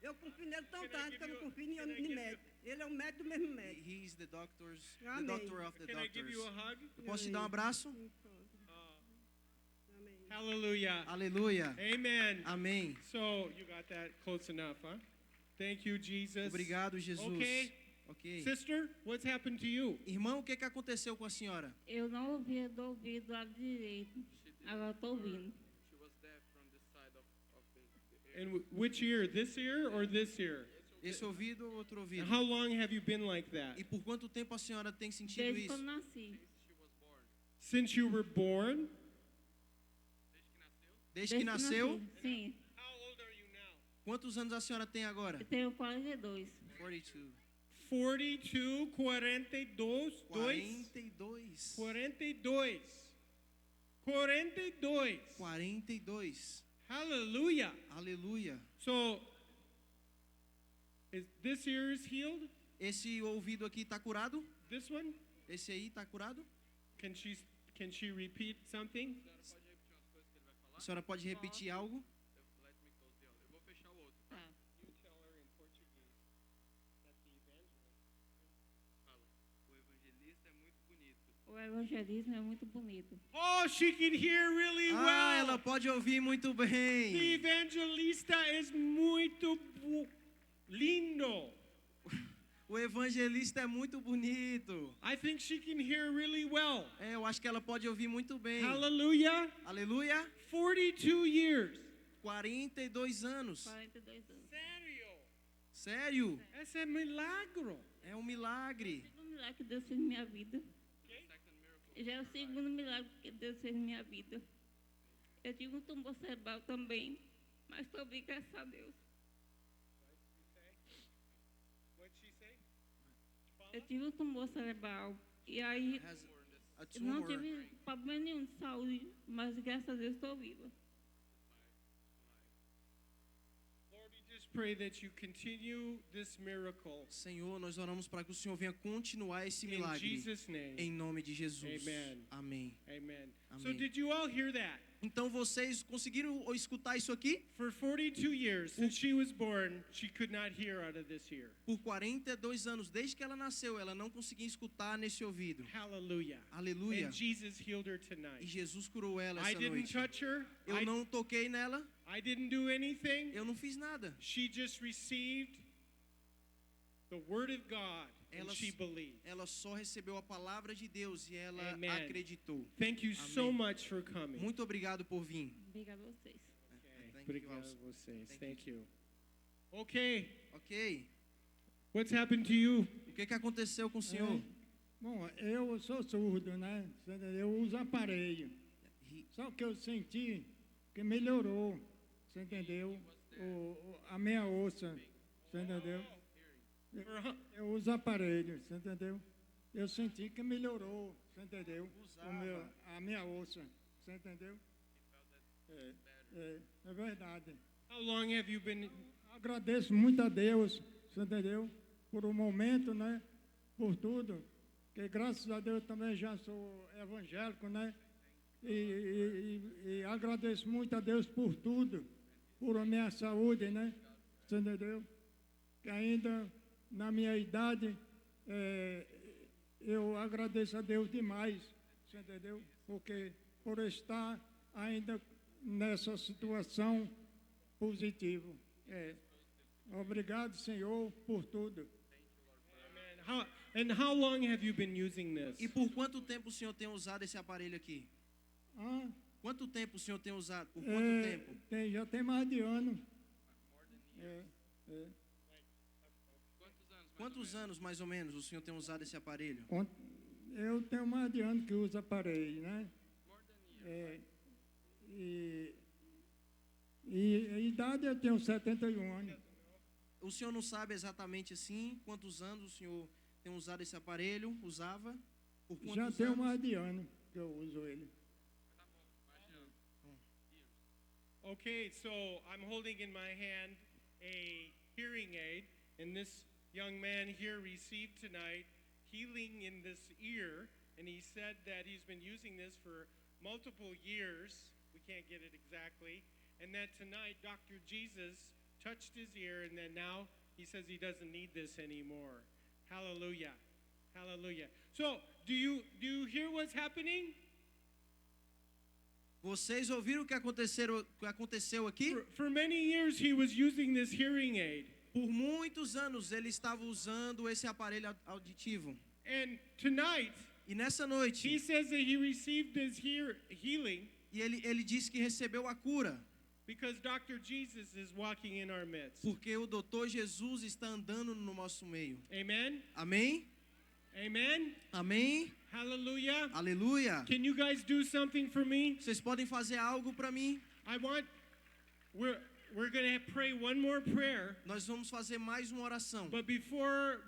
S7: Eu confio nele tão
S4: Can I
S7: tanto
S4: give
S7: que eu não
S4: you-
S7: confio
S4: can I
S7: em
S4: give you-
S7: médico. Ele é o médico do mesmo médico.
S5: He is the doctor of the
S7: Amém.
S5: doctors.
S4: Can I give you a hug?
S5: Eu posso te dar um abraço?
S7: Amém.
S4: Hallelujah.
S5: Aleluia.
S4: Amen.
S5: Amém.
S4: So you got that close enough, huh? Thank you, Jesus.
S5: Obrigado, Jesus.
S4: Okay.
S5: Ok.
S4: Sister, what's happened to you?
S5: Irmão, o que aconteceu com a senhora?
S8: Eu não ouvia do ouvido lado direito. Agora estou ouvindo.
S4: And which ear? This ear or this ear?
S5: Esse ouvido ou outro ouvido?
S4: And how long have you been like that?
S5: E por quanto tempo a senhora tem sentido
S8: Desde quando
S5: isso?
S8: nasci.
S4: Since you were born?
S5: Desde que nasceu?
S8: nasci, sim.
S4: How old are you now?
S5: Quantos anos a senhora tem agora?
S8: Eu tenho 42.
S5: 42.
S4: 42, 42,
S5: 42.
S4: 42. 42.
S5: 42.
S4: Hallelujah.
S5: Aleluia.
S4: So, this ear is healed?
S5: Esse ouvido aqui está curado?
S4: This one?
S5: Esse aí está curado?
S4: Can she repeat something?
S5: A senhora pode repetir algo?
S8: Tá.
S4: You tell her in Portuguese that the evangelist.
S8: O evangelismo é muito bonito.
S4: Oh, she can hear really
S5: Ah,
S4: well.
S5: ela pode ouvir muito
S4: The
S5: bem.
S4: evangelista es muito lindo.
S5: O evangelista é muito bonito.
S4: I think she can hear really well.
S5: É, eu acho que ela pode ouvir muito bem.
S4: Hallelujah.
S5: Aleluia.
S4: 42 years.
S5: 42 anos.
S8: 42 anos.
S4: Sério?
S5: Sério?
S4: Esse é milagro.
S5: É um milagre.
S8: O segundo milagre que Deus fez na minha vida. Já é o segundo milagre que Deus fez na minha vida. Eu tive um tumor cerebral também, mas estou bem, graças a Deus.
S4: What'd she say?
S8: Eu tive um tumor cerebral e aí
S5: Has a
S8: eu não
S5: tumor.
S8: tive problema nenhum de saúde, mas graças a Deus estou viva.
S4: Lord, we just pray that you continue this miracle
S5: Senhor, nós oramos para que o Senhor venha continuar esse
S4: in
S5: milagre.
S4: Jesus' name.
S5: Em nome de Jesus.
S4: Amen.
S5: Amém.
S4: Amen. So
S5: Amém.
S4: did you all hear that?
S5: Então vocês conseguiram escutar isso aqui?
S4: For 42 years, since she was born, she could not hear out of this ear.
S5: Por 42 anos, desde que ela nasceu, ela não conseguia escutar nesse ouvido.
S4: Hallelujah.
S5: Aleluia.
S4: And Jesus healed her
S5: E
S4: tonight.
S5: Jesus curou ela
S4: I
S5: essa
S4: didn't
S5: noite.
S4: touch her.
S5: Eu não toquei nela,
S4: I didn't do anything.
S5: eu não fiz nada.
S4: She just received the word of God and
S5: Ela-
S4: she believed.
S5: Ela só recebeu a palavra de Deus e ela
S4: Amen.
S5: acreditou.
S4: Thank you so
S5: Amém.
S4: much for coming.
S5: Muito obrigado por vir.
S8: Obrigada a vocês.
S4: Okay.
S5: Thank you,
S4: Obrigado
S5: Alson.
S4: a vocês.
S5: Thank
S4: Thank you. Okay.
S5: Ok.
S4: What's happened to you?
S5: O que aconteceu com o senhor?
S9: Bom, eu sou surdo, né? Você entendeu? Eu uso aparelho. Só que eu senti que melhorou, você entendeu? A minha ossa, você entendeu? Eu uso aparelho, você entendeu? Eu senti que melhorou, você entendeu? A minha ossa. Você entendeu? É verdade.
S4: How long have you been?
S9: Agradeço muito a Deus, você entendeu? Por um momento, né? Por tudo. Que graças a Deus também já sou evangélico, né? E agradeço muito a Deus por tudo, por a minha saúde, né? Você entendeu? Que ainda na minha idade, eu agradeço a Deus demais, você entendeu? Porque por estar ainda nessa situação positiva. Obrigado, Senhor, por tudo.
S4: And how long have you been using this?
S5: E por quanto tempo o senhor tem usado esse aparelho aqui?
S9: Ah,
S5: Quanto tempo o senhor tem usado? Por quanto tempo?
S9: já tem mais de ano.
S5: Quantos anos, mais ou menos, o senhor tem usado esse aparelho?
S9: Eu tenho mais de ano que uso aparelho, né? E a idade eu tenho 71 anos.
S5: O senhor não sabe exatamente assim quantos anos o senhor tem usado esse aparelho? Usava? Por quantos
S9: Já tenho
S5: anos?
S9: mais de ano que eu uso ele.
S4: Okay, so I'm holding in my hand a hearing aid, and this young man here received tonight healing in this ear, and he said that he's been using this for multiple years. We can't get it exactly. And that tonight Dr. Jesus touched his ear, and then now he says he doesn't need this anymore. Hallelujah. Hallelujah. So, do you hear what's happening?
S5: Vocês ouviram o que aconteceu aqui?
S4: For many years he was using this hearing aid.
S5: Por muitos anos ele estava usando esse aparelho auditivo.
S4: And tonight,
S5: E nessa noite,
S4: he says that he received his healing
S5: e ele disse que recebeu a cura,
S4: because Dr. Jesus is walking in our midst.
S5: porque o doutor Jesus está andando no nosso meio.
S4: Amen?
S5: Amém?
S4: Amen?
S5: Amém?
S4: Hallelujah.
S5: Aleluia.
S4: Can you guys do something for me?
S5: Vocês podem fazer algo para mim?
S4: We're going to pray one more prayer,
S5: Nós vamos fazer mais uma oração.
S4: but before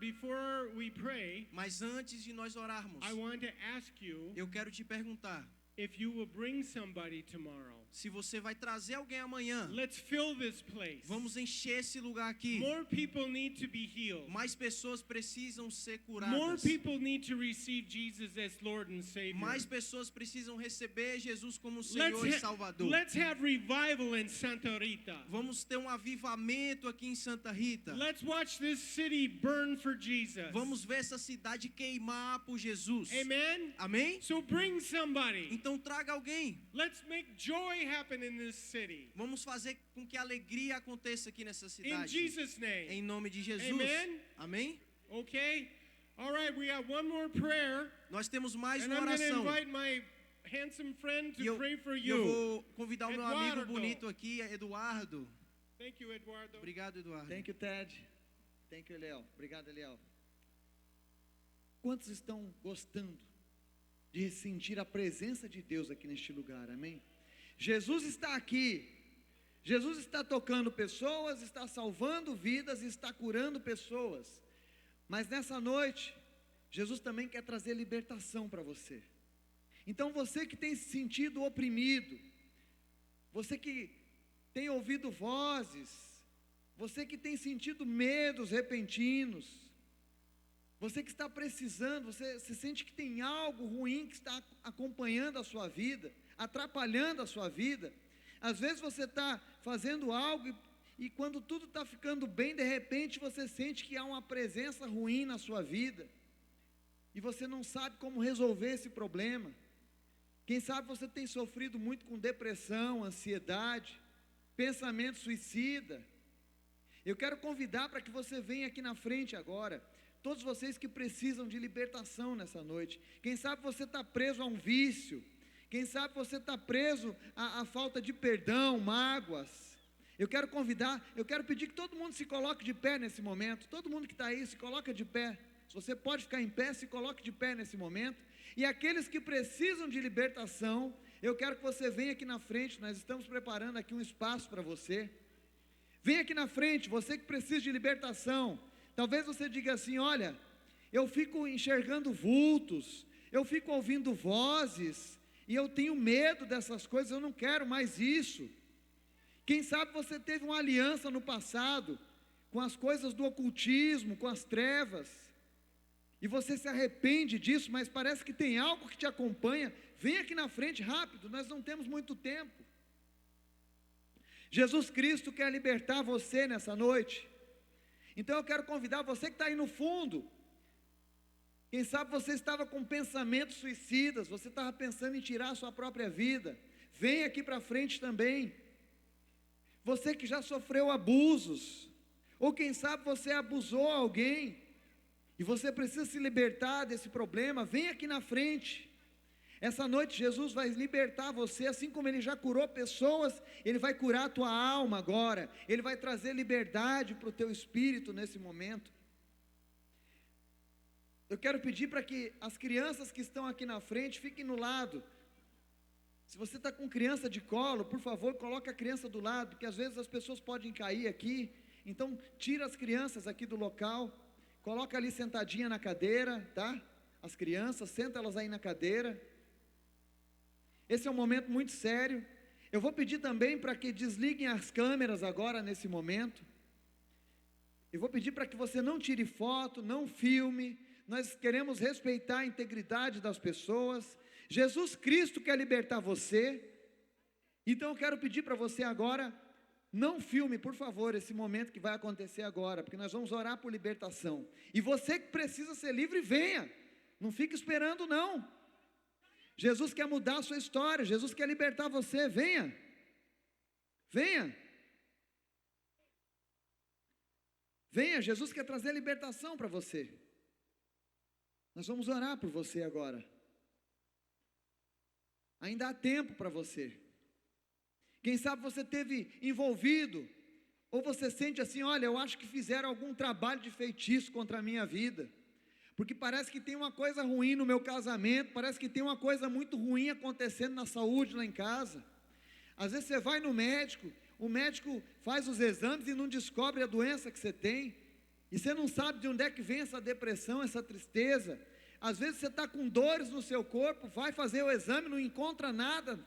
S4: we pray,
S5: Mas antes de nós orarmos,
S4: I want to ask you
S5: eu quero te perguntar
S4: if you will bring somebody tomorrow.
S5: se você vai trazer alguém amanhã.
S4: Let's fill this place.
S5: Vamos encher esse lugar aqui.
S4: More people need to be healed.
S5: Mais pessoas precisam ser
S4: More
S5: curadas.
S4: people need to receive Jesus as Lord and Savior.
S5: Mais pessoas precisam receber Jesus como Senhor e Salvador.
S4: Let's have revival in Santa Rita.
S5: Vamos ter um avivamento aqui em Santa Rita.
S4: Let's watch this city burn for Jesus.
S5: Vamos ver essa cidade queimar por Jesus.
S4: Amen?
S5: Amém?
S4: So bring somebody.
S5: Então traga alguém.
S4: Let's make joy happen in this city.
S5: Vamos fazer com que a alegria aconteça aqui nessa
S4: In
S5: cidade.
S4: Jesus' name.
S5: Em nome de Jesus.
S4: Amen?
S5: Amém?
S4: Okay? All right, we have one more prayer.
S5: Nós temos mais
S4: And
S5: uma
S4: I'm going to
S5: oração.
S4: invite my handsome friend to
S5: E eu,
S4: pray for
S5: eu
S4: you.
S5: vou convidar o meu amigo
S4: Eduardo.
S5: bonito aqui, Eduardo.
S4: Thank you, Eduardo.
S5: Obrigado, Eduardo.
S1: Thank you, Ted. Thank you, Eliel. Obrigado, Eliel. Quantos estão gostando de sentir a presença de Deus aqui neste lugar? Amém? Jesus está aqui. Jesus está tocando pessoas, está salvando vidas, está curando pessoas. Mas nessa noite, Jesus também quer trazer libertação para você. Então você que tem se sentido oprimido, você que tem ouvido vozes, você que tem sentido medos repentinos, você que está precisando, você se sente que tem algo ruim que está acompanhando a sua vida, atrapalhando a sua vida. Às vezes você está fazendo algo e quando tudo está ficando bem, de repente você sente que há uma presença ruim na sua vida. E você não sabe como resolver esse problema. Quem sabe você tem sofrido muito com depressão, ansiedade, pensamento suicida. Eu quero convidar para que você venha aqui na frente agora. Todos vocês que precisam de libertação nessa noite. Quem sabe você está preso a um vício. Quem sabe você está preso à falta de perdão, mágoas. Eu quero convidar, eu quero pedir que todo mundo se coloque de pé nesse momento. Todo mundo que está aí, se coloca de pé. Se você pode ficar em pé, se coloque de pé nesse momento. E aqueles que precisam de libertação, eu quero que você venha aqui na frente. Nós estamos preparando aqui um espaço para você. Venha aqui na frente, você que precisa de libertação. Talvez você diga assim: olha, eu fico enxergando vultos, eu fico ouvindo vozes, e eu tenho medo dessas coisas, eu não quero mais isso. Quem sabe você teve uma aliança no passado com as coisas do ocultismo, com as trevas, e você se arrepende disso, mas parece que tem algo que te acompanha. Vem aqui na frente rápido, nós não temos muito tempo. Jesus Cristo quer libertar você nessa noite. Então eu quero convidar você que está aí no fundo. Quem sabe você estava com pensamentos suicidas, você estava pensando em tirar a sua própria vida. Vem aqui para frente também. Você que já sofreu abusos, ou quem sabe você abusou alguém, e você precisa se libertar desse problema, vem aqui na frente. Essa noite Jesus vai libertar você, assim como Ele já curou pessoas, Ele vai curar a tua alma agora, Ele vai trazer liberdade para o teu espírito nesse momento. Eu quero pedir para que as crianças que estão aqui na frente fiquem no lado. Se você está com criança de colo, por favor, coloque a criança do lado, porque às vezes as pessoas podem cair aqui. Então, tira as crianças aqui do local, coloca ali sentadinha na cadeira, tá? As crianças, senta elas aí na cadeira. Esse é um momento muito sério. Eu vou pedir também para que desliguem as câmeras agora nesse momento. Eu vou pedir para que você não tire foto, não filme. Nós queremos respeitar a integridade das pessoas. Jesus Cristo quer libertar você. Então eu quero pedir para você agora, não filme, por favor, esse momento que vai acontecer agora, porque nós vamos orar por libertação. E você que precisa ser livre, venha. Não fique esperando não. Jesus quer mudar a sua história, Jesus quer libertar você, venha. Venha. Venha, Jesus quer trazer libertação para você. Nós vamos orar por você agora. Ainda há tempo para você. Quem sabe você teve envolvido, ou você sente assim, olha, eu acho que fizeram algum trabalho de feitiço contra a minha vida, porque parece que tem uma coisa ruim no meu casamento, parece que tem uma coisa muito ruim acontecendo na saúde lá em casa. Às vezes você vai no médico, o médico faz os exames e não descobre a doença que você tem, e você não sabe de onde é que vem essa depressão, essa tristeza. Às vezes você está com dores no seu corpo, vai fazer o exame, não encontra nada.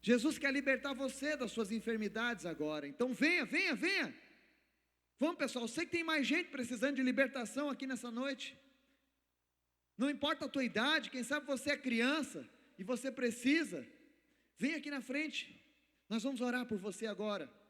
S1: Jesus quer libertar você das suas enfermidades agora. Então venha, venha, venha. Vamos, pessoal, eu sei que tem mais gente precisando de libertação aqui nessa noite. Não importa a tua idade, quem sabe você é criança e você precisa. Vem aqui na frente. Nós vamos orar por você agora.